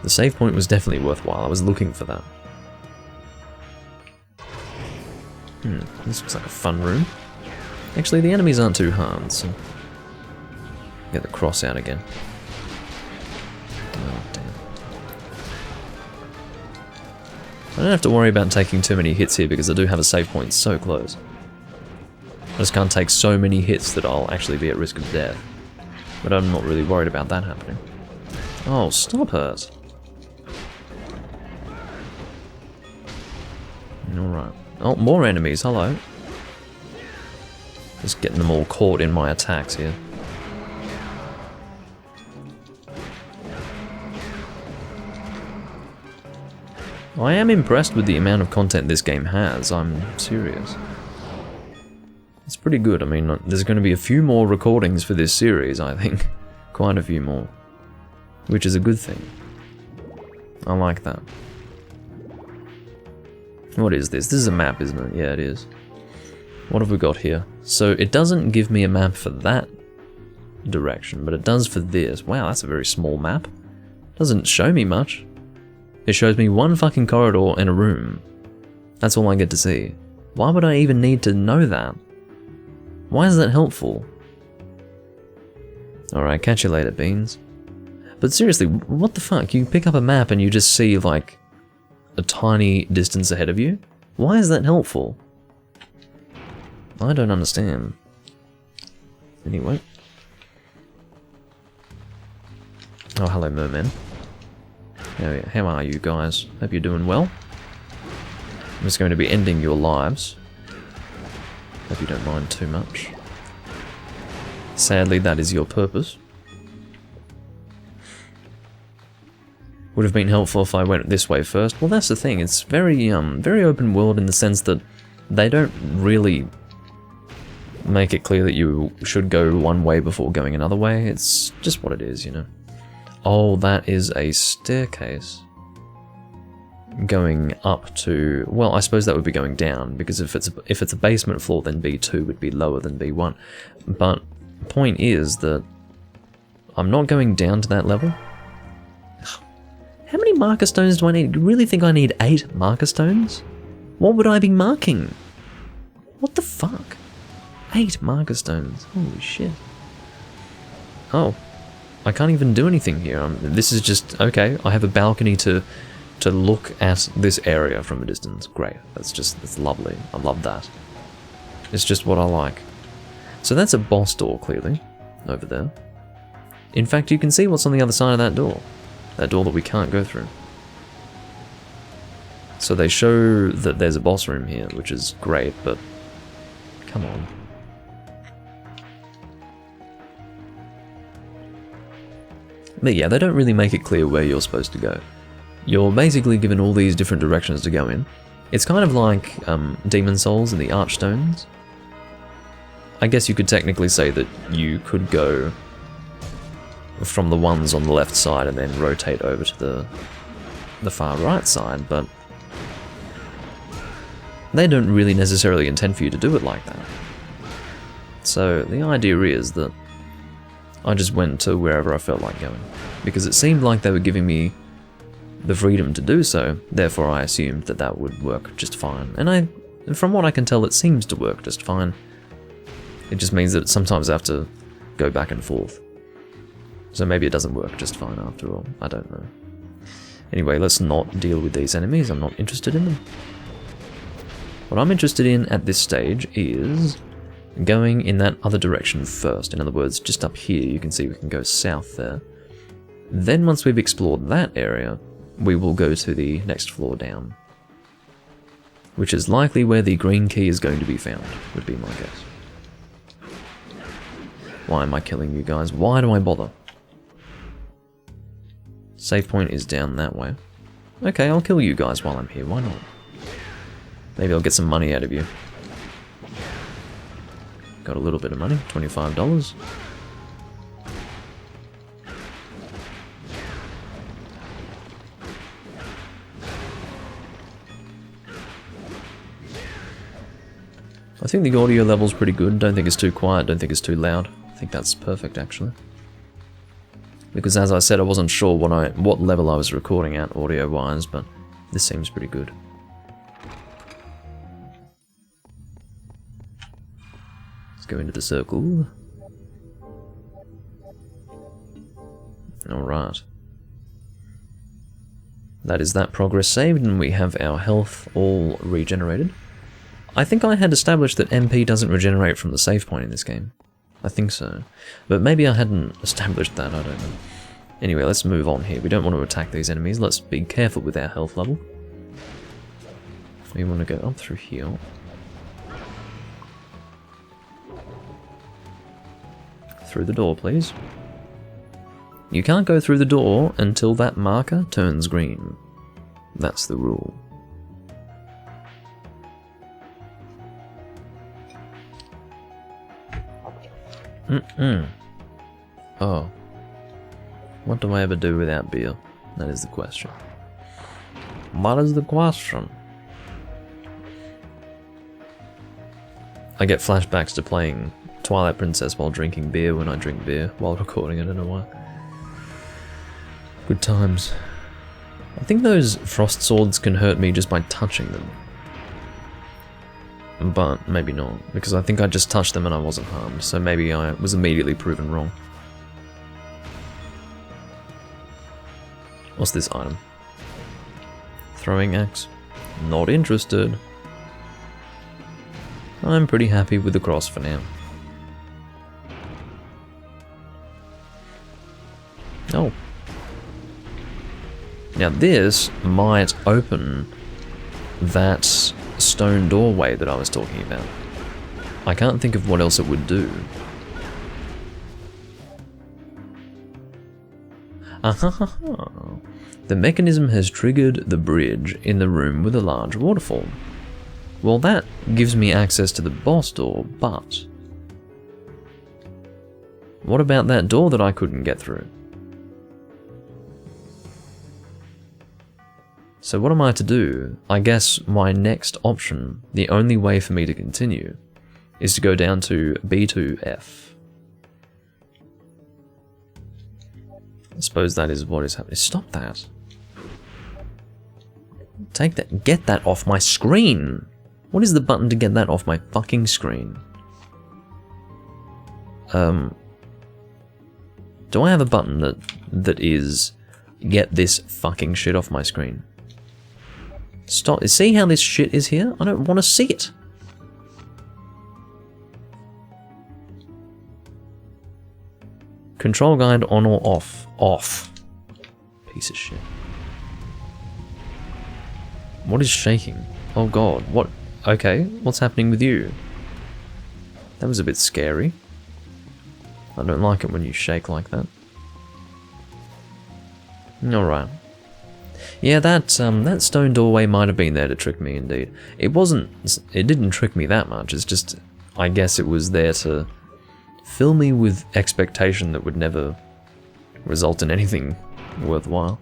The save point was definitely worthwhile. I was looking for that. This looks like a fun room. Actually, the enemies aren't too hard, so... Get the cross out again. Oh, damn. I don't have to worry about taking too many hits here because I do have a save point so close. I just can't take so many hits that I'll actually be at risk of death. But I'm not really worried about that happening. Oh, stop it! Alright. Oh, more enemies, hello. Just getting them all caught in my attacks here. I am impressed with the amount of content this game has, I'm serious. It's pretty good. I mean, there's going to be a few more recordings for this series, I think. Quite a few more. Which is a good thing. I like that. What is this? This is a map, isn't it? Yeah, it is. What have we got here? So it doesn't give me a map for that direction, but it does for this. Wow, that's a very small map. Doesn't show me much. It shows me one fucking corridor and a room. That's all I get to see. Why would I even need to know that? Why is that helpful? Alright, catch you later, Beans. But seriously, what the fuck? You pick up a map and you just see, like, a tiny distance ahead of you? Why is that helpful? I don't understand. Anyway. Oh, hello, merman. How are you guys? Hope you're doing well. I'm just going to be ending your lives. Hope you don't mind too much. Sadly, that is your purpose. Would have been helpful if I went this way first. Well, that's the thing. It's very open world in the sense that they don't really make it clear that you should go one way before going another way. It's just what it is, you know. Oh, that is a staircase going up to... Well, I suppose that would be going down, because if it's a basement floor, then B2 would be lower than B1. But the point is that I'm not going down to that level. How many marker stones do I need? Do you really think I need 8 marker stones? What would I be marking? What the fuck? 8 marker stones. Holy shit. Oh. I can't even do anything here. This is just... Okay, I have a balcony to look at this area from a distance. Great. That's lovely. I love that. It's just what I like. So that's a boss door, clearly. Over there. In fact, you can see what's on the other side of that door. That door that we can't go through. So they show that there's a boss room here, which is great, but... Come on. But yeah, they don't really make it clear where you're supposed to go. You're basically given all these different directions to go in. It's kind of like Demon Souls and the Archstones. I guess you could technically say that you could go from the ones on the left side and then rotate over to the far right side, but they don't really necessarily intend for you to do it like that. So the idea is that I just went to wherever I felt like going, because it seemed like they were giving me the freedom to do so, therefore I assumed that that would work just fine. And from what I can tell, it seems to work just fine. It just means that sometimes I have to go back and forth. So maybe it doesn't work just fine after all, I don't know. Anyway, let's not deal with these enemies, I'm not interested in them. What I'm interested in at this stage is going in that other direction first. In other words, just up here you can see we can go south there. Then once we've explored that area, we will go to the next floor down. Which is likely where the green key is going to be found, would be my guess. Why am I killing you guys? Why do I bother? Save point is down that way. Okay, I'll kill you guys while I'm here, why not? Maybe I'll get some money out of you. Got a little bit of money, $25. I think the audio level's pretty good, don't think it's too quiet, don't think it's too loud. I think that's perfect actually. Because as I said, I wasn't sure what level I was recording at audio-wise, but this seems pretty good. Let's go into the circle. Alright. That is that progress saved, and we have our health all regenerated. I think I had established that MP doesn't regenerate from the save point in this game. I think so. But maybe I hadn't established that, I don't know. Anyway, let's move on here. We don't want to attack these enemies. Let's be careful with our health level. We want to go up through here. Through the door, please. You can't go through the door until that marker turns green. That's the rule. Oh. What do I ever do without beer? That is the question. What is the question? I get flashbacks to playing Twilight Princess while drinking beer when I drink beer while recording it in a while. Good times. I think those frost swords can hurt me just by touching them. But maybe not, because I think I just touched them and I wasn't harmed, so maybe I was immediately proven wrong. What's this item? Throwing axe? Not interested. I'm pretty happy with the cross for now. Oh. Now this might open that stone doorway that I was talking about. I can't think of what else it would do. Ahaha. The mechanism has triggered the bridge in the room with a large waterfall. Well, that gives me access to the boss door, but what about that door that I couldn't get through? So what am I to do? I guess my next option, the only way for me to continue, is to go down to B2F. I suppose that is what is happening. Stop that. Take that. Get that off my screen. What is the button to get that off my fucking screen? Do I have a button that is get this fucking shit off my screen? Stop. See how this shit is here? I don't want to see it. Control guide on or off? Off. Piece of shit. What is shaking? Oh god, what? Okay, what's happening with you? That was a bit scary. I don't like it when you shake like that. Alright. Yeah, that stone doorway might have been there to trick me indeed. It didn't trick me that much, it's just, I guess it was there to fill me with expectation that would never result in anything worthwhile.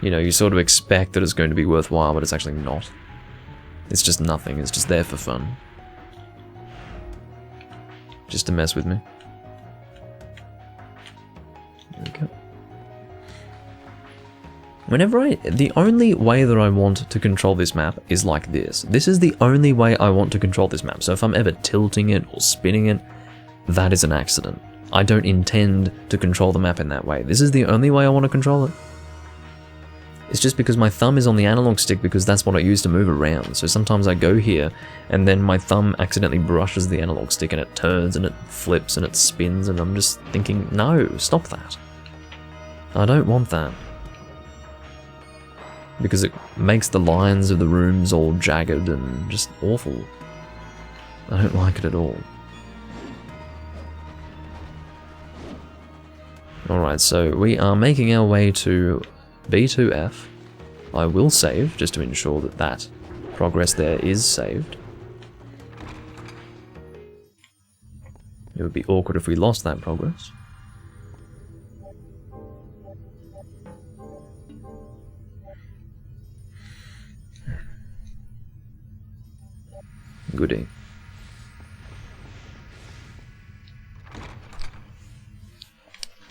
You know, you sort of expect that it's going to be worthwhile, but it's actually not. It's just nothing, it's just there for fun. Just to mess with me. There we go. The only way that I want to control this map is like this. This is the only way I want to control this map. So if I'm ever tilting it or spinning it, that is an accident. I don't intend to control the map in that way. This is the only way I want to control it. It's just because my thumb is on the analog stick because that's what I use to move around. So sometimes I go here and then my thumb accidentally brushes the analog stick and it turns and it flips and it spins and I'm just thinking, no, stop that. I don't want that. Because it makes the lines of the rooms all jagged and just awful. I don't like it at all. Alright, so we are making our way to B2F. I will save, just to ensure that that progress there is saved. It would be awkward if we lost that progress. Goody.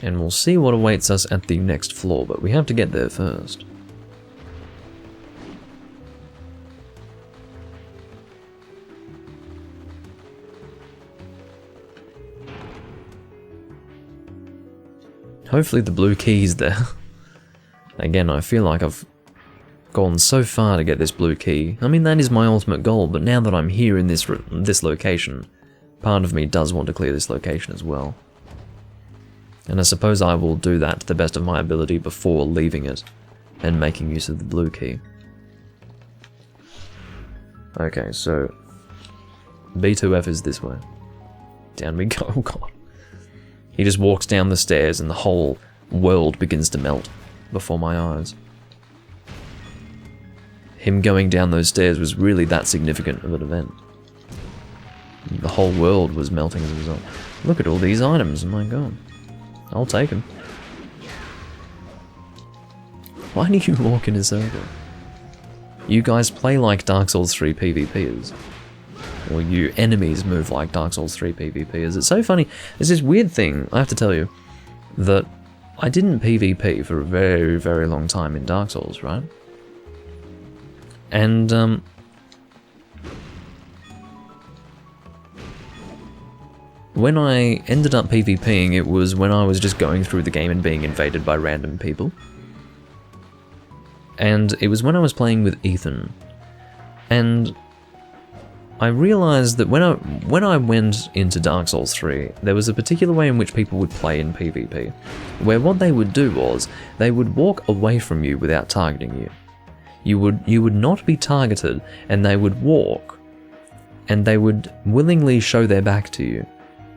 And we'll see what awaits us at the next floor, but we have to get there first. Hopefully the blue key's there. Again, I feel like I've gone so far to get this blue key. I mean, that is my ultimate goal, but now that I'm here in this location, part of me does want to clear this location as well. And I suppose I will do that to the best of my ability before leaving it and making use of the blue key. Okay, so B2F is this way. Down we go. Oh god. He just walks down the stairs and the whole world begins to melt before my eyes. Him going down those stairs was really that significant of an event. The whole world was melting as a result. Look at all these items, oh my god. I'll take them. Why do you walk in a circle? You guys play like Dark Souls 3 PvPers. Or you enemies move like Dark Souls 3 PvPers. It's so funny. There's this weird thing, I have to tell you, that I didn't PvP for a very, very long time in Dark Souls, right? And, when I ended up PvPing, it was when I was just going through the game and being invaded by random people. And it was when I was playing with Ethan. And I realized that when I went into Dark Souls 3, there was a particular way in which people would play in PvP, where what they would do was, they would walk away from you without targeting you. You would not be targeted, and they would walk, and they would willingly show their back to you.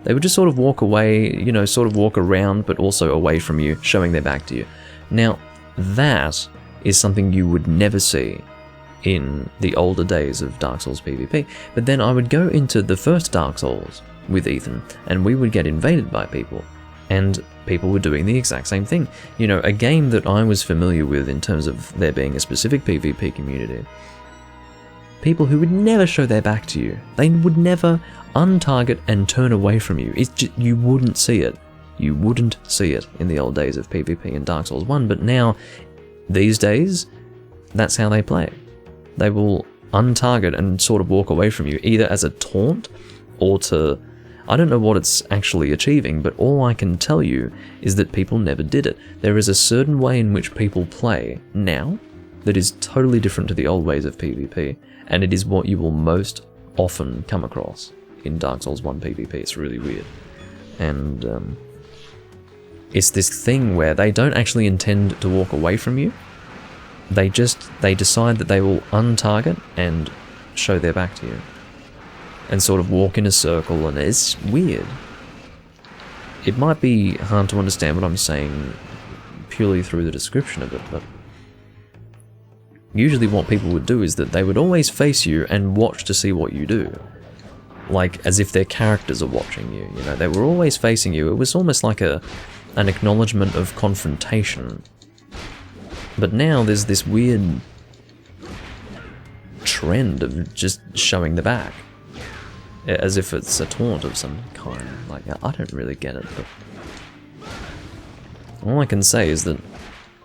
They would just sort of walk away, you know, sort of walk around, but also away from you, showing their back to you. Now, that is something you would never see in the older days of Dark Souls PvP. But then I would go into the first Dark Souls with Ethan, and we would get invaded by people, and people were doing the exact same thing. You know, a game that I was familiar with in terms of there being a specific PvP community. People who would never show their back to you. They would never untarget and turn away from you. It's just, you wouldn't see it. You wouldn't see it in the old days of PvP in Dark Souls 1, but now, these days, that's how they play. They will untarget and sort of walk away from you, either as a taunt or to... I don't know what it's actually achieving, but all I can tell you is that people never did it. There is a certain way in which people play now that is totally different to the old ways of PvP, and it is what you will most often come across in Dark Souls 1 PvP. It's really weird. And it's this thing where they don't actually intend to walk away from you. They decide that they will untarget and show their back to you. And sort of walk in a circle, and it's weird. It might be hard to understand what I'm saying purely through the description of it, but usually what people would do is that they would always face you and watch to see what you do. Like, as if their characters are watching you, you know, they were always facing you. It was almost like an acknowledgement of confrontation. But now there's this weird trend of just showing the back. As if it's a taunt of some kind. Like, I don't really get it, but all I can say is that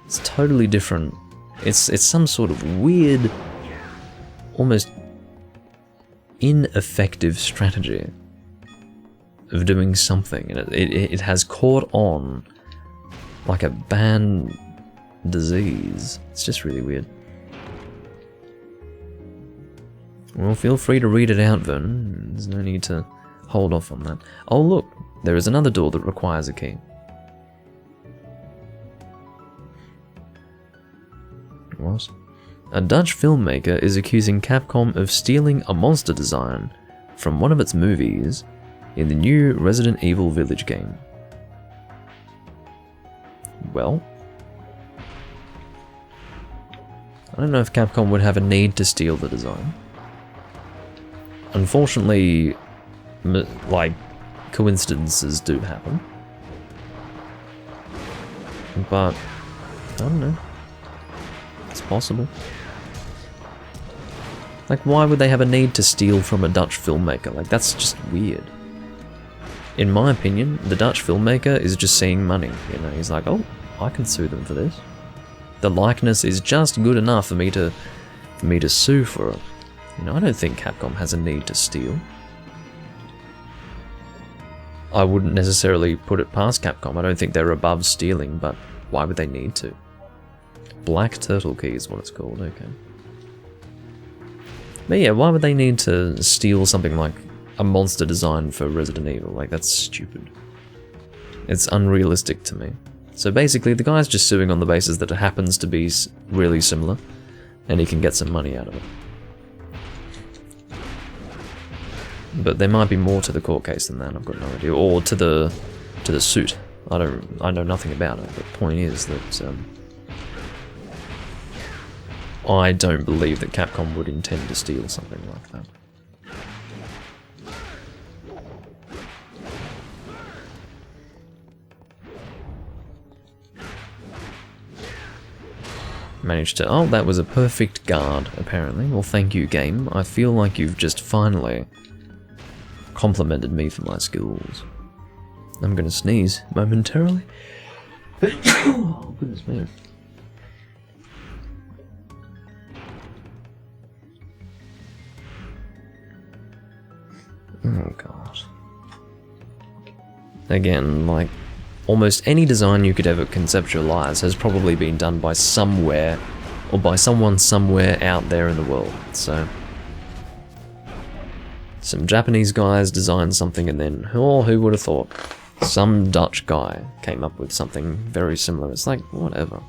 it's totally different. It's some sort of weird, almost ineffective strategy of doing something, and it has caught on like a banned disease. It's just really weird. Well, feel free to read it out, Vernon. There's no need to hold off on that. Oh look, there is another door that requires a key. What? A Dutch filmmaker is accusing Capcom of stealing a monster design from one of its movies in the new Resident Evil Village game. Well, I don't know if Capcom would have a need to steal the design. Unfortunately, like, coincidences do happen. But, I don't know. It's possible. Like, why would they have a need to steal from a Dutch filmmaker? Like, that's just weird. In my opinion, the Dutch filmmaker is just seeing money, you know, he's like, oh, I can sue them for this. The likeness is just good enough for me to sue for it. You know, I don't think Capcom has a need to steal. I wouldn't necessarily put it past Capcom. I don't think they're above stealing, but why would they need to? Black Turtle Key is what it's called, okay. But yeah, why would they need to steal something like a monster design for Resident Evil? Like, that's stupid. It's unrealistic to me. So basically, the guy's just suing on the basis that it happens to be really similar, and he can get some money out of it. But there might be more to the court case than that, I've got no idea. Or to the suit. I know nothing about it, but the point is that I don't believe that Capcom would intend to steal something like that. Managed to... Oh, that was a perfect guard, apparently. Well, thank you, game. I feel like you've just finally complimented me for my skills. I'm gonna sneeze momentarily. Oh, goodness me. Oh, God. Again, like, almost any design you could ever conceptualize has probably been done by somewhere, or by someone somewhere out there in the world, so... Some Japanese guys designed something and then, oh, who would have thought? Some Dutch guy came up with something very similar. It's like, whatever.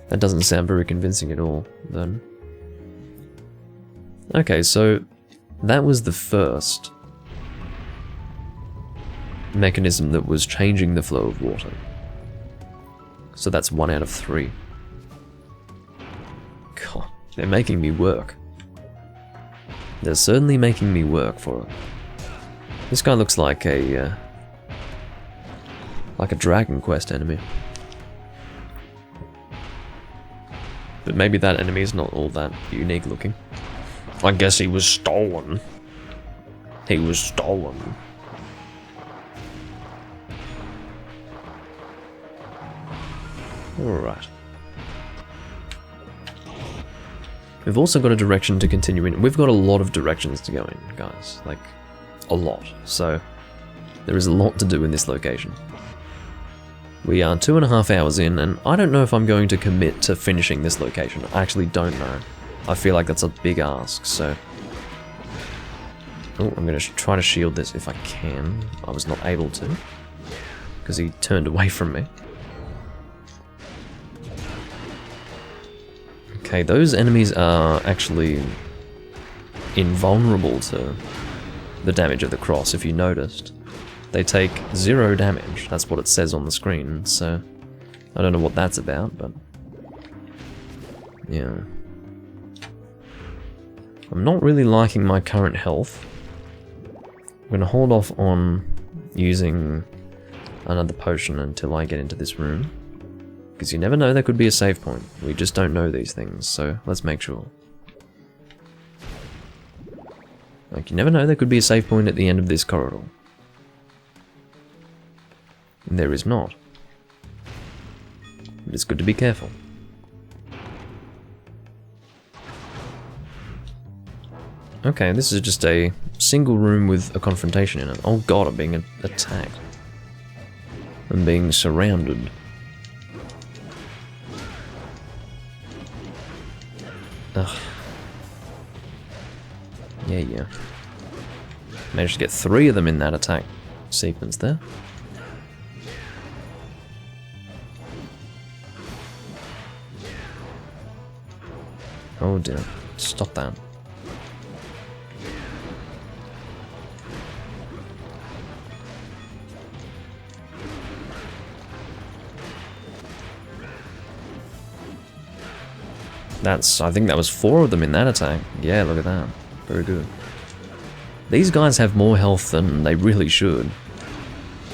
That doesn't sound very convincing at all, then. Okay, so that was the first mechanism that was changing the flow of water. So that's 1 out of 3. God, they're making me work. They're certainly making me work for it. This guy looks like a Dragon Quest enemy. But maybe that enemy is not all that unique looking. I guess he was stolen. He was stolen. Alright. We've also got a direction to continue in. We've got a lot of directions to go in, guys. Like, a lot. So, there is a lot to do in this location. We are 2.5 hours in, and I don't know if I'm going to commit to finishing this location. I actually don't know. I feel like that's a big ask, so... Oh, I'm going to try to shield this if I can. I was not able to, because he turned away from me. Okay, those enemies are actually invulnerable to the damage of the cross, if you noticed. They take 0 damage, that's what it says on the screen, so I don't know what that's about, but yeah. I'm not really liking my current health. I'm gonna hold off on using another potion until I get into this room. Because you never know, there could be a save point. We just don't know these things, so let's make sure. Like, you never know, there could be a save point at the end of this corridor. And there is not. But it's good to be careful. Okay, this is just a single room with a confrontation in it. Oh god, I'm being attacked. I'm being surrounded. Ugh. Yeah. Managed to get 3 of them in that attack sequence there. Oh dear. Stop that. I think that was 4 of them in that attack. Yeah, look at that. Very good. These guys have more health than they really should.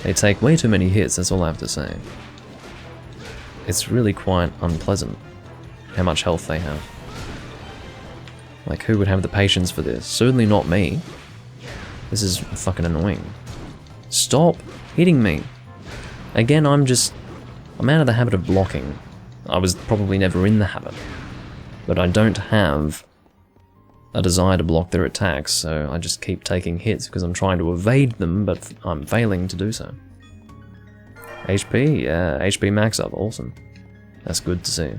They take way too many hits, that's all I have to say. It's really quite unpleasant how much health they have. Like, who would have the patience for this? Certainly not me. This is fucking annoying. Stop hitting me. Again, I'm out of the habit of blocking. I was probably never in the habit. But I don't have a desire to block their attacks, so I just keep taking hits because I'm trying to evade them, but I'm failing to do so. HP? Yeah, HP max up, awesome. That's good to see.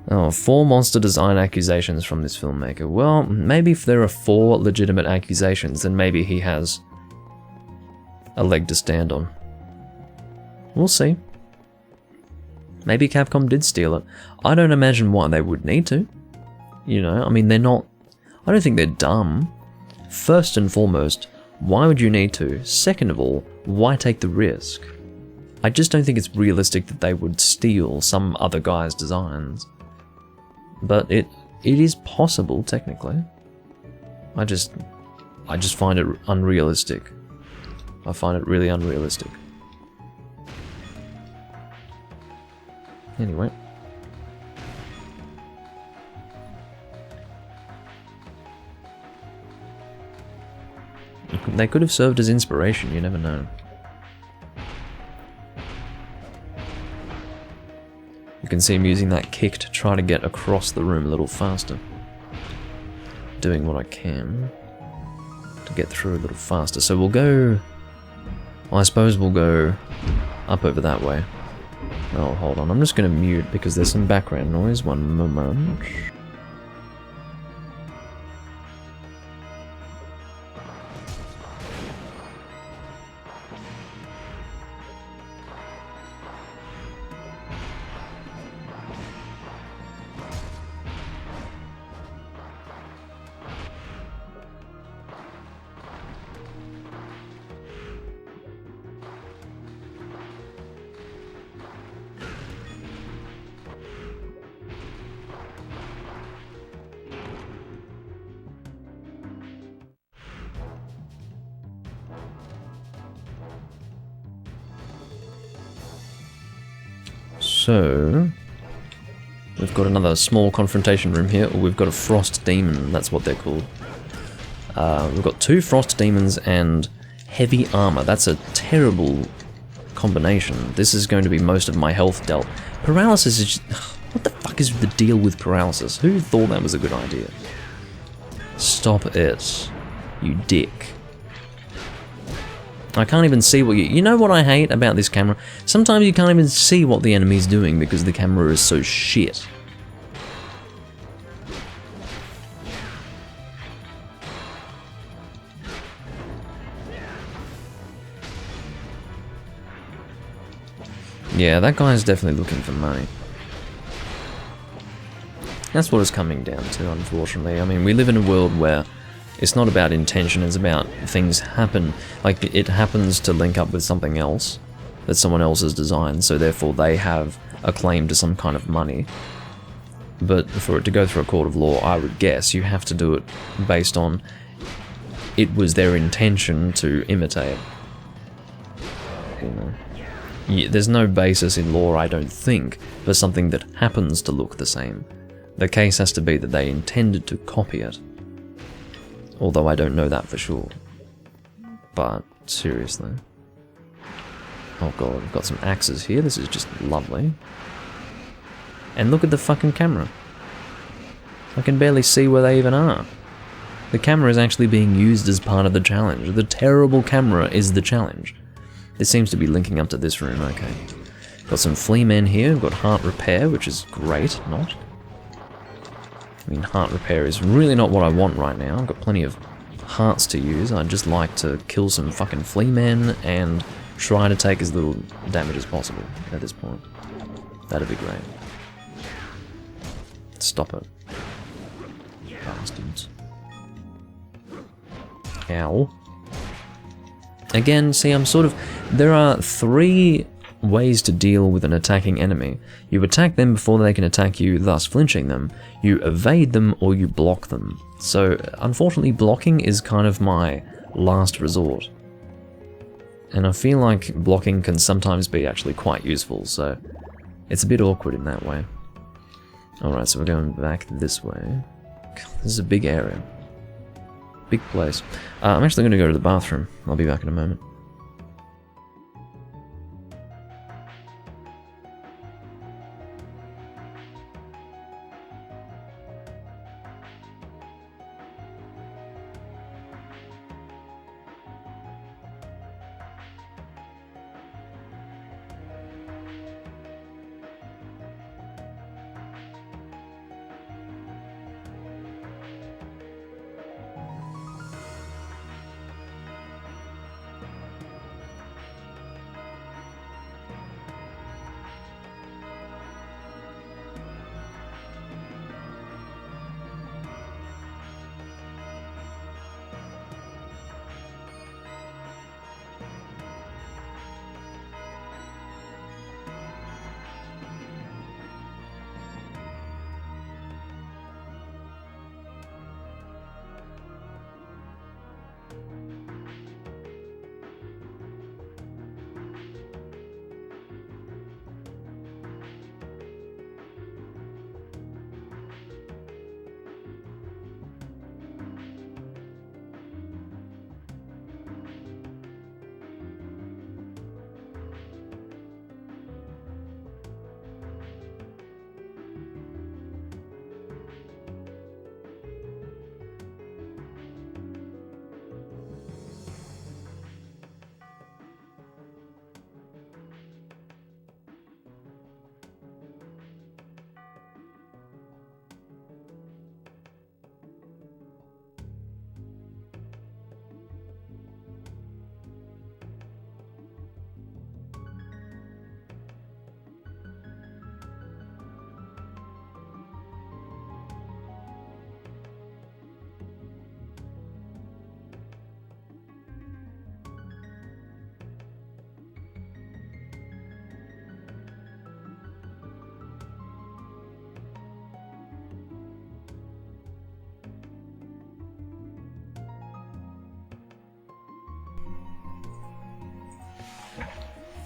Oh, 4 monster design accusations from this filmmaker. Well, maybe if there are 4 legitimate accusations, then maybe he has a leg to stand on. We'll see. Maybe Capcom did steal it. I don't imagine why they would need to. You know, I mean, they're not... I don't think they're dumb. First and foremost, why would you need to? Second of all, why take the risk? I just don't think it's realistic that they would steal some other guy's designs. But it is possible, technically. I just find it unrealistic. I find it really unrealistic. Anyway. They could have served as inspiration, you never know. You can see him using that kick to try to get across the room a little faster. Doing what I can to get through a little faster. So we'll go... Well, I suppose we'll go up over that way. Oh, hold on. I'm just going to mute because there's some background noise. One moment. So, we've got another small confrontation room here, or we've got a frost demon, that's what they're called. We've got 2 frost demons and heavy armor. That's a terrible combination. This is going to be most of my health dealt. Paralysis is just, what the fuck is the deal with paralysis? Who thought that was a good idea? Stop it, you dick. I can't even see what you know what I hate about this camera? Sometimes you can't even see what the enemy's doing because the camera is so shit. Yeah, that guy's definitely looking for money. That's what it's coming down to, unfortunately. I mean, we live in a world where it's not about intention, it's about things happen. Like, it happens to link up with something else that someone else has designed, so therefore they have a claim to some kind of money. But for it to go through a court of law, I would guess you have to do it based on it was their intention to imitate. You know. Yeah, there's no basis in law, I don't think, for something that happens to look the same. The case has to be that they intended to copy it. Although I don't know that for sure. But, seriously. Oh god, we've got some axes here, this is just lovely. And look at the fucking camera. I can barely see where they even are. The camera is actually being used as part of the challenge. The terrible camera is the challenge. This seems to be linking up to this room, okay. Got some flea men here, we've got heart repair, which is great, not? I mean, heart repair is really not what I want right now. I've got plenty of hearts to use. I'd just like to kill some fucking flea men and try to take as little damage as possible at this point. That'd be great. Stop it. Bastards. Ow. Again, see, I'm sort of... There are 3 ways to deal with an attacking enemy. You attack them before they can attack you, thus flinching them. You evade them or you block them. So, unfortunately, blocking is kind of my last resort. And I feel like blocking can sometimes be actually quite useful, so it's a bit awkward in that way. Alright, so we're going back this way. God, this is a big area. Big place. I'm actually going to go to the bathroom. I'll be back in a moment.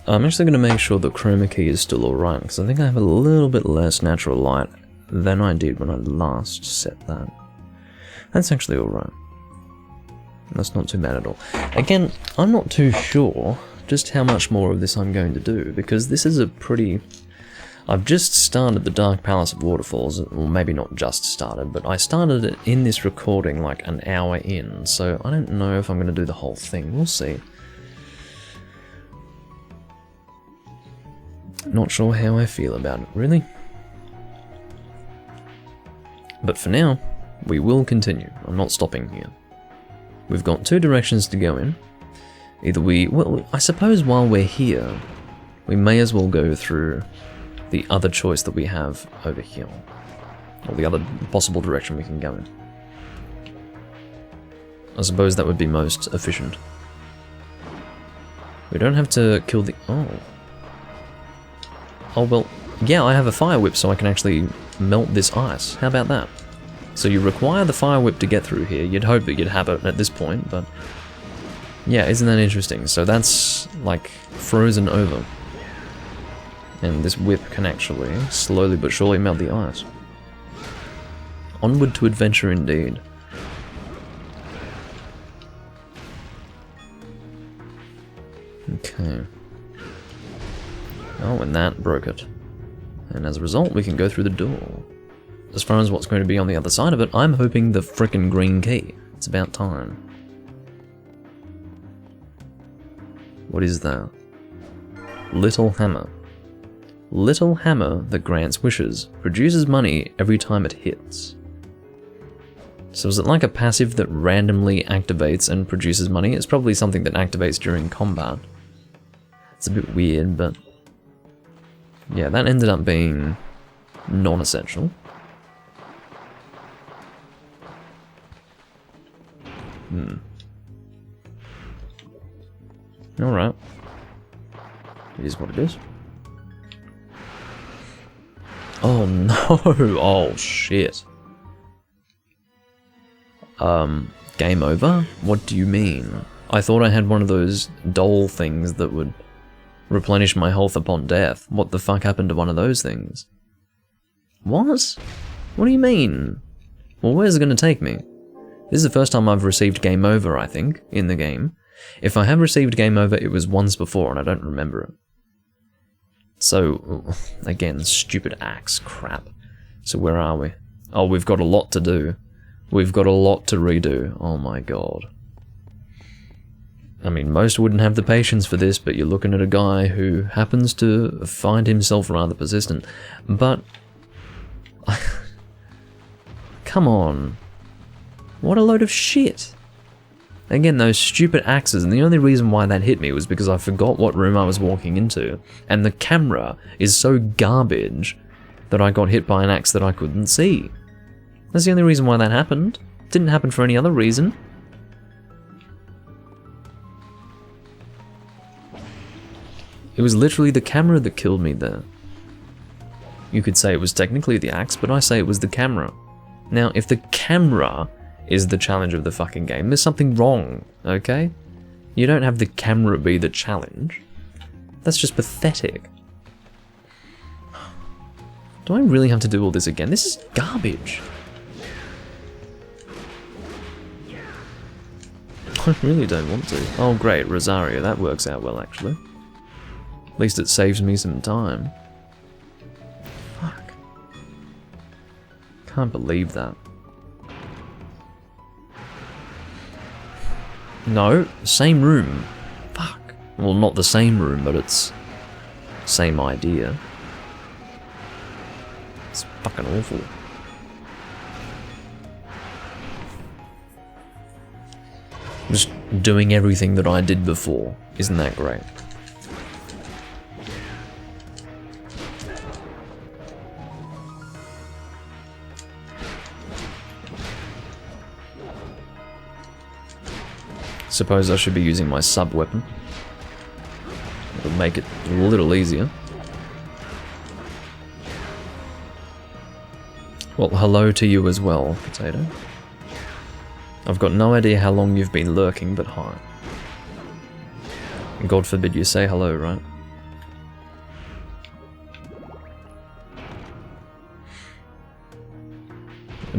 I'm actually going to make sure the chroma key is still alright, because I think I have a little bit less natural light than I did when I last set that. That's actually alright. That's not too bad at all. Again, I'm not too sure just how much more of this I'm going to do, because this is a pretty... I've just started the Dark Palace of Waterfalls, or maybe not just started, but I started it in this recording like an hour in, so I don't know if I'm going to do the whole thing. We'll see. Not sure how I feel about it, really. But for now, we will continue. I'm not stopping here. We've got two directions to go in. Either well, I suppose while we're here, we may as well go through the other choice that we have over here. Or the other possible direction we can go in. I suppose that would be most efficient. We don't have to kill the... Oh, well, yeah, I have a fire whip so I can actually melt this ice. How about that? So you require the fire whip to get through here. You'd hope that you'd have it at this point, but... yeah, isn't that interesting? So that's, like, frozen over. And this whip can actually, slowly but surely, melt the ice. Onward to adventure indeed. Okay. Oh, and that broke it. And as a result, we can go through the door. As far as what's going to be on the other side of it, I'm hoping the frickin' green key. It's about time. What is that? Little hammer. Little hammer that grants wishes. Produces money every time it hits. So is it like a passive that randomly activates and produces money? It's probably something that activates during combat. It's a bit weird, but... yeah, that ended up being non-essential. Alright. It is what it is. Oh no! Oh shit. Game over? What do you mean? I thought I had one of those doll things that would replenish my health upon death. What the fuck happened to one of those things? What? What do you mean? Well, where's it gonna take me? This is the first time I've received game over, I think, in the game. If I have received game over, it was once before and I don't remember it. So, again, stupid axe crap. So where are we? Oh, we've got a lot to do. We've got a lot to redo. Oh my god. I mean, most wouldn't have the patience for this, but you're looking at a guy who happens to find himself rather persistent. But... come on. What a load of shit. Again, those stupid axes, and the only reason why that hit me was because I forgot what room I was walking into, and the camera is so garbage that I got hit by an axe that I couldn't see. That's the only reason why that happened. It didn't happen for any other reason. It was literally the camera that killed me there. You could say it was technically the axe, but I say it was the camera. Now, if the camera is the challenge of the fucking game, there's something wrong, okay? You don't have the camera be the challenge. That's just pathetic. Do I really have to do all this again? This is garbage. I really don't want to. Oh great, Rosario, that works out well actually. At least it saves me some time. Fuck. Can't believe that. No, same room. Fuck. Well, not the same room, but it's same idea. It's fucking awful. Just doing everything that I did before. Isn't that great? Suppose I should be using my sub-weapon. It'll make it a little easier. Well, hello to you as well, Potato. I've got no idea how long you've been lurking, but hi. God forbid you say hello, right?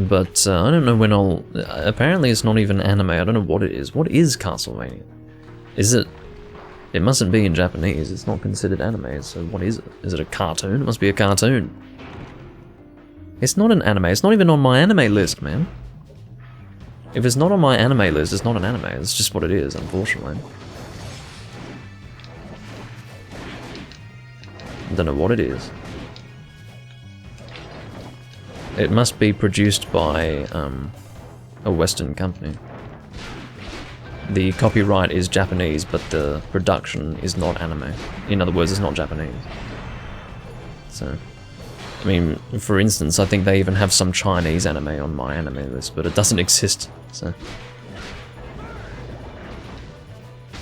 But I don't know when I'll... apparently it's not even anime, I don't know what it is. What is Castlevania? Is it... It mustn't be in Japanese, it's not considered anime, so what is it? Is it a cartoon? It must be a cartoon. It's not an anime, it's not even on my anime list, man. If it's not on my anime list, it's not an anime, it's just what it is, unfortunately. I don't know what it is. It must be produced by a Western company. The copyright is Japanese, but the production is not anime. In other words, it's not Japanese. So, I mean, for instance, I think they even have some Chinese anime on my anime list, but it doesn't exist, so...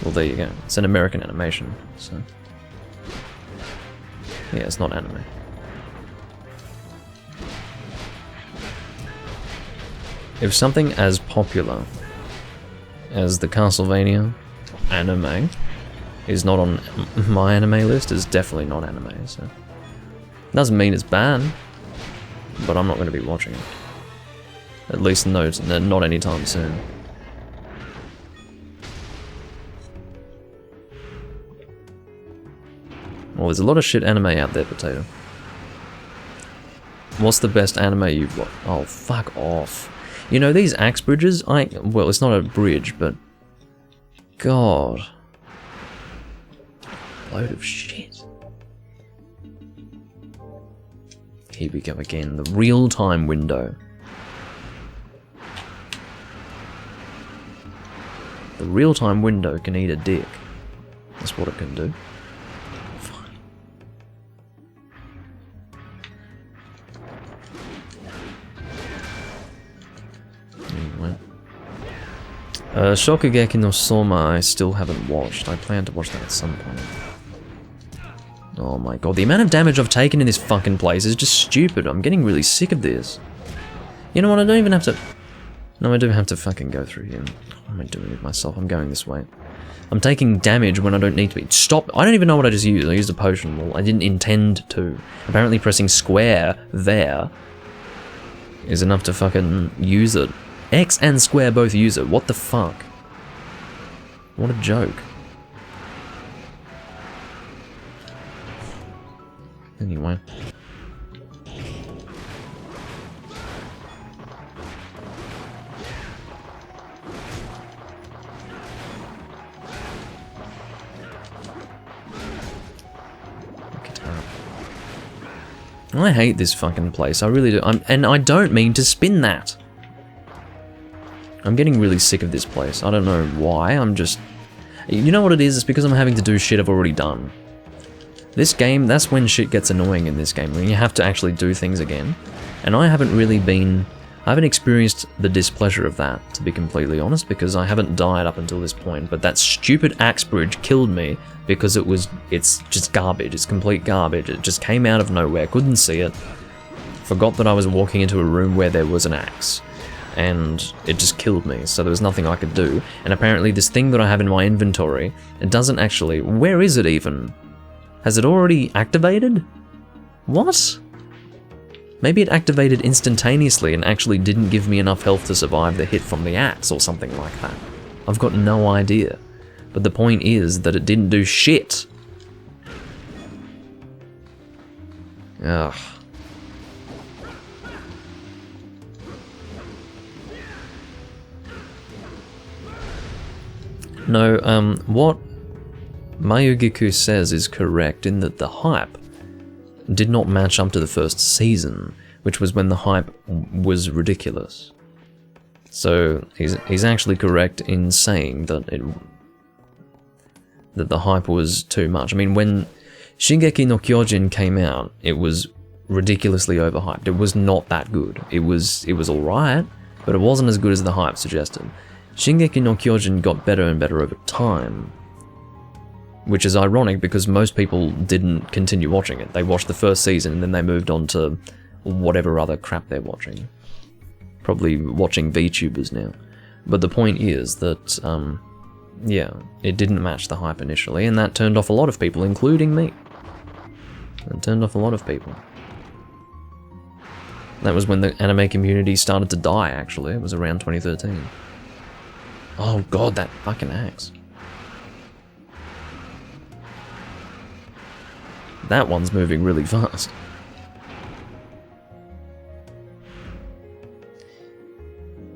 Well, there you go. It's an American animation, so... Yeah, it's not anime. If something as popular as the Castlevania anime is not on my anime list, it's definitely not anime, so... Doesn't mean it's bad, but I'm not going to be watching it. At least no, not anytime soon. Well, there's a lot of shit anime out there, Potato. What's the best anime you've watched? Oh, fuck off. You know, these axe bridges, well, it's not a bridge, but... God. Load of shit. Here we go again, the real-time window. The real-time window can eat a dick. That's what it can do. Fine. Anyway. Shokugeki no Soma I still haven't watched. I plan to watch that at some point. Oh my god, the amount of damage I've taken in this fucking place is just stupid. I'm getting really sick of this. You know what, I don't even have to... No, I do have to fucking go through here. What am I doing with myself? I'm going this way. I'm taking damage when I don't need to be. Stop! I don't even know what I just used. I used a potion. Well, I didn't intend to. Apparently pressing square there is enough to fucking use it. X and square both use it. What the fuck? What a joke. Anyway. I hate this fucking place, I really do. And I don't mean to spin that. I'm getting really sick of this place. I don't know why, I'm just... You know what it is? It's because I'm having to do shit I've already done. This game, that's when shit gets annoying in this game, when you have to actually do things again. And I haven't really been... I haven't experienced the displeasure of that, to be completely honest, because I haven't died up until this point, but that stupid axe bridge killed me because it's just garbage, it's complete garbage, it just came out of nowhere, couldn't see it, forgot that I was walking into a room where there was an axe, and it just killed me, so there was nothing I could do, and apparently this thing that I have in my inventory, it doesn't actually... Where is it even? Has it already activated? What? Maybe it activated instantaneously and actually didn't give me enough health to survive the hit from the axe or something like that. I've got no idea. But the point is that it didn't do shit. Ugh. No, what Mayugiku says is correct in that the hype did not match up to the first season, which was when the hype was ridiculous. So he's actually correct in saying that the hype was too much. I mean, when Shingeki no Kyojin came out, it was ridiculously overhyped. It was not that good. It was alright, but it wasn't as good as the hype suggested. Shingeki no Kyojin got better and better over time, which is ironic because most people didn't continue watching it. They watched the first season and then they moved on to whatever other crap they're watching. Probably watching VTubers now. But the point is that, yeah, it didn't match the hype initially, and that turned off a lot of people, including me. It turned off a lot of people. That was when the anime community started to die, actually. It was around 2013. Oh god, that fucking axe. That one's moving really fast.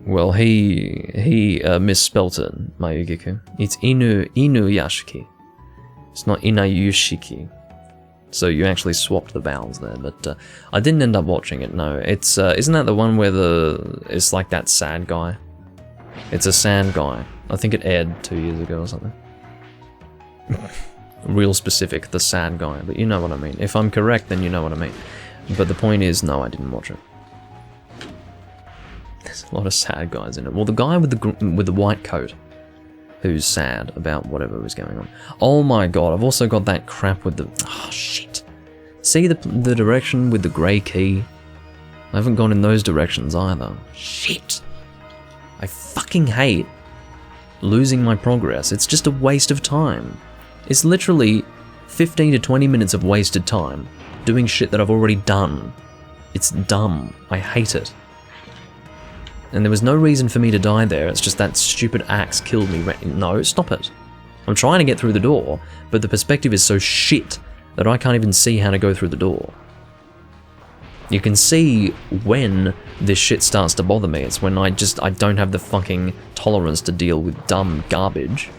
Well, he misspelt it, Mayugiku. It's Inuyashiki. It's not Inayushiki. So you actually swapped the vowels there, but I didn't end up watching it, no. It's, isn't that the one where it's like that sad guy? It's a sad guy. I think it aired 2 years ago or something. Real specific, the sad guy, but you know what I mean. If I'm correct, then you know what I mean. But the point is, no, I didn't watch it. There's a lot of sad guys in it. Well, the guy with the white coat, who's sad about whatever was going on. Oh my god, I've also got that crap with the... Oh, shit. See the direction with the grey key? I haven't gone in those directions either. Shit. I fucking hate losing my progress. It's just a waste of time. It's literally 15 to 20 minutes of wasted time doing shit that I've already done. It's dumb. I hate it. And there was no reason for me to die there, it's just that stupid axe killed me. No, stop it. I'm trying to get through the door, but the perspective is so shit that I can't even see how to go through the door. You can see when this shit starts to bother me. It's when I don't have the fucking tolerance to deal with dumb garbage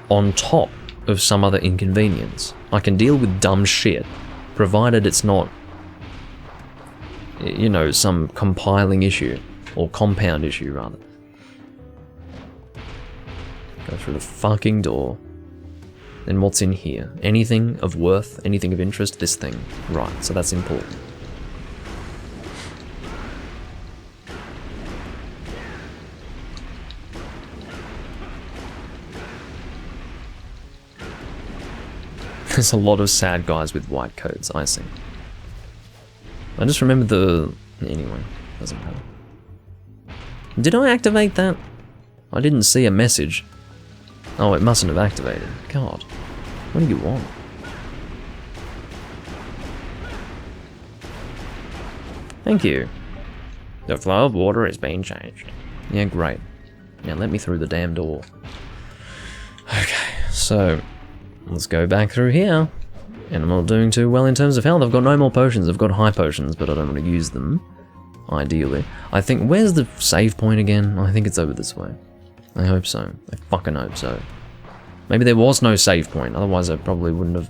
on top of some other inconvenience. I can deal with dumb shit, provided it's not, you know, some compiling issue, or compound issue, rather. Go through the fucking door. Then what's in here? Anything of worth? Anything of interest? This thing. Right, so that's important. There's a lot of sad guys with white coats, I see. I just remember the... Anyway, doesn't matter. Did I activate that? I didn't see a message. Oh, it mustn't have activated. God, what do you want? Thank you. The flow of water is being changed. Yeah, great. Now let me through the damn door. Okay, so... let's go back through here. And I'm not doing too well in terms of health. I've got no more potions. I've got high potions, but I don't want to use them. Ideally. I think... where's the save point again? I think it's over this way. I hope so. I fucking hope so. Maybe there was no save point. Otherwise I probably wouldn't have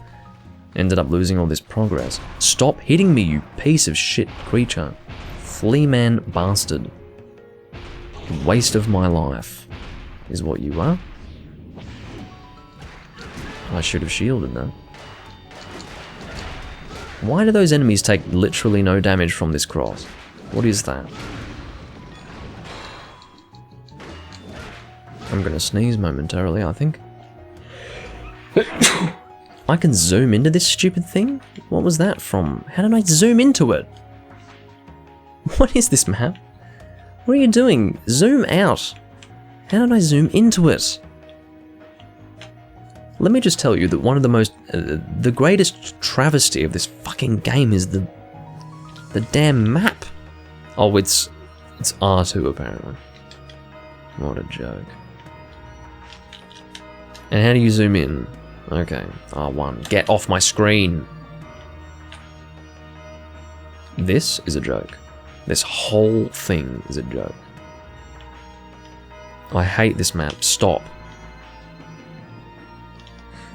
ended up losing all this progress. Stop hitting me, you piece of shit creature. Flea man bastard. Waste of my life. Is what you are. I should have shielded that. Why do those enemies take literally no damage from this cross? What is that? I'm gonna sneeze momentarily, I think. I can zoom into this stupid thing? What was that from? How did I zoom into it? What is this map? What are you doing? Zoom out. How did I zoom into it? Let me just tell you that one of the most, the greatest travesty of this fucking game is the damn map. Oh, it's R2 apparently. What a joke. And how do you zoom in? Okay, R1. Get off my screen. This is a joke. This whole thing is a joke. I hate this map. Stop.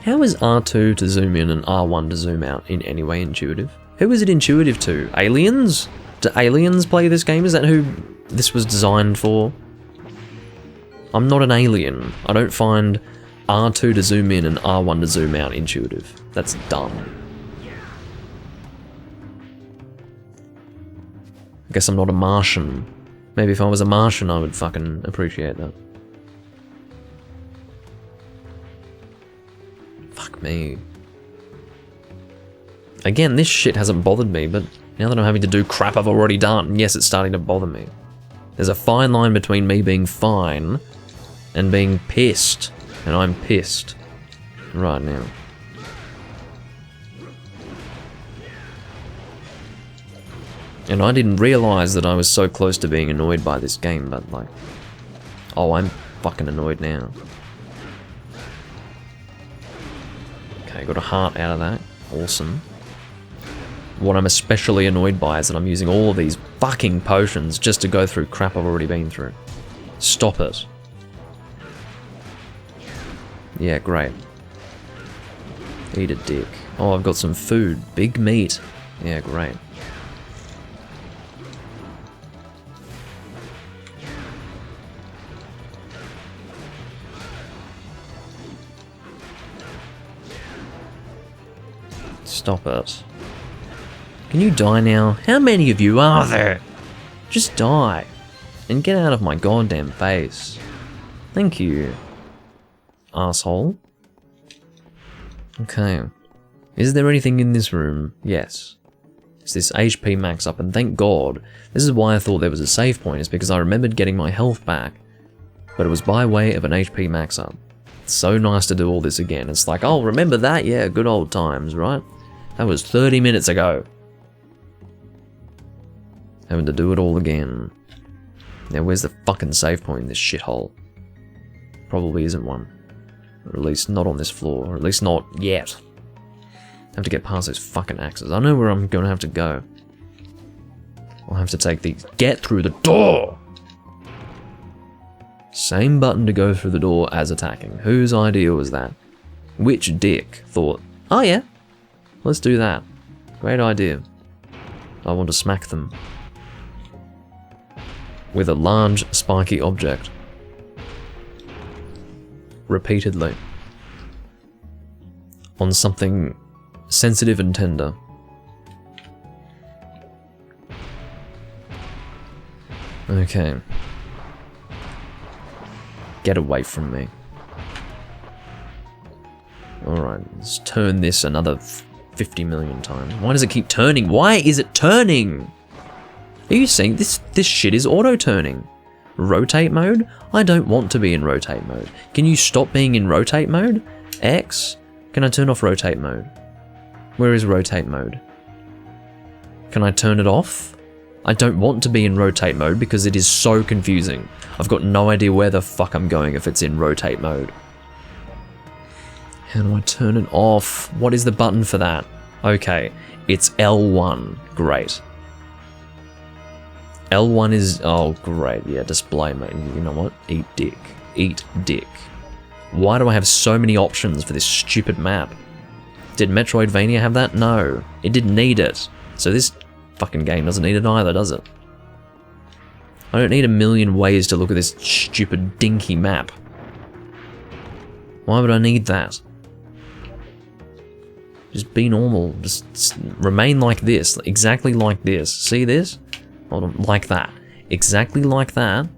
How is R2 to zoom in and R1 to zoom out in any way intuitive? Who is it intuitive to? Aliens? Do aliens play this game? Is that who this was designed for? I'm not an alien. I don't find R2 to zoom in and R1 to zoom out intuitive. That's dumb. I guess I'm not a Martian. Maybe if I was a Martian I would fucking appreciate that. Fuck me. Again, this shit hasn't bothered me, but now that I'm having to do crap I've already done, yes, it's starting to bother me. There's a fine line between me being fine and being pissed, and I'm pissed right now. And I didn't realise that I was so close to being annoyed by this game, but like... Oh, I'm fucking annoyed now. Okay, got a heart out of that. Awesome. What I'm especially annoyed by is that I'm using all of these fucking potions just to go through crap I've already been through. Stop it. Yeah, great. Eat a dick. Oh, I've got some food. Big meat. Yeah, great. Stop it. Can you die now? How many of you are there? Just die. And get out of my goddamn face. Thank you. Asshole. Okay. Is there anything in this room? Yes. Is this HP max up? And thank God. This is why I thought there was a save point, is because I remembered getting my health back. But it was by way of an HP max up. It's so nice to do all this again. It's like, oh, remember that? Yeah, good old times, right? That was 30 minutes ago. Having to do it all again. Now where's the fucking save point in this shithole? Probably isn't one. Or at least not on this floor. Or at least not yet. I have to get past those fucking axes. I know where I'm gonna have to go. I'll have to take the... Get through the door! Same button to go through the door as attacking. Whose idea was that? Which dick thought, oh yeah, let's do that. Great idea. I want to smack them. With a large, spiky object. Repeatedly. On something sensitive and tender. Okay. Get away from me. Alright, let's turn this another 50 million times. Why does it keep turning? Why is it turning? Are you seeing this? This shit is auto-turning. Rotate mode? I don't want to be in rotate mode. Can you stop being in rotate mode? X? Can I turn off rotate mode? Where is rotate mode? Can I turn it off? I don't want to be in rotate mode because it is so confusing. I've got no idea where the fuck I'm going if it's in rotate mode. How do I turn it off? What is the button for that? Okay, it's L1. Great. L1 is... Oh, great. Yeah, display mode. You know what? Eat dick. Eat dick. Why do I have so many options for this stupid map? Did Metroidvania have that? No. It didn't need it. So this fucking game doesn't need it either, does it? I don't need a million ways to look at this stupid dinky map. Why would I need that? Just be normal. Just remain like this. Exactly like this. See this? Hold on. Like that. Exactly like that.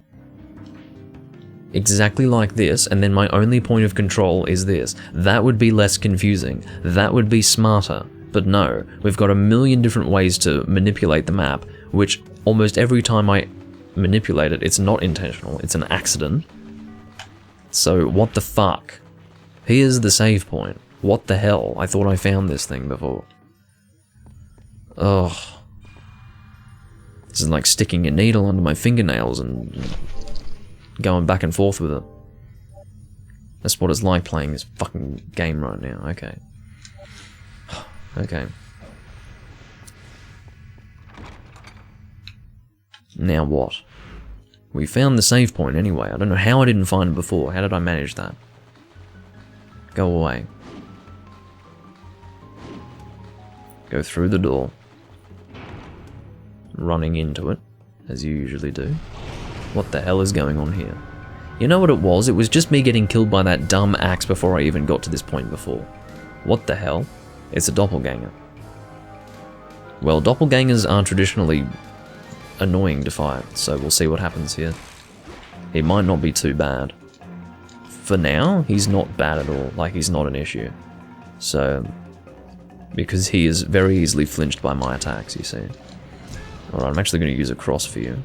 Exactly like this. And then my only point of control is this. That would be less confusing. That would be smarter. But no. We've got a million different ways to manipulate the map, which almost every time I manipulate it, it's not intentional. It's an accident. So what the fuck? Here's the save point. What the hell? I thought I found this thing before. Ugh. This is like sticking a needle under my fingernails and going back and forth with it. That's what it's like playing this fucking game right now. Okay. Okay. Now what? We found the save point anyway. I don't know how I didn't find it before. How did I manage that? Go away. Go through the door. Running into it, as you usually do. What the hell is going on here? You know what it was? It was just me getting killed by that dumb axe before I even got to this point before. What the hell? It's a doppelganger. Well, doppelgangers are traditionally annoying to fight, so we'll see what happens here. He might not be too bad. For now, he's not bad at all, like he's not an issue. So, because he is very easily flinched by my attacks, you see. Alright, I'm actually going to use a cross for you.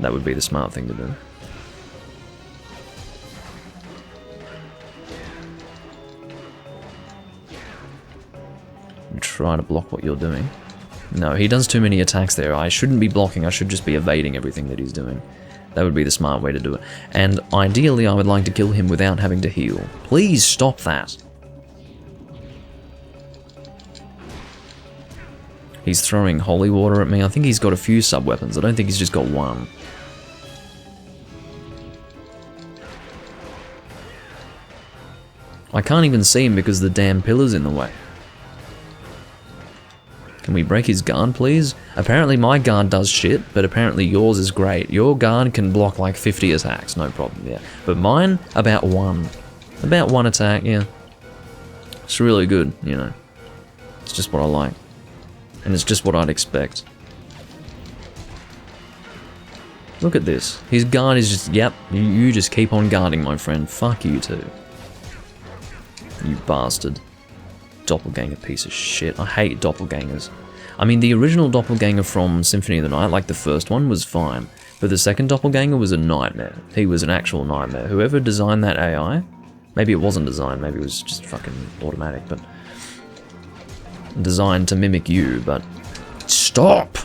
That would be the smart thing to do. Try to block what you're doing. No, he does too many attacks there. I shouldn't be blocking, I should just be evading everything that he's doing. That would be the smart way to do it. And ideally, I would like to kill him without having to heal. Please stop that. He's throwing holy water at me. I think he's got a few sub-weapons. I don't think he's just got one. I can't even see him because the damn pillar's in the way. Can we break his guard, please? Apparently my guard does shit, but apparently yours is great. Your guard can block like 50 attacks, no problem, yeah. But mine, about one. About one attack, yeah. It's really good, you know. It's just what I like. And it's just what I'd expect. Look at this. His guard is just, yep, you just keep on guarding, my friend. Fuck you too. You bastard. Doppelganger piece of shit. I hate doppelgangers. I mean, the original doppelganger from Symphony of the Night, like the first one, was fine. But the second doppelganger was a nightmare. He was an actual nightmare. Whoever designed that AI, maybe it wasn't designed, maybe it was just fucking automatic, but designed to mimic you, but stop!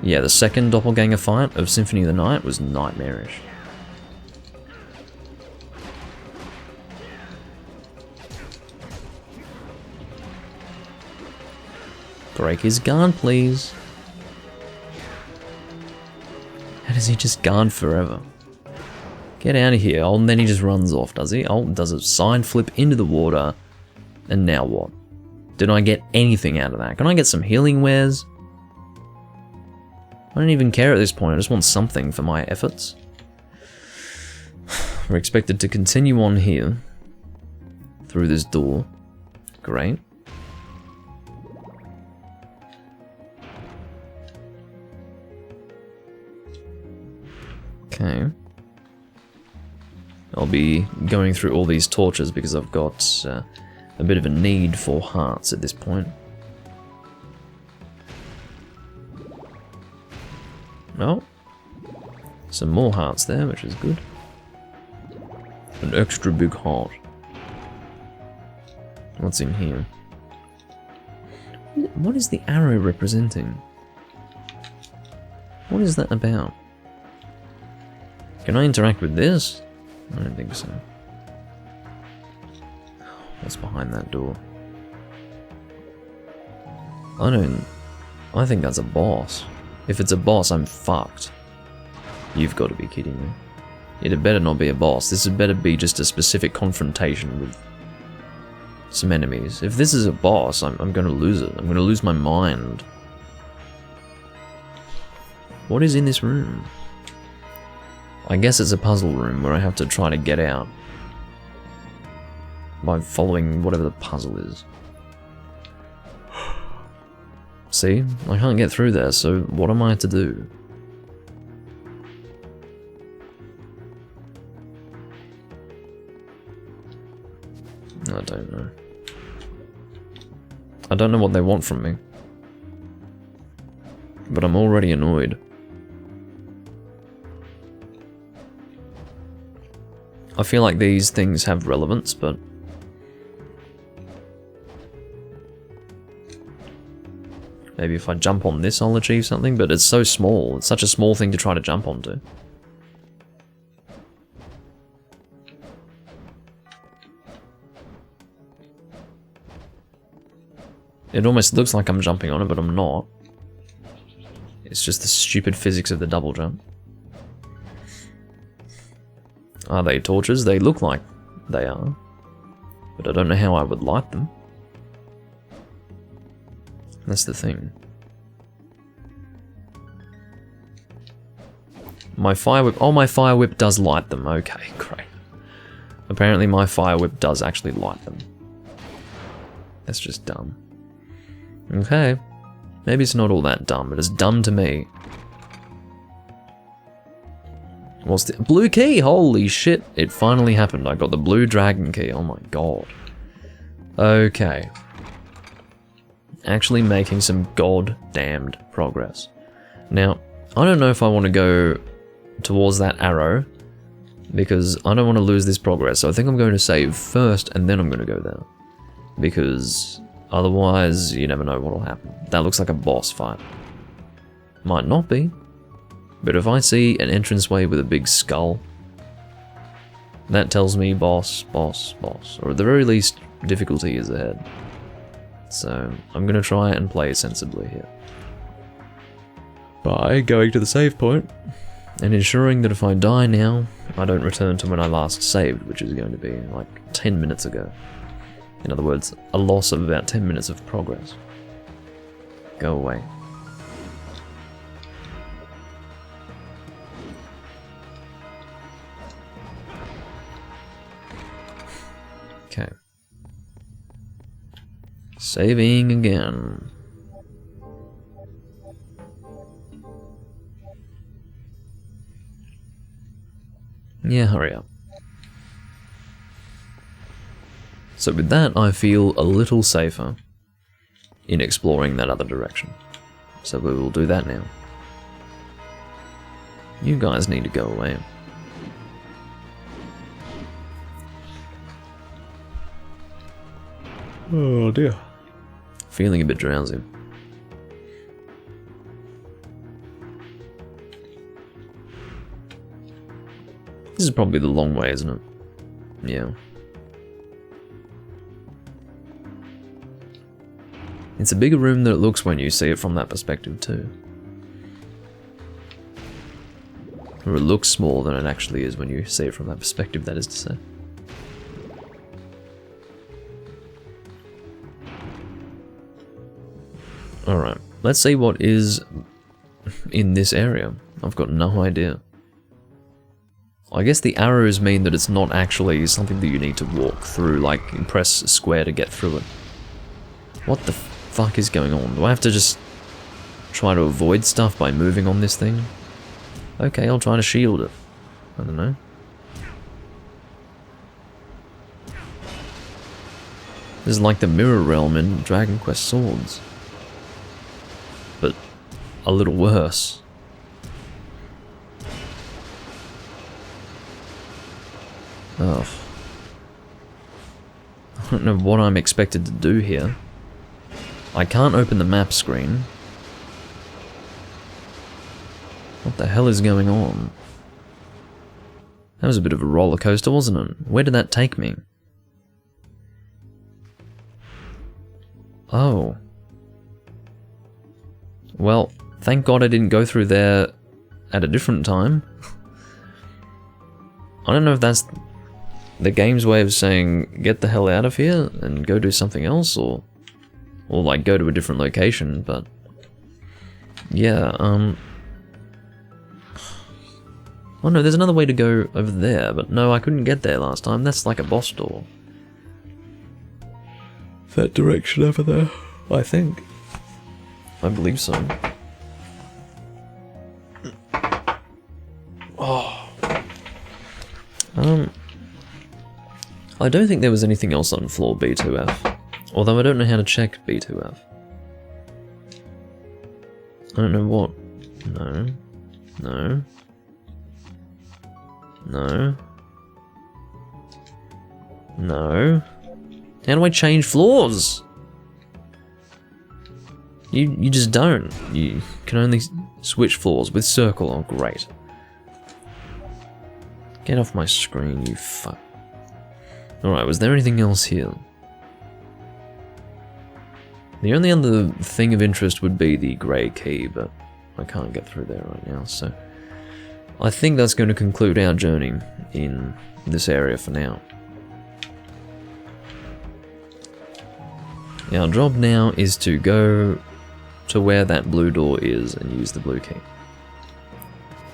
Yeah, the second doppelganger fight of Symphony of the Night was nightmarish. Break his guard, please. How does he just guard forever? Get out of here. Oh, and then he just runs off, does he? Oh, does a side flip into the water. And now what? Did I get anything out of that? Can I get some healing wares? I don't even care at this point. I just want something for my efforts. We're expected to continue on here. Through this door. Great. Okay. I'll be going through all these torches because I've got a bit of a need for hearts at this point. Oh, some more hearts there, which is good. An extra big heart. What's in here? What is the arrow representing? What is that about? Can I interact with this? I don't think so. What's behind that door? I think that's a boss. If it's a boss, I'm fucked. You've got to be kidding me. It better not be a boss. This had better be just a specific confrontation with some enemies. If this is a boss, I'm gonna lose it. I'm gonna lose my mind. What is in this room? I guess it's a puzzle room where I have to try to get out by following whatever the puzzle is. See? I can't get through there, so what am I to do? I don't know. I don't know what they want from me. But I'm already annoyed. I feel like these things have relevance, but maybe if I jump on this I'll achieve something, but it's so small. It's such a small thing to try to jump onto. It almost looks like I'm jumping on it, but I'm not. It's just the stupid physics of the double jump. Are they torches? They look like they are. But I don't know how I would light them. That's the thing. My fire whip... Oh, my fire whip does light them. Okay, great. Apparently my fire whip does actually light them. That's just dumb. Okay. Maybe it's not all that dumb, but it's dumb to me. What's the... Blue key! Holy shit! It finally happened. I got the blue dragon key. Oh my god. Okay. Actually making some god-damned progress. Now, I don't know if I want to go towards that arrow, because I don't want to lose this progress, so I think I'm going to save first, and then I'm going to go there. because otherwise you never know what'll happen. That looks like a boss fight. Might not be, but if I see an entranceway with a big skull, that tells me boss, boss, boss, or at the very least, difficulty is ahead. So I'm gonna try and play sensibly here, by going to the save point and ensuring that if I die now, I don't return to when I last saved, which is going to be like 10 minutes ago. In other words, a loss of about 10 minutes of progress. Go away. Okay. Saving again. Yeah, hurry up. So with that, I feel a little safer in exploring that other direction. So we will do that now. You guys need to go away. Oh dear. Feeling a bit drowsy. This is probably the long way, isn't it? Yeah. It's a bigger room than it looks when you see it from that perspective too. Or it looks smaller than it actually is when you see it from that perspective, that is to say. Alright, let's see what is in this area. I've got no idea. I guess the arrows mean that it's not actually something that you need to walk through, like press square to get through it. What the fuck is going on? Do I have to just try to avoid stuff by moving on this thing? Okay, I'll try to shield it. I don't know. This is like the mirror realm in Dragon Quest Swords. But a little worse. Ugh. I don't know what I'm expected to do here. I can't open the map screen. What the hell is going on? That was a bit of a roller coaster, wasn't it? Where did that take me? Oh. Well, thank God I didn't go through there at a different time. I don't know if that's the game's way of saying get the hell out of here and go do something else, or like go to a different location, but yeah, oh no, there's another way to go over there, but no, I couldn't get there last time. That's like a boss door. That direction over there, I think. I believe so. Oh. I don't think there was anything else on floor B2F. Although I don't know how to check B2F. I don't know what. No. No. No. No. How do I change floors? You just don't. You can only switch floors with circle. Oh, great. Get off my screen, you fuck. Alright, was there anything else here? The only other thing of interest would be the grey key, but I can't get through there right now, so I think that's going to conclude our journey in this area for now. Our job now is to go to where that blue door is and use the blue key.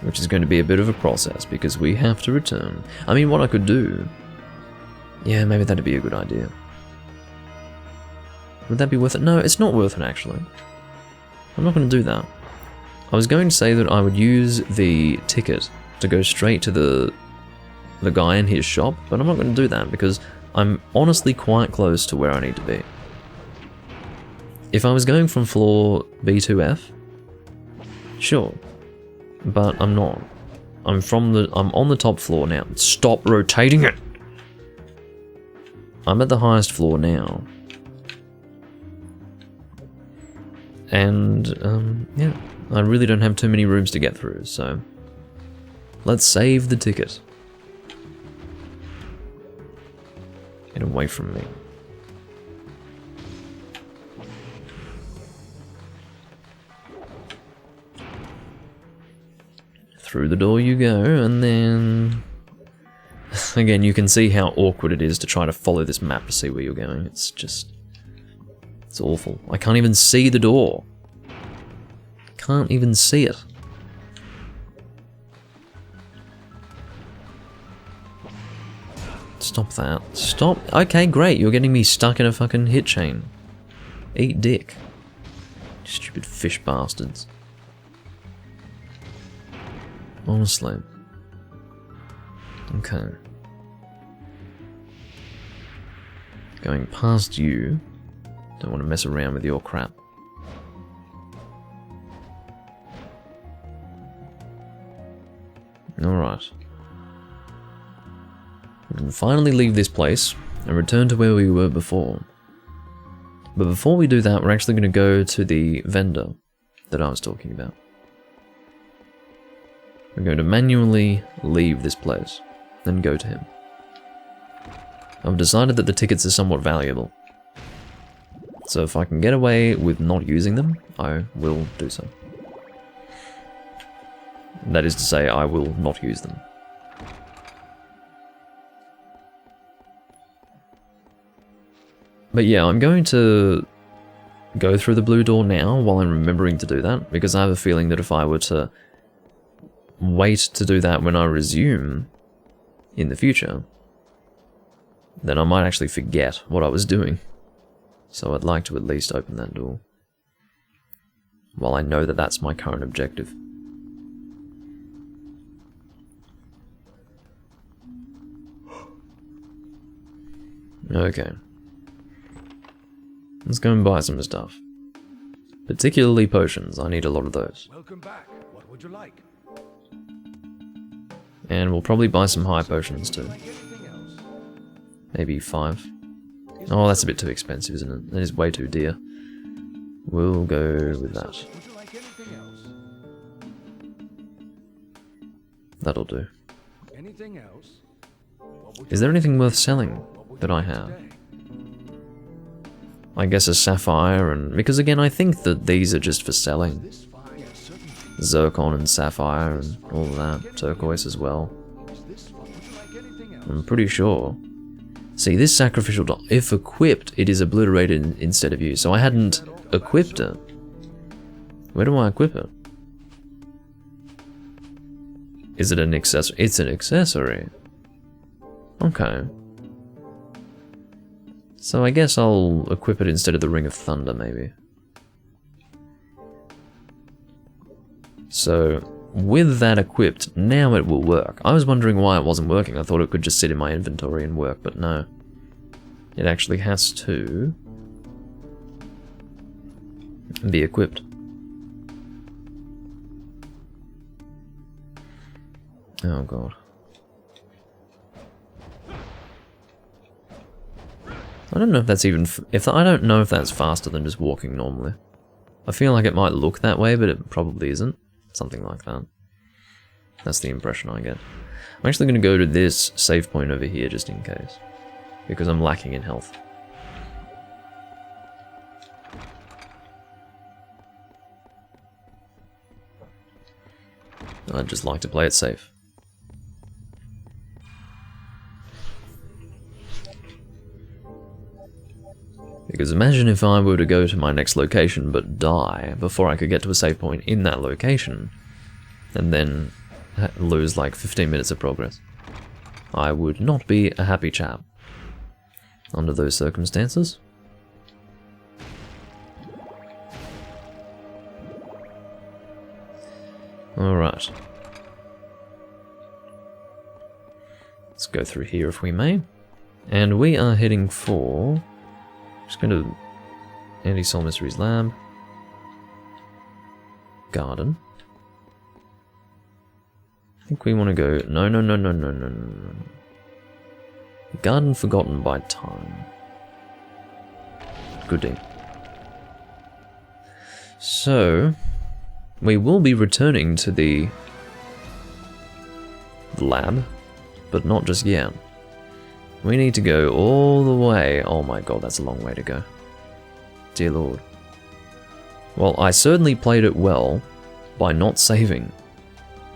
Which is going to be a bit of a process, because we have to return. I mean, what I could do... Yeah, maybe that'd be a good idea. Would that be worth it? No, it's not worth it, actually. I'm not going to do that. I was going to say that I would use the ticket to go straight to the guy in his shop, but I'm not going to do that, because I'm honestly quite close to where I need to be. If I was going from floor B2F, sure. But I'm not. I'm on the top floor now. Stop rotating it! I'm at the highest floor now. And, yeah, I really don't have too many rooms to get through, so let's save the ticket. Get away from me. Through the door you go, and then... Again, you can see how awkward it is to try to follow this map to see where you're going. It's just... It's awful. I can't even see the door. Can't even see it. Stop that. Stop. Okay, great. You're getting me stuck in a fucking hit chain. Eat dick. Stupid fish bastards. Honestly. Okay. Going past you. Don't want to mess around with your crap. Alright. We can finally leave this place and return to where we were before. But before we do that, we're actually going to go to the vendor that I was talking about. We're going to manually leave this place, then go to him. I've decided that the tickets are somewhat valuable. So if I can get away with not using them, I will do so. That is to say, I will not use them. But yeah, I'm going to go through the blue door now while I'm remembering to do that, because I have a feeling that if I were to wait to do that when I resume in the future, then I might actually forget what I was doing. So I'd like to at least open that door while I know that that's my current objective. Okay. Let's go and buy some stuff. Particularly potions, I need a lot of those. Welcome back. What would you like? And we'll probably buy some high potions too. Like anything else? Maybe 5. Oh, that's a bit too expensive, isn't it? That is way too dear. We'll go with that. Would you like anything else? That'll do. Anything else? What would Is there anything worth selling that I have? today? I guess a sapphire, and because again I think that these are just for selling. This fire certain Zircon and sapphire and all of that. Turquoise as well. is this fire? Would you like anything else? I'm pretty sure. See, this sacrificial doll, if equipped, it is obliterated instead of used. So I hadn't equipped it. Where do I equip it? Is it an accessory? It's an accessory. Okay. So I guess I'll equip it instead of the Ring of Thunder, maybe. So, with that equipped, now it will work. I was wondering why it wasn't working. I thought it could just sit in my inventory and work, but no. It actually has to be equipped. Oh god. I don't know if that's even I don't know if that's faster than just walking normally. I feel like it might look that way, but it probably isn't. Something like that. That's the impression I get. I'm actually going to go to this save point over here just in case, because I'm lacking in health. I'd just like to play it safe. Because imagine if I were to go to my next location but die before I could get to a save point in that location, and then lose like 15 minutes of progress. I would not be a happy chap under those circumstances. Alright. Let's go through here if we may. And we are heading for... Just going to Anti-Soul Mysteries Lab. Garden. I think we want to go... No. Garden Forgotten by Time. Good day. So, we will be returning to the lab, but not just yet. We need to go all the way. Oh my god, that's a long way to go. Dear lord. Well, I certainly played it well by not saving.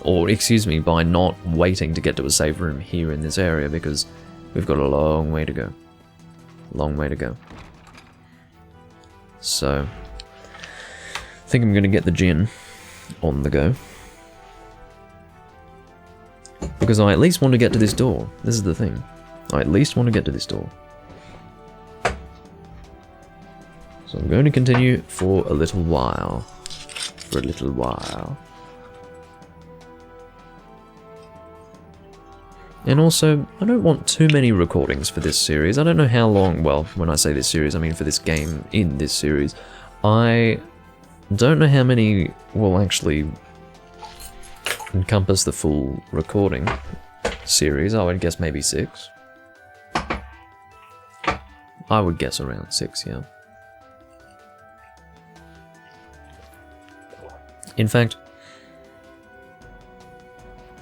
Or, excuse me, by not waiting to get to a save room here in this area, because we've got a long way to go. Long way to go. So, I think I'm going to get the gin on the go. Because I at least want to get to this door. This is the thing. I at least want to get to this door. So I'm going to continue for a little while. For a little while. And also, I don't want too many recordings for this series. I don't know how long, well, when I say this series, I mean for this game in this series. I don't know how many will actually encompass the full recording series. I would guess maybe 6. I would guess around 6, yeah. In fact,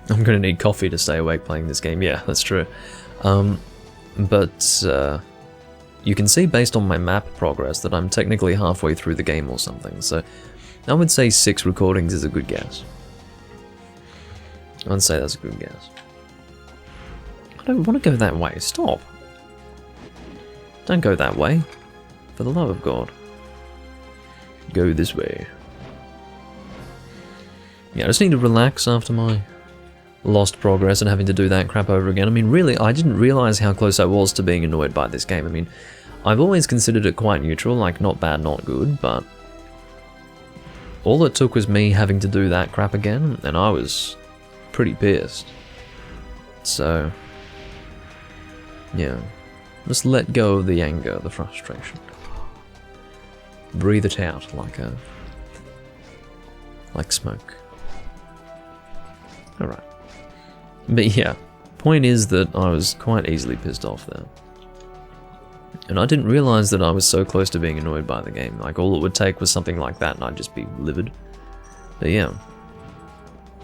I'm gonna need coffee to stay awake playing this game. Yeah, that's true. But you can see based on my map progress that I'm technically halfway through the game or something, so I would say 6 recordings is a good guess. I'd say that's a good guess. I don't want to go that way. Stop. Don't go that way. For the love of God. Go this way. Yeah, I just need to relax after my lost progress and having to do that crap over again. I mean, really, I didn't realize how close I was to being annoyed by this game. I mean, I've always considered it quite neutral, like not bad, not good, but all it took was me having to do that crap again, and I was pretty pissed. So, yeah, just let go of the anger, the frustration. Breathe it out like smoke. Alright. But yeah, point is that I was quite easily pissed off there. And I didn't realise that I was so close to being annoyed by the game. Like, all it would take was something like that and I'd just be livid. But yeah.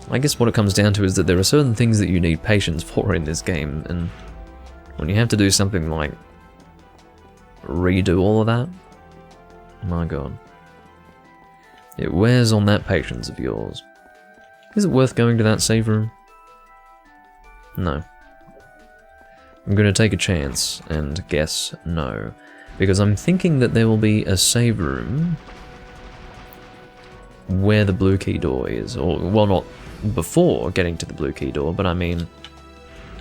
I guess what it comes down to is that there are certain things that you need patience for in this game, and when you have to do something like redo all of that, my god. It wears on that patience of yours. Is it worth going to that save room? No. I'm going to take a chance and guess no. Because I'm thinking that there will be a save room where the blue key door is. Or, well, not before getting to the blue key door, but I mean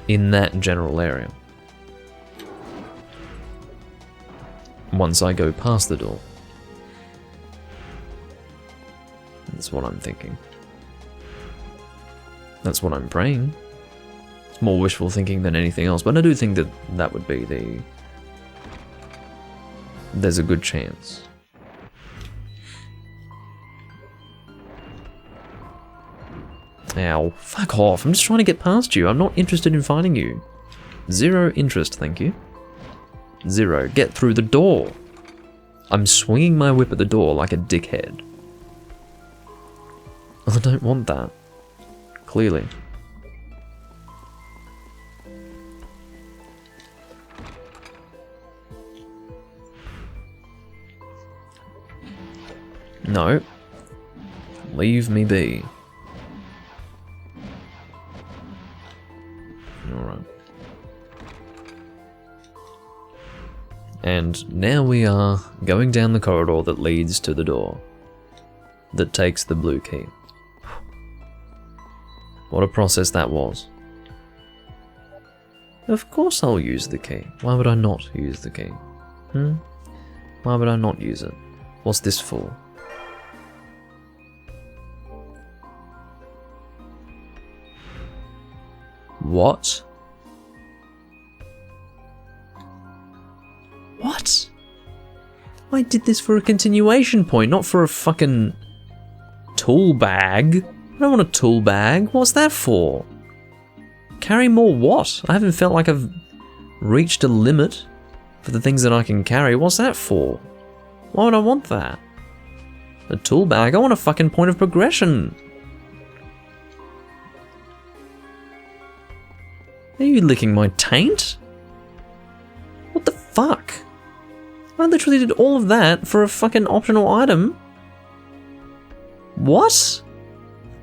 in that general area. Once I go past the door. That's what I'm thinking. That's what I'm praying. It's more wishful thinking than anything else, but I do think that that would be the... There's a good chance. Ow, fuck off, I'm just trying to get past you. I'm not interested in finding you. 0 interest, thank you. 0, get through the door. I'm swinging my whip at the door like a dickhead. I don't want that. Clearly. No. Leave me be. Alright. And now we are going down the corridor that leads to the door that takes the blue key. What a process that was. Of course I'll use the key. Why would I not use the key? Why would I not use it? What's this for? What? What? I did this for a continuation point, not for a fucking tool bag. I don't want a tool bag. What's that for? Carry more what? I haven't felt like I've reached a limit for the things that I can carry. What's that for? Why would I want that? A tool bag? I want a fucking point of progression. Are you licking my taint? What the fuck? I literally did all of that for a fucking optional item. What?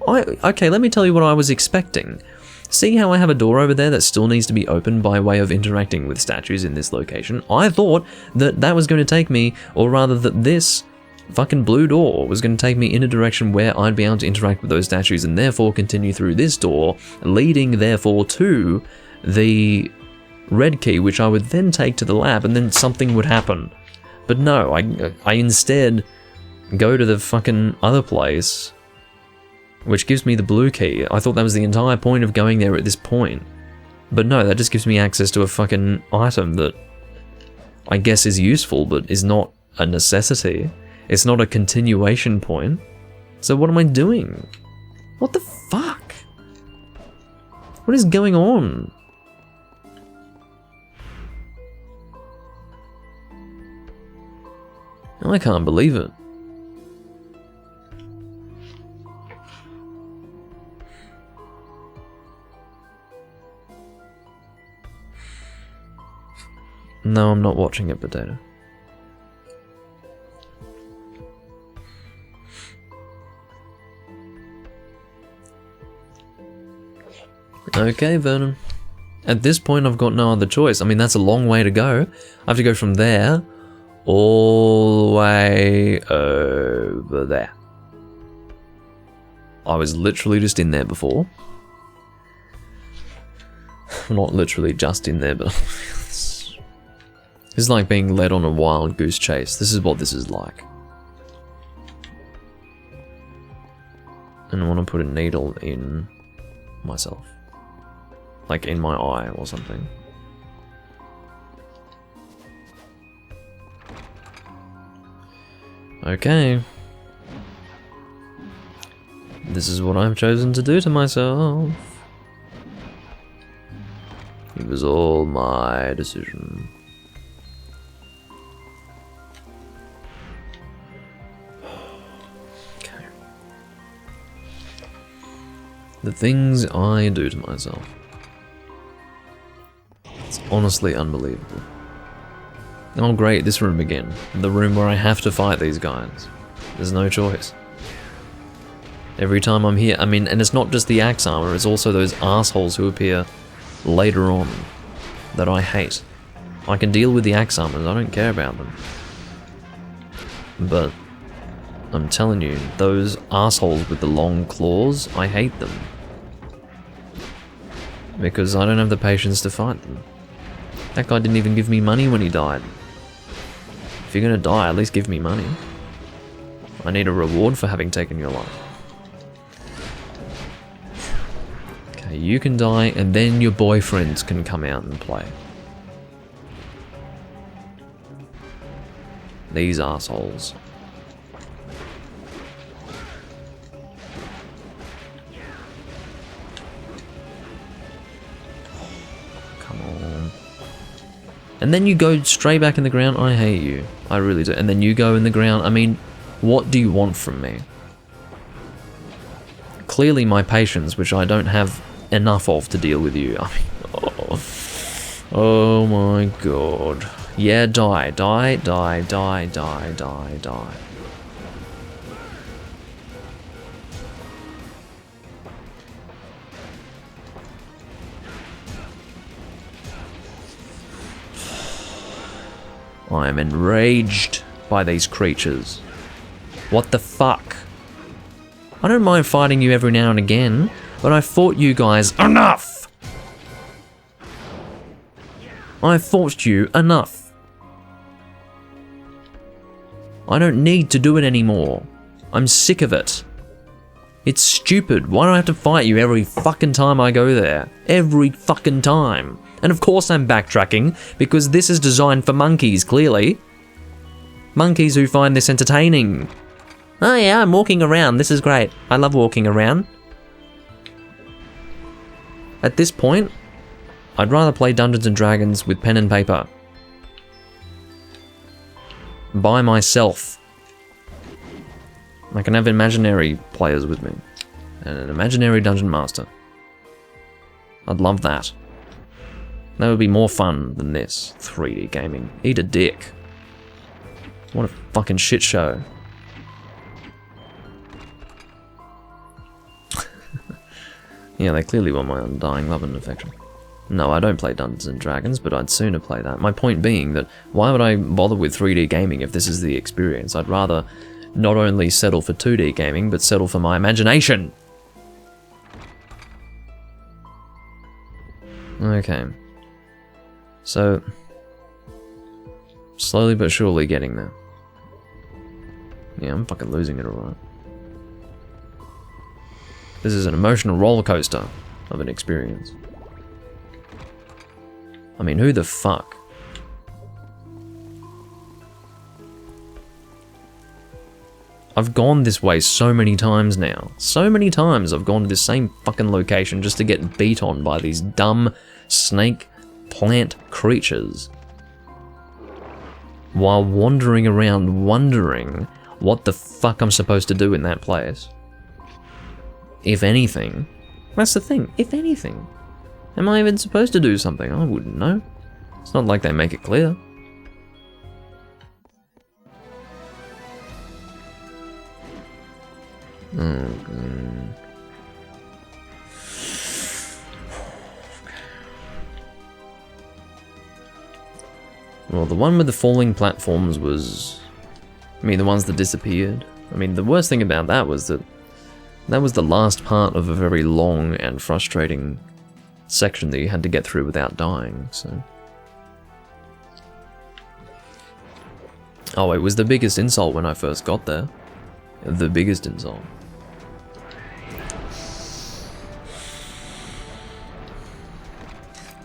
Okay, let me tell you what I was expecting. See how I have a door over there that still needs to be opened by way of interacting with statues in this location? I thought that that was going to take me, or rather that this fucking blue door was going to take me in a direction where I'd be able to interact with those statues and therefore continue through this door, leading therefore to the red key, which I would then take to the lab and then something would happen. But no, I instead go to the fucking other place, which gives me the blue key. I thought that was the entire point of going there at this point. But no, that just gives me access to a fucking item that I guess is useful, but is not a necessity. It's not a continuation point. So what am I doing? What the fuck? What is going on? I can't believe it. No, I'm not watching it, Potato. Okay, Vernon. At this point, I've got no other choice. I mean, that's a long way to go. I have to go from there all the way over there. I was literally just in there before. Not literally just in there, but this is like being led on a wild goose chase. This is what this is like. And I want to put a needle in myself. Like in my eye or something. Okay. This is what I've chosen to do to myself. It was all my decision. Okay. The things I do to myself. It's honestly unbelievable. Oh great, this room again. The room where I have to fight these guys. There's no choice. Every time I'm here, I mean, and it's not just the axe armor, it's also those assholes who appear later on that I hate. I can deal with the axe armors, I don't care about them. But I'm telling you, those assholes with the long claws, I hate them. Because I don't have the patience to fight them. That guy didn't even give me money when he died. If you're gonna die, at least give me money. I need a reward for having taken your life. Okay, you can die, and then your boyfriends can come out and play. These assholes. Come on. And then you go straight back in the ground. I hate you. I really do. And then you go in the ground. I mean, what do you want from me? Clearly my patience, which I don't have enough of to deal with you. I mean, oh my god. Yeah, die, die, die, die, die, die, die. I am enraged by these creatures. What the fuck? I don't mind fighting you every now and again, but I fought you guys enough! I fought you enough. I don't need to do it anymore. I'm sick of it. It's stupid. Why do I have to fight you every fucking time I go there? Every fucking time. And of course I'm backtracking, because this is designed for monkeys, clearly. Monkeys who find this entertaining. Oh yeah, I'm walking around. This is great. I love walking around. At this point, I'd rather play Dungeons and Dragons with pen and paper. By myself. I can have imaginary players with me. And an imaginary dungeon master. I'd love that. That would be more fun than this 3D gaming. Eat a dick. What a fucking shit show. Yeah, they clearly want my undying love and affection. No, I don't play Dungeons and Dragons, but I'd sooner play that. My point being that why would I bother with 3D gaming if this is the experience? I'd rather not only settle for 2D gaming, but settle for my imagination. Okay. So, slowly but surely getting there. Yeah, I'm fucking losing it alright. This is an emotional roller coaster of an experience. I mean, who the fuck? I've gone this way so many times now. So many times I've gone to this same fucking location just to get beat on by these dumb snake plant creatures. While wandering around wondering what the fuck I'm supposed to do in that place. If anything. That's the thing, if anything. Am I even supposed to do something? I wouldn't know. It's not like they make it clear. Well, the one with the falling platforms was... I mean, the ones that disappeared. I mean, the worst thing about that was that that was the last part of a very long and frustrating section that you had to get through without dying, so... Oh, it was the biggest insult when I first got there. The biggest insult.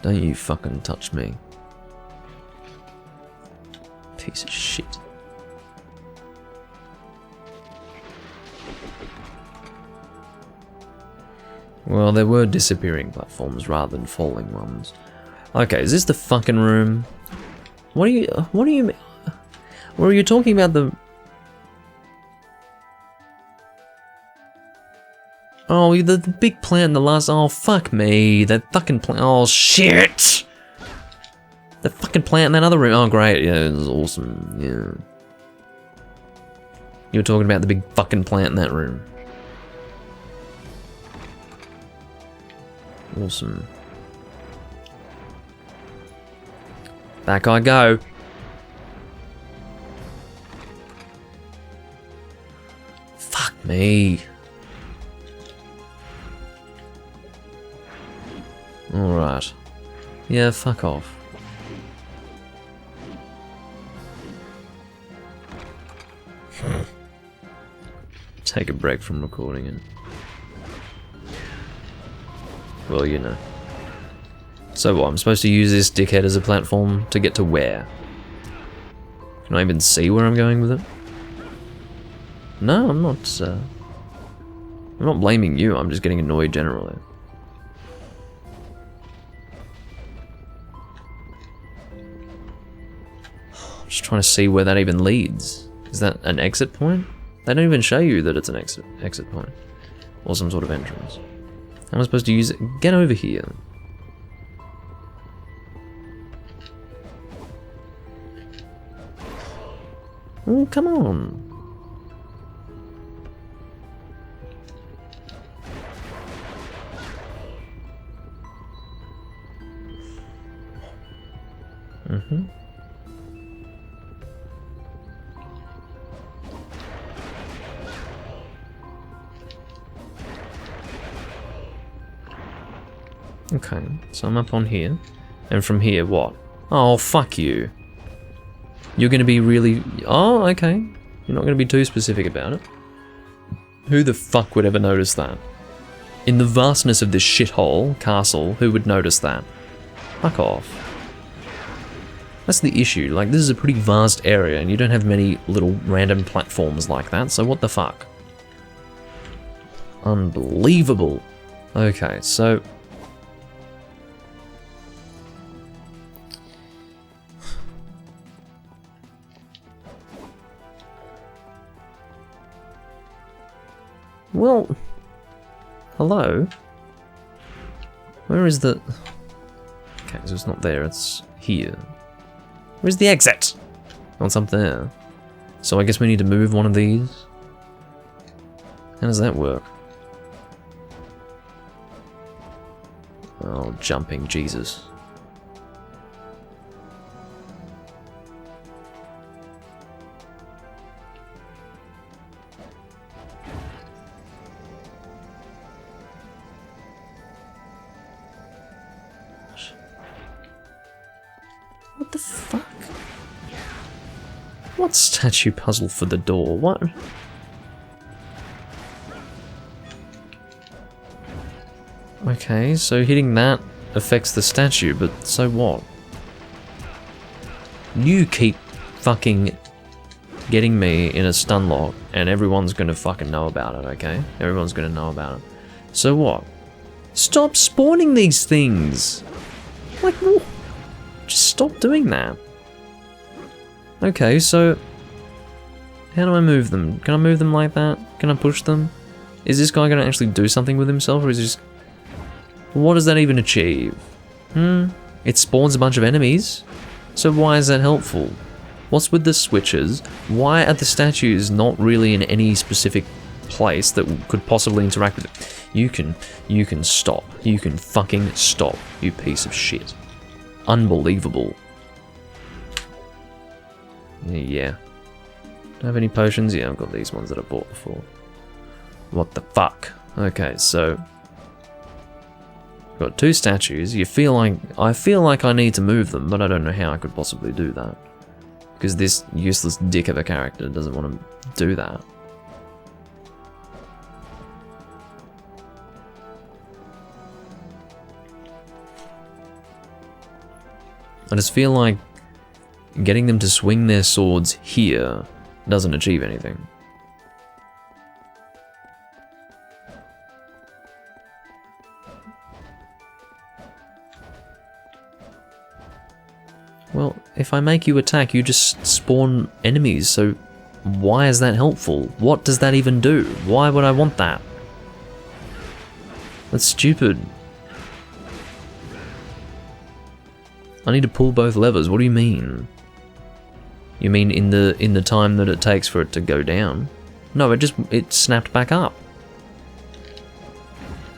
Don't you fucking touch me. Piece of shit. Well, there were disappearing platforms rather than falling ones. Okay, is this the fucking room? What do you mean? Were you talking about the... Oh, the big plant in the last... Oh, fuck me. That fucking plant... Oh, shit! The fucking plant in that other room. Oh, great. Yeah, it was awesome. Yeah. You were talking about the big fucking plant in that room. Awesome. Back I go. Fuck me. Alright. Yeah, fuck off. Take a break from recording it. Well, you know. So what, I'm supposed to use this dickhead as a platform to get to where? Can I even see where I'm going with it? No, I'm not blaming you, I'm just getting annoyed generally. I'm just trying to see where that even leads. Is that an exit point? They don't even show you that it's an exit point. Or some sort of entrance. How am I supposed to use it? Get over here. Oh, come on. Mm-hmm. Okay, so I'm up on here. And from here, what? Oh, fuck you. You're gonna be really... Oh, okay. You're not gonna be too specific about it. Who the fuck would ever notice that? In the vastness of this shithole castle, who would notice that? Fuck off. That's the issue. Like, this is a pretty vast area, and you don't have many little random platforms like that, so what the fuck? Unbelievable. Okay, so... Well... Hello? Where is the... Okay, so it's not there, it's here. Where's the exit? Oh, it's up there. So I guess we need to move one of these? How does that work? Oh, jumping, Jesus. What the fuck? What statue puzzle for the door? What? Okay, so hitting that affects the statue, but so what? You keep fucking getting me in a stun lock, and everyone's gonna fucking know about it, okay? Everyone's gonna know about it. So what? Stop spawning these things! Like, just stop doing that. Okay, so... How do I move them? Can I move them like that? Can I push them? Is this guy gonna actually do something with himself, or is he just... What does that even achieve? It spawns a bunch of enemies? So why is that helpful? What's with the switches? Why are the statues not really in any specific place that could possibly interact with it? You can stop. You can fucking stop, you piece of shit. Unbelievable. Yeah. Do I have any potions? Yeah, I've got these ones that I bought before. What the fuck? Okay, so... Got two statues. I feel like I need to move them, but I don't know how I could possibly do that. Because this useless dick of a character doesn't want to do that. I just feel like getting them to swing their swords here doesn't achieve anything. Well, if I make you attack, you just spawn enemies, so why is that helpful? What does that even do? Why would I want that? That's stupid. I need to pull both levers. What do you mean? You mean in the time that it takes for it to go down? No, it snapped back up.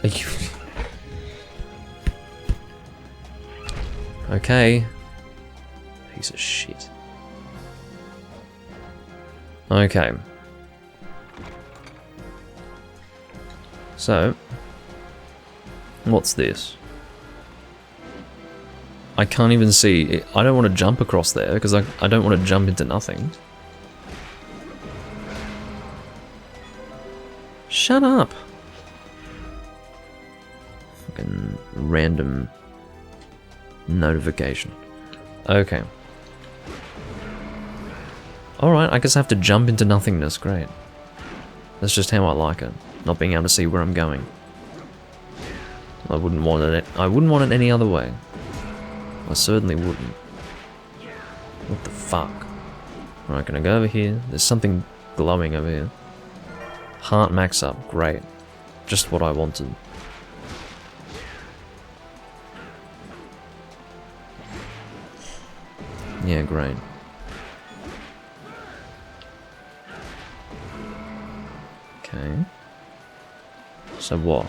Are you... Okay. Piece of shit. Okay. So, what's this? I can't even see. I don't want to jump across there because I don't want to jump into nothing. Shut up. Fucking random notification. Okay. Alright, I guess I have to jump into nothingness, great. That's just how I like it, not being able to see where I'm going. I wouldn't want it any other way. I certainly wouldn't. What the fuck? Alright, can I go over here? There's something glowing over here. Heart max up, great. Just what I wanted. Yeah, great. Okay. So what?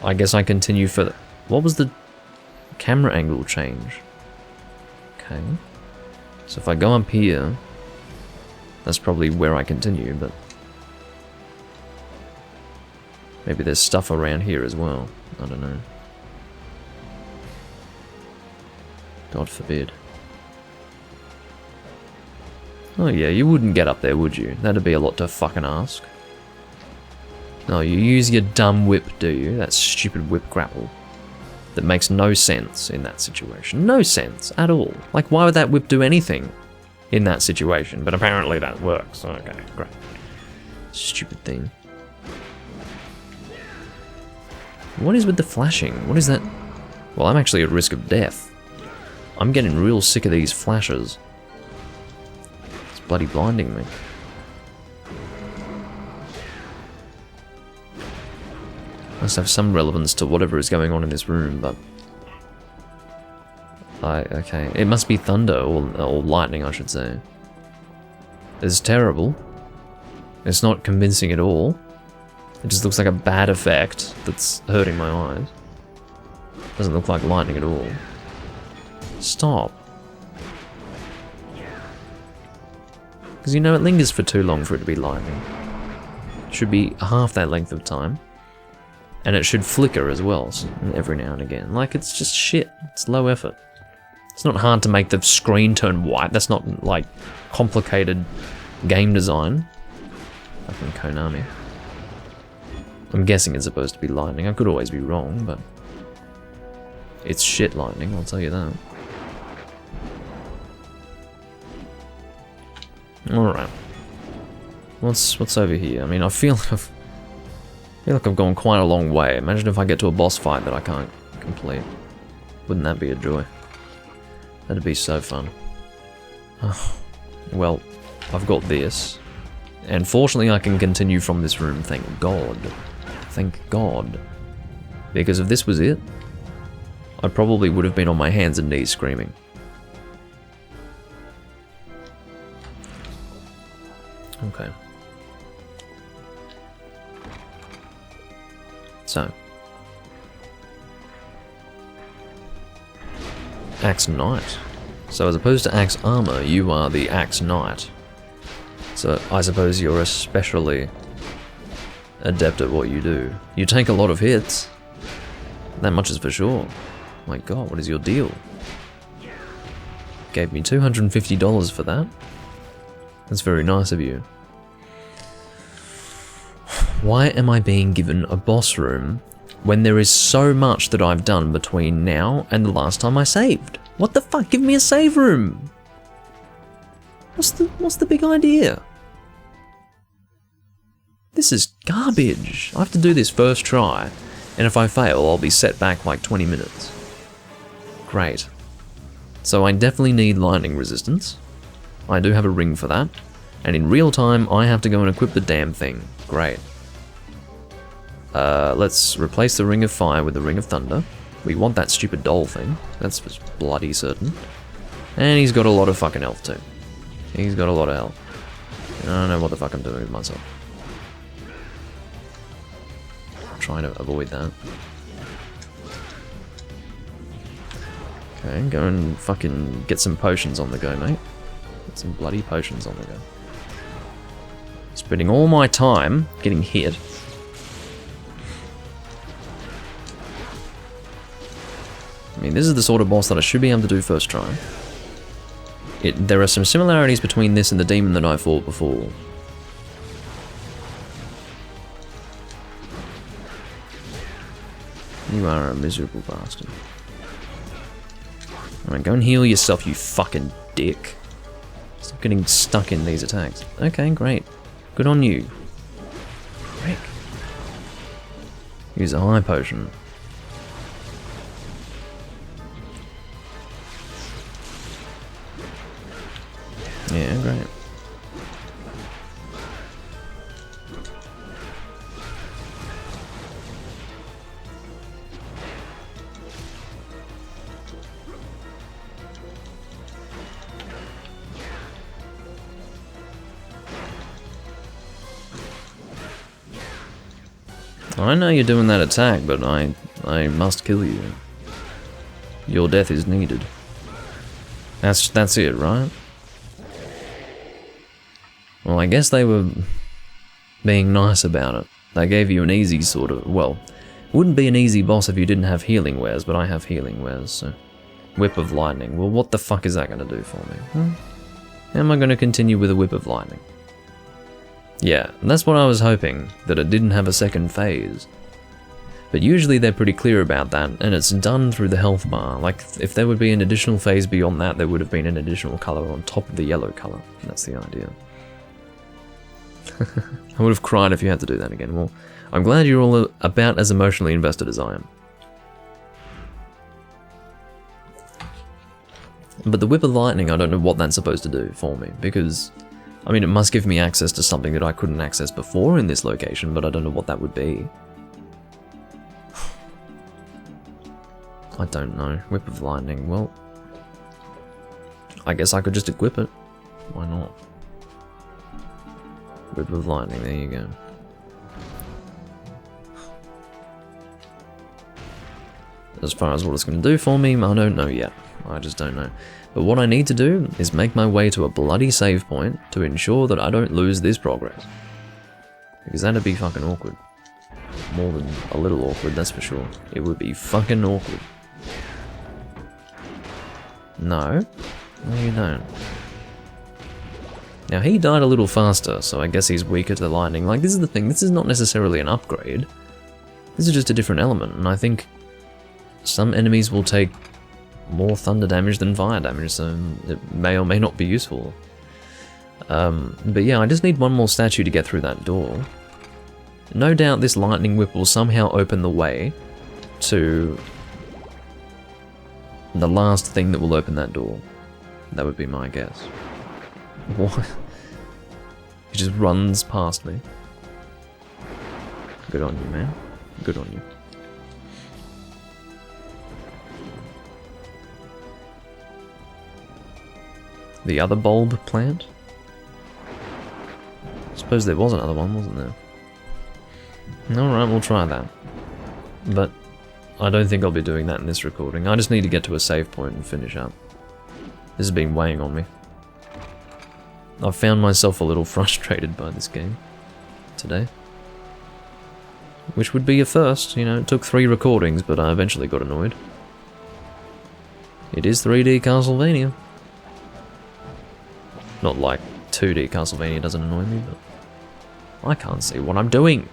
I guess I continue further. What was the camera angle change? Okay. So if I go up here, that's probably where I continue, but maybe there's stuff around here as well. I don't know. God forbid. Oh yeah, you wouldn't get up there, would you? That'd be a lot to fucking ask. No, you use your dumb whip, do you? That stupid whip grapple. That makes no sense in that situation. No sense at all. Like, why would that whip do anything in that situation? But apparently that works. Okay, great. Stupid thing. What is with the flashing? What is that? Well, I'm actually at risk of death. I'm getting real sick of these flashes. It's bloody blinding me. Must have some relevance to whatever is going on in this room, but... okay. It must be thunder, or lightning, I should say. It's terrible. It's not convincing at all. It just looks like a bad effect that's hurting my eyes. Doesn't look like lightning at all. Stop. Because you know, it lingers for too long for it to be lightning. It should be half that length of time. And it should flicker as well, every now and again. Like, it's just shit. It's low effort. It's not hard to make the screen turn white. That's not, like, complicated game design. Fucking Konami. I'm guessing it's supposed to be lightning. I could always be wrong, but... it's shit lightning, I'll tell you that. Alright. What's over here? I mean, I feel like I've gone quite a long way. Imagine if I get to a boss fight that I can't complete. Wouldn't that be a joy? That'd be so fun. Oh, well, I've got this. And fortunately I can continue from this room, thank God. Thank God. Because if this was it, I probably would have been on my hands and knees screaming. Okay. So. Axe Knight. So as opposed to Axe Armor, you are the Axe Knight. So I suppose you're especially adept at what you do. You take a lot of hits. That much is for sure. My God, what is your deal? Gave me $250 for that. That's very nice of you. Why am I being given a boss room when there is so much that I've done between now and the last time I saved? What the fuck? Give me a save room! What's the big idea? This is garbage. I have to do this first try, and if I fail, I'll be set back like 20 minutes. Great. So I definitely need lightning resistance. I do have a ring for that. And in real time, I have to go and equip the damn thing. Great. Let's replace the Ring of Fire with the Ring of Thunder. We want that stupid doll thing. That's just bloody certain. And he's got a lot of fucking health too. He's got a lot of health. I don't know what the fuck I'm doing with myself. I'm trying to avoid that. Okay, go and fucking get some potions on the go, mate. Get some bloody potions on the go. Spending all my time getting hit. I mean, this is the sort of boss that I should be able to do first try. There are some similarities between this and the demon that I fought before. You are a miserable bastard. Alright, go and heal yourself, you fucking dick. Stop getting stuck in these attacks. Okay, great. Good on you. Frick. Use a high potion. Yeah, great. I know you're doing that attack, but I must kill you. Your death is needed. That's it, right? Well, I guess they were being nice about it. They gave you an easy sort of, well, wouldn't be an easy boss if you didn't have healing wares, but I have healing wares, so. Whip of Lightning. Well, what the fuck is that going to do for me? How am I going to continue with a Whip of Lightning? Yeah, that's what I was hoping, that it didn't have a second phase. But usually they're pretty clear about that, and it's done through the health bar. Like, if there would be an additional phase beyond that, there would have been an additional colour on top of the yellow colour. That's the idea. I would have cried if you had to do that again. Well, I'm glad you're all about as emotionally invested as I am. But the Whip of Lightning, I don't know what that's supposed to do for me, because, I mean, it must give me access to something that I couldn't access before in this location, but I don't know what that would be. I don't know. Whip of Lightning, well... I guess I could just equip it. Why not? Whip of Lightning, there you go. As far as what it's going to do for me, I don't know yet. I just don't know. But what I need to do is make my way to a bloody save point to ensure that I don't lose this progress. Because that'd be fucking awkward. More than a little awkward, that's for sure. It would be fucking awkward. No. No, you don't. Now, he died a little faster, so I guess he's weaker to the lightning. Like, this is the thing. This is not necessarily an upgrade. This is just a different element, and I think some enemies will take more thunder damage than fire damage, so it may or may not be useful. But yeah, I just need one more statue to get through that door. No doubt this lightning whip will somehow open the way to the last thing that will open that door. That would be my guess. What? He just runs past me. Good on you, man. Good on you. The other bulb plant? I suppose there was another one, wasn't there? Alright, we'll try that. But I don't think I'll be doing that in this recording. I just need to get to a save point and finish up. This has been weighing on me. I've found myself a little frustrated by this game today. Which would be a first, you know, it took 3 recordings, but I eventually got annoyed. It is 3D Castlevania. Not like 2D Castlevania doesn't annoy me, but I can't see what I'm doing.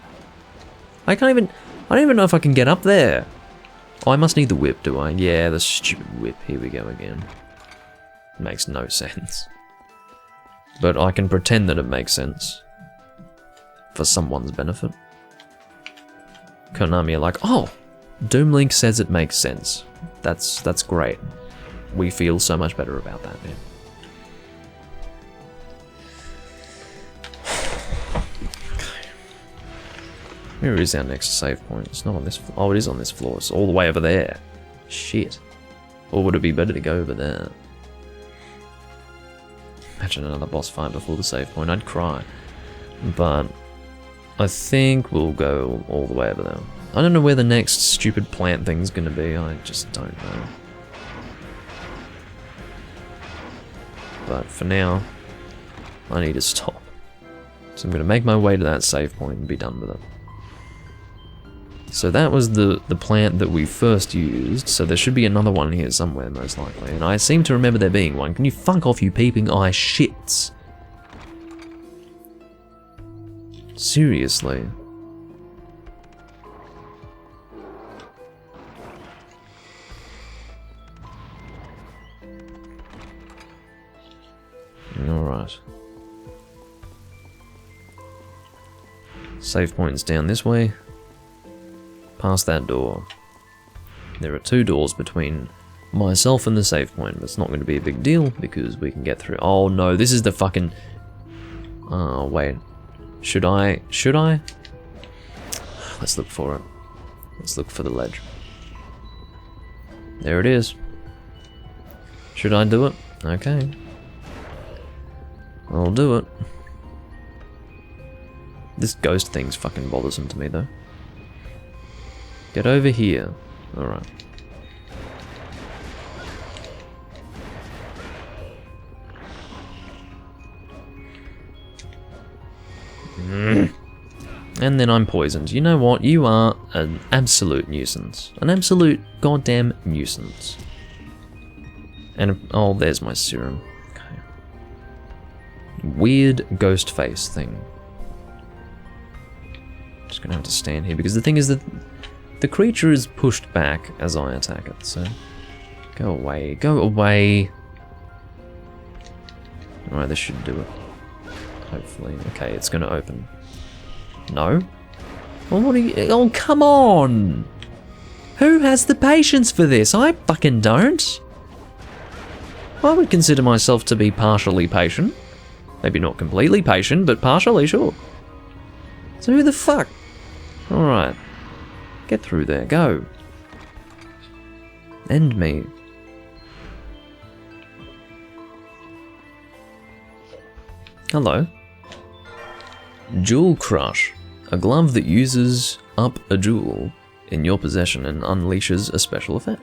I don't even know if I can get up there. Oh, I must need the whip, do I? Yeah, the stupid whip. Here we go again. Makes no sense. But I can pretend that it makes sense. For someone's benefit. Konami are like, oh, Doom Link says it makes sense. That's great. We feel so much better about that, man. Where is our next save point? It's not on this floor. Oh, it is on this floor. It's all the way over there. Shit. Or would it be better to go over there? Imagine another boss fight before the save point. I'd cry. But I think we'll go all the way over there. I don't know where the next stupid plant thing's gonna be. I just don't know. But for now, I need to stop. So I'm gonna make my way to that save point and be done with it. So that was the plant that we first used, so there should be another one here somewhere, most likely. And I seem to remember there being one. Can you fuck off, you peeping eye shits? Seriously. Alright. Save point's down this way. Past that door. There are 2 doors between myself and the save point, but it's not going to be a big deal because we can get through. Oh no, this is the fucking... Oh, wait. Should I? Let's look for it. Let's look for the ledge. There it is. Should I do it? Okay. I'll do it. This ghost thing's fucking bothersome to me though. Get over here. Alright. And then I'm poisoned. You know what? You are an absolute nuisance. An absolute goddamn nuisance. And, oh, there's my serum. Okay. Weird ghost face thing. Just gonna have to stand here because the thing is that the creature is pushed back as I attack it, so go away, go away. Alright, this should do it. Hopefully. Okay, it's gonna open. No? Well, what are you... Oh, come on! Who has the patience for this? I fucking don't. I would consider myself to be partially patient. Maybe not completely patient, but partially, sure. So who the fuck? Alright. Get through there, go. End me. Hello. Jewel Crush. A glove that uses up a jewel in your possession and unleashes a special effect.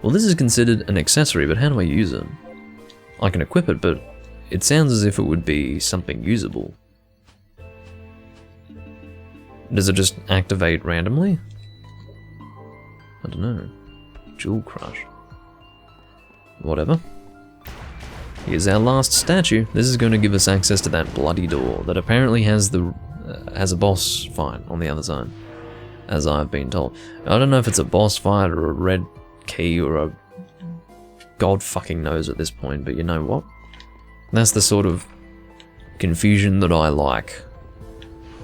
Well, this is considered an accessory, but how do I use it? I can equip it, but it sounds as if it would be something usable. Does it just activate randomly? I don't know. Jewel Crush. Whatever. Here's our last statue. This is going to give us access to that bloody door that apparently has a boss fight on the other side, as I've been told. I don't know if it's a boss fight or a red key or a god fucking knows at this point, but you know what? That's the sort of confusion that I like.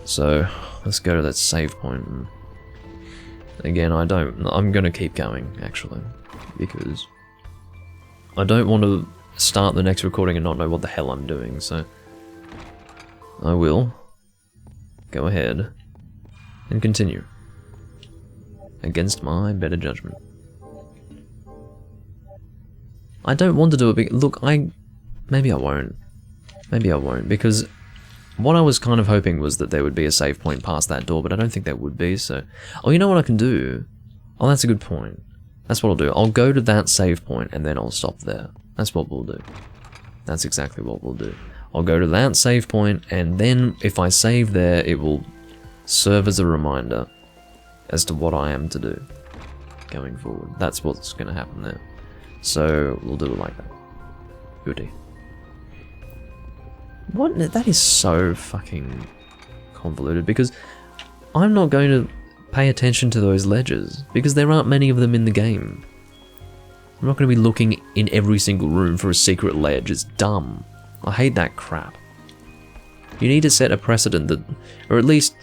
So let's go to that save point. And again, I'm gonna keep going actually, because I don't want to start the next recording and not know what the hell I'm doing, so I will go ahead and continue against my better judgment. I don't want to do a big look. Maybe I won't, because what I was kind of hoping was that there would be a save point past that door, but I don't think there would be. So, oh, you know what I can do? Oh, that's a good point. That's what I'll do. I'll go to that save point and then I'll stop there. That's what we'll do. That's exactly what we'll do. I'll go to that save point, and then if I save there, it will serve as a reminder as to what I am to do going forward. That's what's going to happen there. So we'll do it like that. Goodie. What? That is so fucking convoluted, because I'm not going to pay attention to those ledges, because there aren't many of them in the game. I'm not going to be looking in every single room for a secret ledge. It's dumb. I hate that crap. You need to set a precedent that, or at least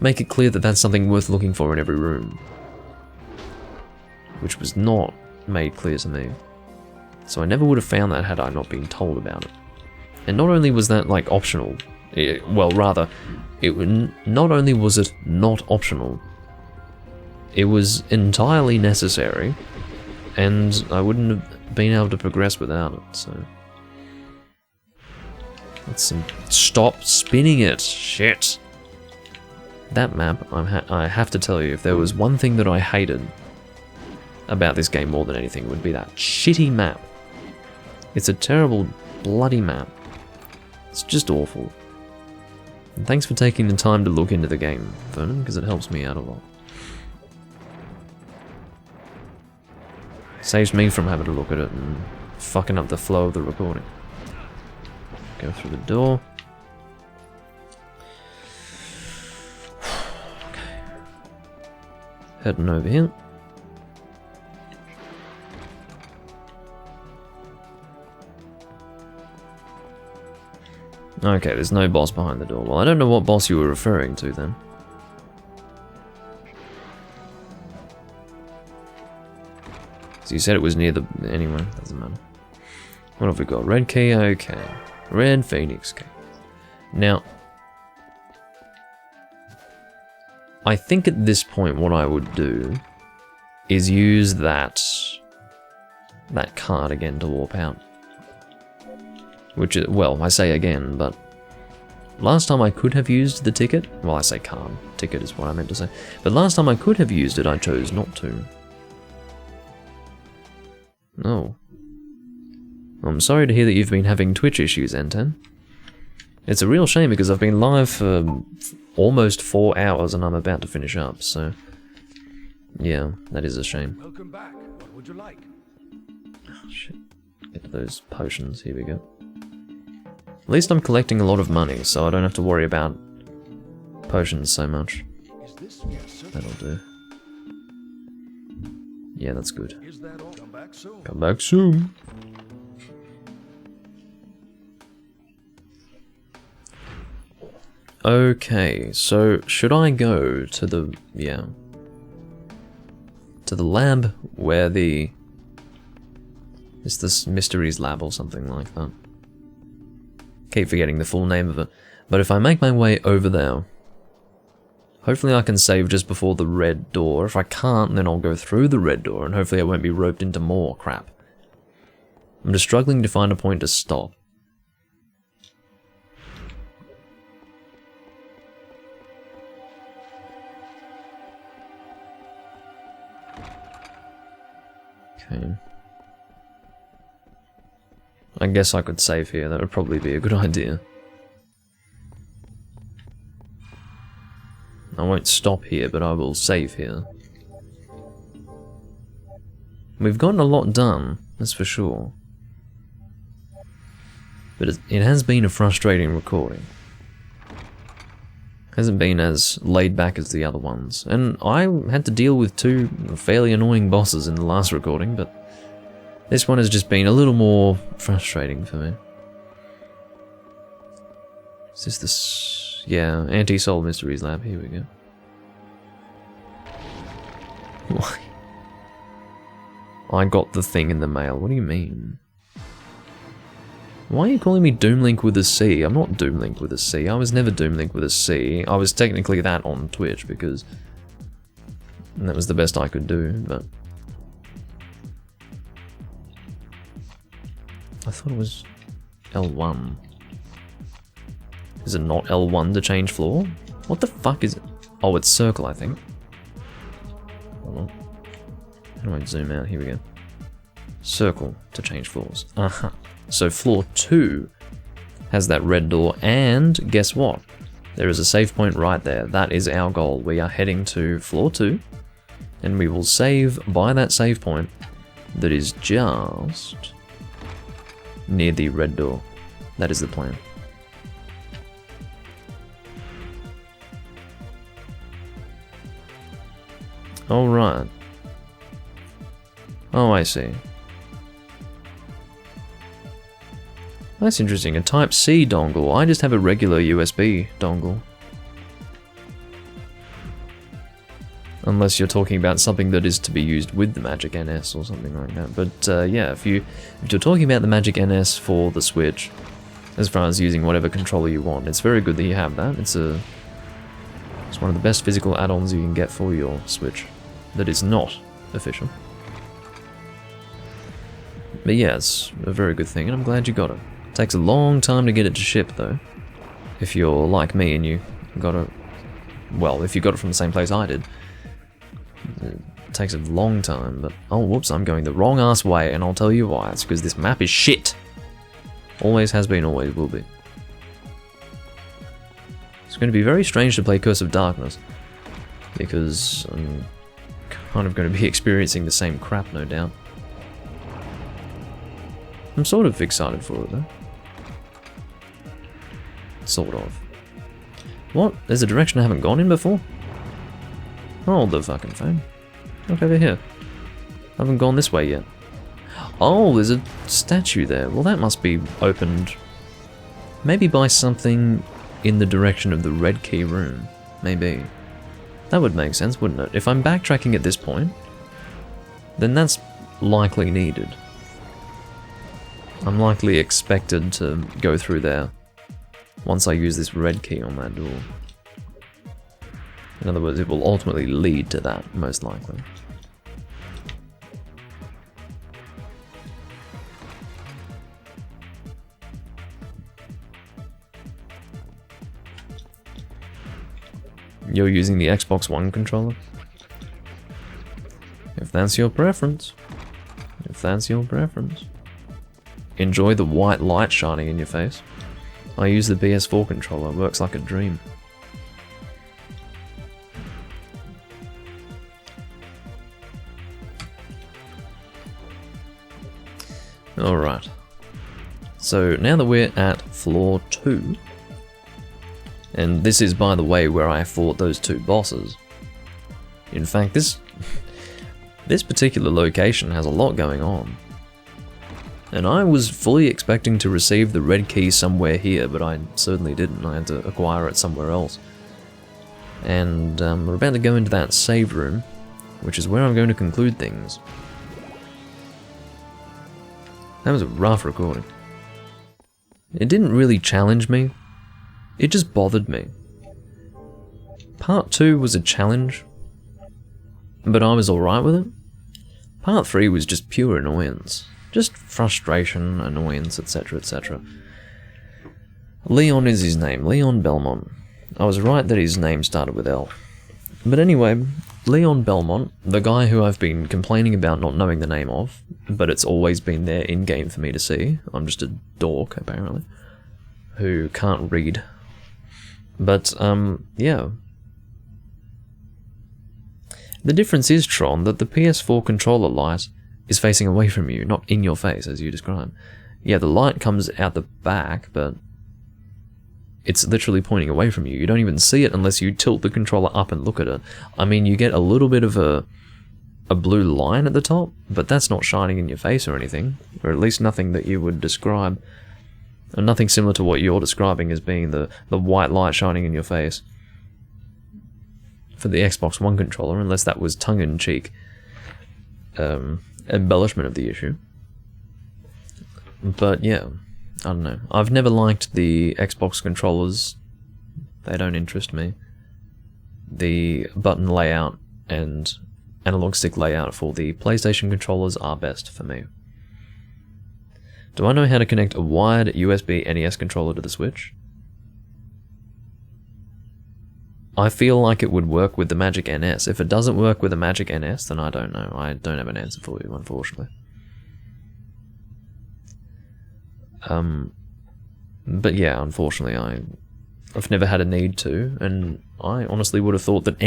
make it clear that that's something worth looking for in every room. Which was not made clear to me. So I never would have found that had I not been told about it. And not only was that like optional, well rather, not only was it not optional, it was entirely necessary, and I wouldn't have been able to progress without it, so... Let's stop spinning it, shit! That map, I have to tell you, if there was one thing that I hated about this game more than anything, it would be that shitty map. It's a terrible, bloody map. It's just awful. And thanks for taking the time to look into the game, Vernon, because it helps me out a lot. Saves me from having to look at it and fucking up the flow of the recording. Go through the door. Okay. Heading over here. Okay, there's no boss behind the door. Well, I don't know what boss you were referring to then. So you said it was near the... Anyway, doesn't matter. What have we got? Red key, okay. Red Phoenix key. Now, I think at this point what I would do is use that card again to warp out. Which is, well, I say again, but last time I could have used the ticket, well I say card, ticket is what I meant to say, but last time I could have used it, I chose not to. No. I'm sorry to hear that you've been having Twitch issues, Anton. It's a real shame because I've been live for almost 4 hours and I'm about to finish up, so... Yeah, that is a shame. Welcome back. What would you like? Oh, shit. Get to those potions, here we go. At least I'm collecting a lot of money, so I don't have to worry about potions so much. Is this That'll do. Yeah, that's good. Is that all? Come back soon. Come back soon. Okay, so should I go to the... yeah. To the lab where the... It's this Mysteries Lab or something like that. Keep forgetting the full name of it. But if I make my way over there, Hopefully I can save just before the red door. If I can't, then I'll go through the red door, and hopefully I won't be roped into more crap. I'm just struggling to find a point to stop. Okay. I guess I could save here, that would probably be a good idea. I won't stop here, but I will save here. We've gotten a lot done, that's for sure. But it has been a frustrating recording. Hasn't been as laid back as the other ones. And I had to deal with 2 fairly annoying bosses in the last recording, but this one has just been a little more frustrating for me. Is this this? Yeah, Anti-Soul Mysteries Lab, here we go. Why? I got the thing in the mail, what do you mean? Why are you calling me Doomlink with a C? I'm not Doomlink with a C, I was never Doomlink with a C. I was technically that on Twitch because that was the best I could do, but I thought it was L1. Is it not L1 to change floor? What the fuck is it? Oh, it's circle, I think. Hold on. How do I zoom out? Here we go. Circle to change floors. Uh-huh. So floor 2 has that red door, and guess what? There is a save point right there. That is our goal. We are heading to floor 2, and we will save by that save point that is just near the red door. That is the plan. Alright. Oh, I see. That's interesting, a Type-C dongle. I just have a regular USB dongle. Unless you're talking about something that is to be used with the Magic NS or something like that. But yeah, if you're talking about the Magic NS for the Switch, as far as using whatever controller you want, it's very good that you have that. It's one of the best physical add-ons you can get for your Switch that is not official. But yeah, it's a very good thing, and I'm glad you got it. It takes a long time to get it to ship, though. If you're like me and you got it... Well, if you got it from the same place I did. It takes a long time, but... Oh, whoops, I'm going the wrong ass way, and I'll tell you why. It's because this map is shit! Always has been, always will be. It's going to be very strange to play Curse of Darkness, because I'm kind of going to be experiencing the same crap, no doubt. I'm sort of excited for it, though. Sort of. What? There's a direction I haven't gone in before? Hold the fucking phone. Look over here. I haven't gone this way yet. Oh, there's a statue there. Well, that must be opened maybe by something in the direction of the red key room. Maybe. That would make sense, wouldn't it? If I'm backtracking at this point, then that's likely needed. I'm likely expected to go through there once I use this red key on that door. In other words, it will ultimately lead to that, most likely. You're using the Xbox One controller? If that's your preference. If that's your preference. Enjoy the white light shining in your face. I use the PS4 controller, it works like a dream. Alright. So now that we're at floor 2, and this is, by the way, where I fought those 2 bosses. In fact, this particular location has a lot going on. And I was fully expecting to receive the red key somewhere here, but I certainly didn't. I had to acquire it somewhere else. And we're about to go into that save room, which is where I'm going to conclude things. That was a rough recording. It didn't really challenge me. It just bothered me. Part 2 was a challenge, but I was alright with it. Part 3 was just pure annoyance. Just frustration, annoyance, etc, etc. Leon is his name, Leon Belmont. I was right that his name started with L. But anyway, Leon Belmont, the guy who I've been complaining about not knowing the name of, but it's always been there in-game for me to see. I'm just a dork, apparently, who can't read. But, yeah. The difference is, Tron, that the PS4 controller light is facing away from you, not in your face, as you described. Yeah, the light comes out the back, but it's literally pointing away from you. You don't even see it unless you tilt the controller up and look at it. I mean, you get a little bit of a blue line at the top, but that's not shining in your face or anything, or at least nothing that you would describe, or nothing similar to what you're describing as being the white light shining in your face for the Xbox One controller, unless that was tongue-in-cheek embellishment of the issue. But yeah, I don't know. I've never liked the Xbox controllers. They don't interest me. The button layout and analog stick layout for the PlayStation controllers are best for me. Do I know how to connect a wired USB NES controller to the Switch? I feel like it would work with the Magic NS. If it doesn't work with the Magic NS, then I don't know. I don't have an answer for you, unfortunately. But yeah, unfortunately, I've never had a need to, and I honestly would have thought that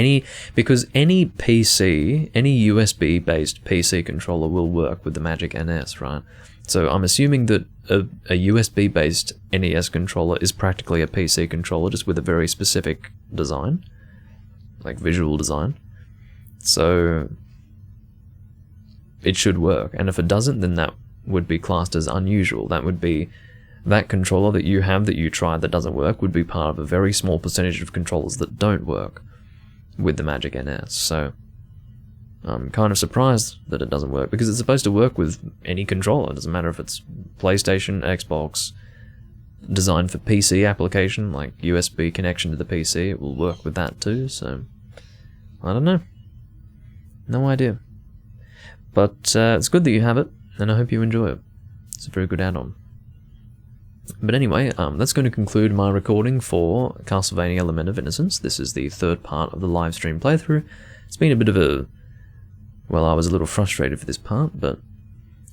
because any PC, any USB-based PC controller will work with the Magic NS, right? So I'm assuming that a USB-based NES controller is practically a PC controller, just with a very specific design, like visual design. So it should work, and if it doesn't, then that would be classed as unusual. That would be that controller that you have that you tried that doesn't work would be part of a very small percentage of controllers that don't work with the Magic NS. So I'm kind of surprised that it doesn't work, because it's supposed to work with any controller. It doesn't matter if it's PlayStation, Xbox, designed for PC application, like USB connection to the PC, it will work with that too, so I don't know. No idea. But it's good that you have it, and I hope you enjoy it. It's a very good add-on. But anyway, that's going to conclude my recording for Castlevania Lament of Innocence. This is the third part of the live stream playthrough. It's been a bit of a... well, I was a little frustrated for this part, but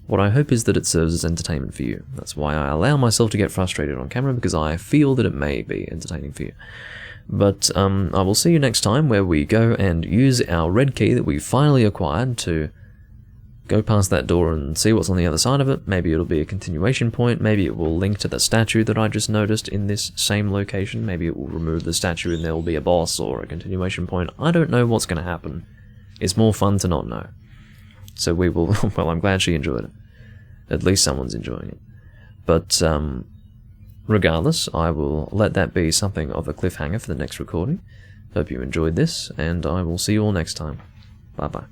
what I hope is that it serves as entertainment for you. That's why I allow myself to get frustrated on camera, because I feel that it may be entertaining for you. But I will see you next time, where we go and use our red key that we finally acquired to go past that door and see what's on the other side of it. Maybe it'll be a continuation point, maybe it will link to the statue that I just noticed in this same location, maybe it will remove the statue and there will be a boss or a continuation point. I don't know what's going to happen. It's more fun to not know. So we will... well, I'm glad she enjoyed it. At least someone's enjoying it. But regardless, I will let that be something of a cliffhanger for the next recording. Hope you enjoyed this, and I will see you all next time. Bye-bye.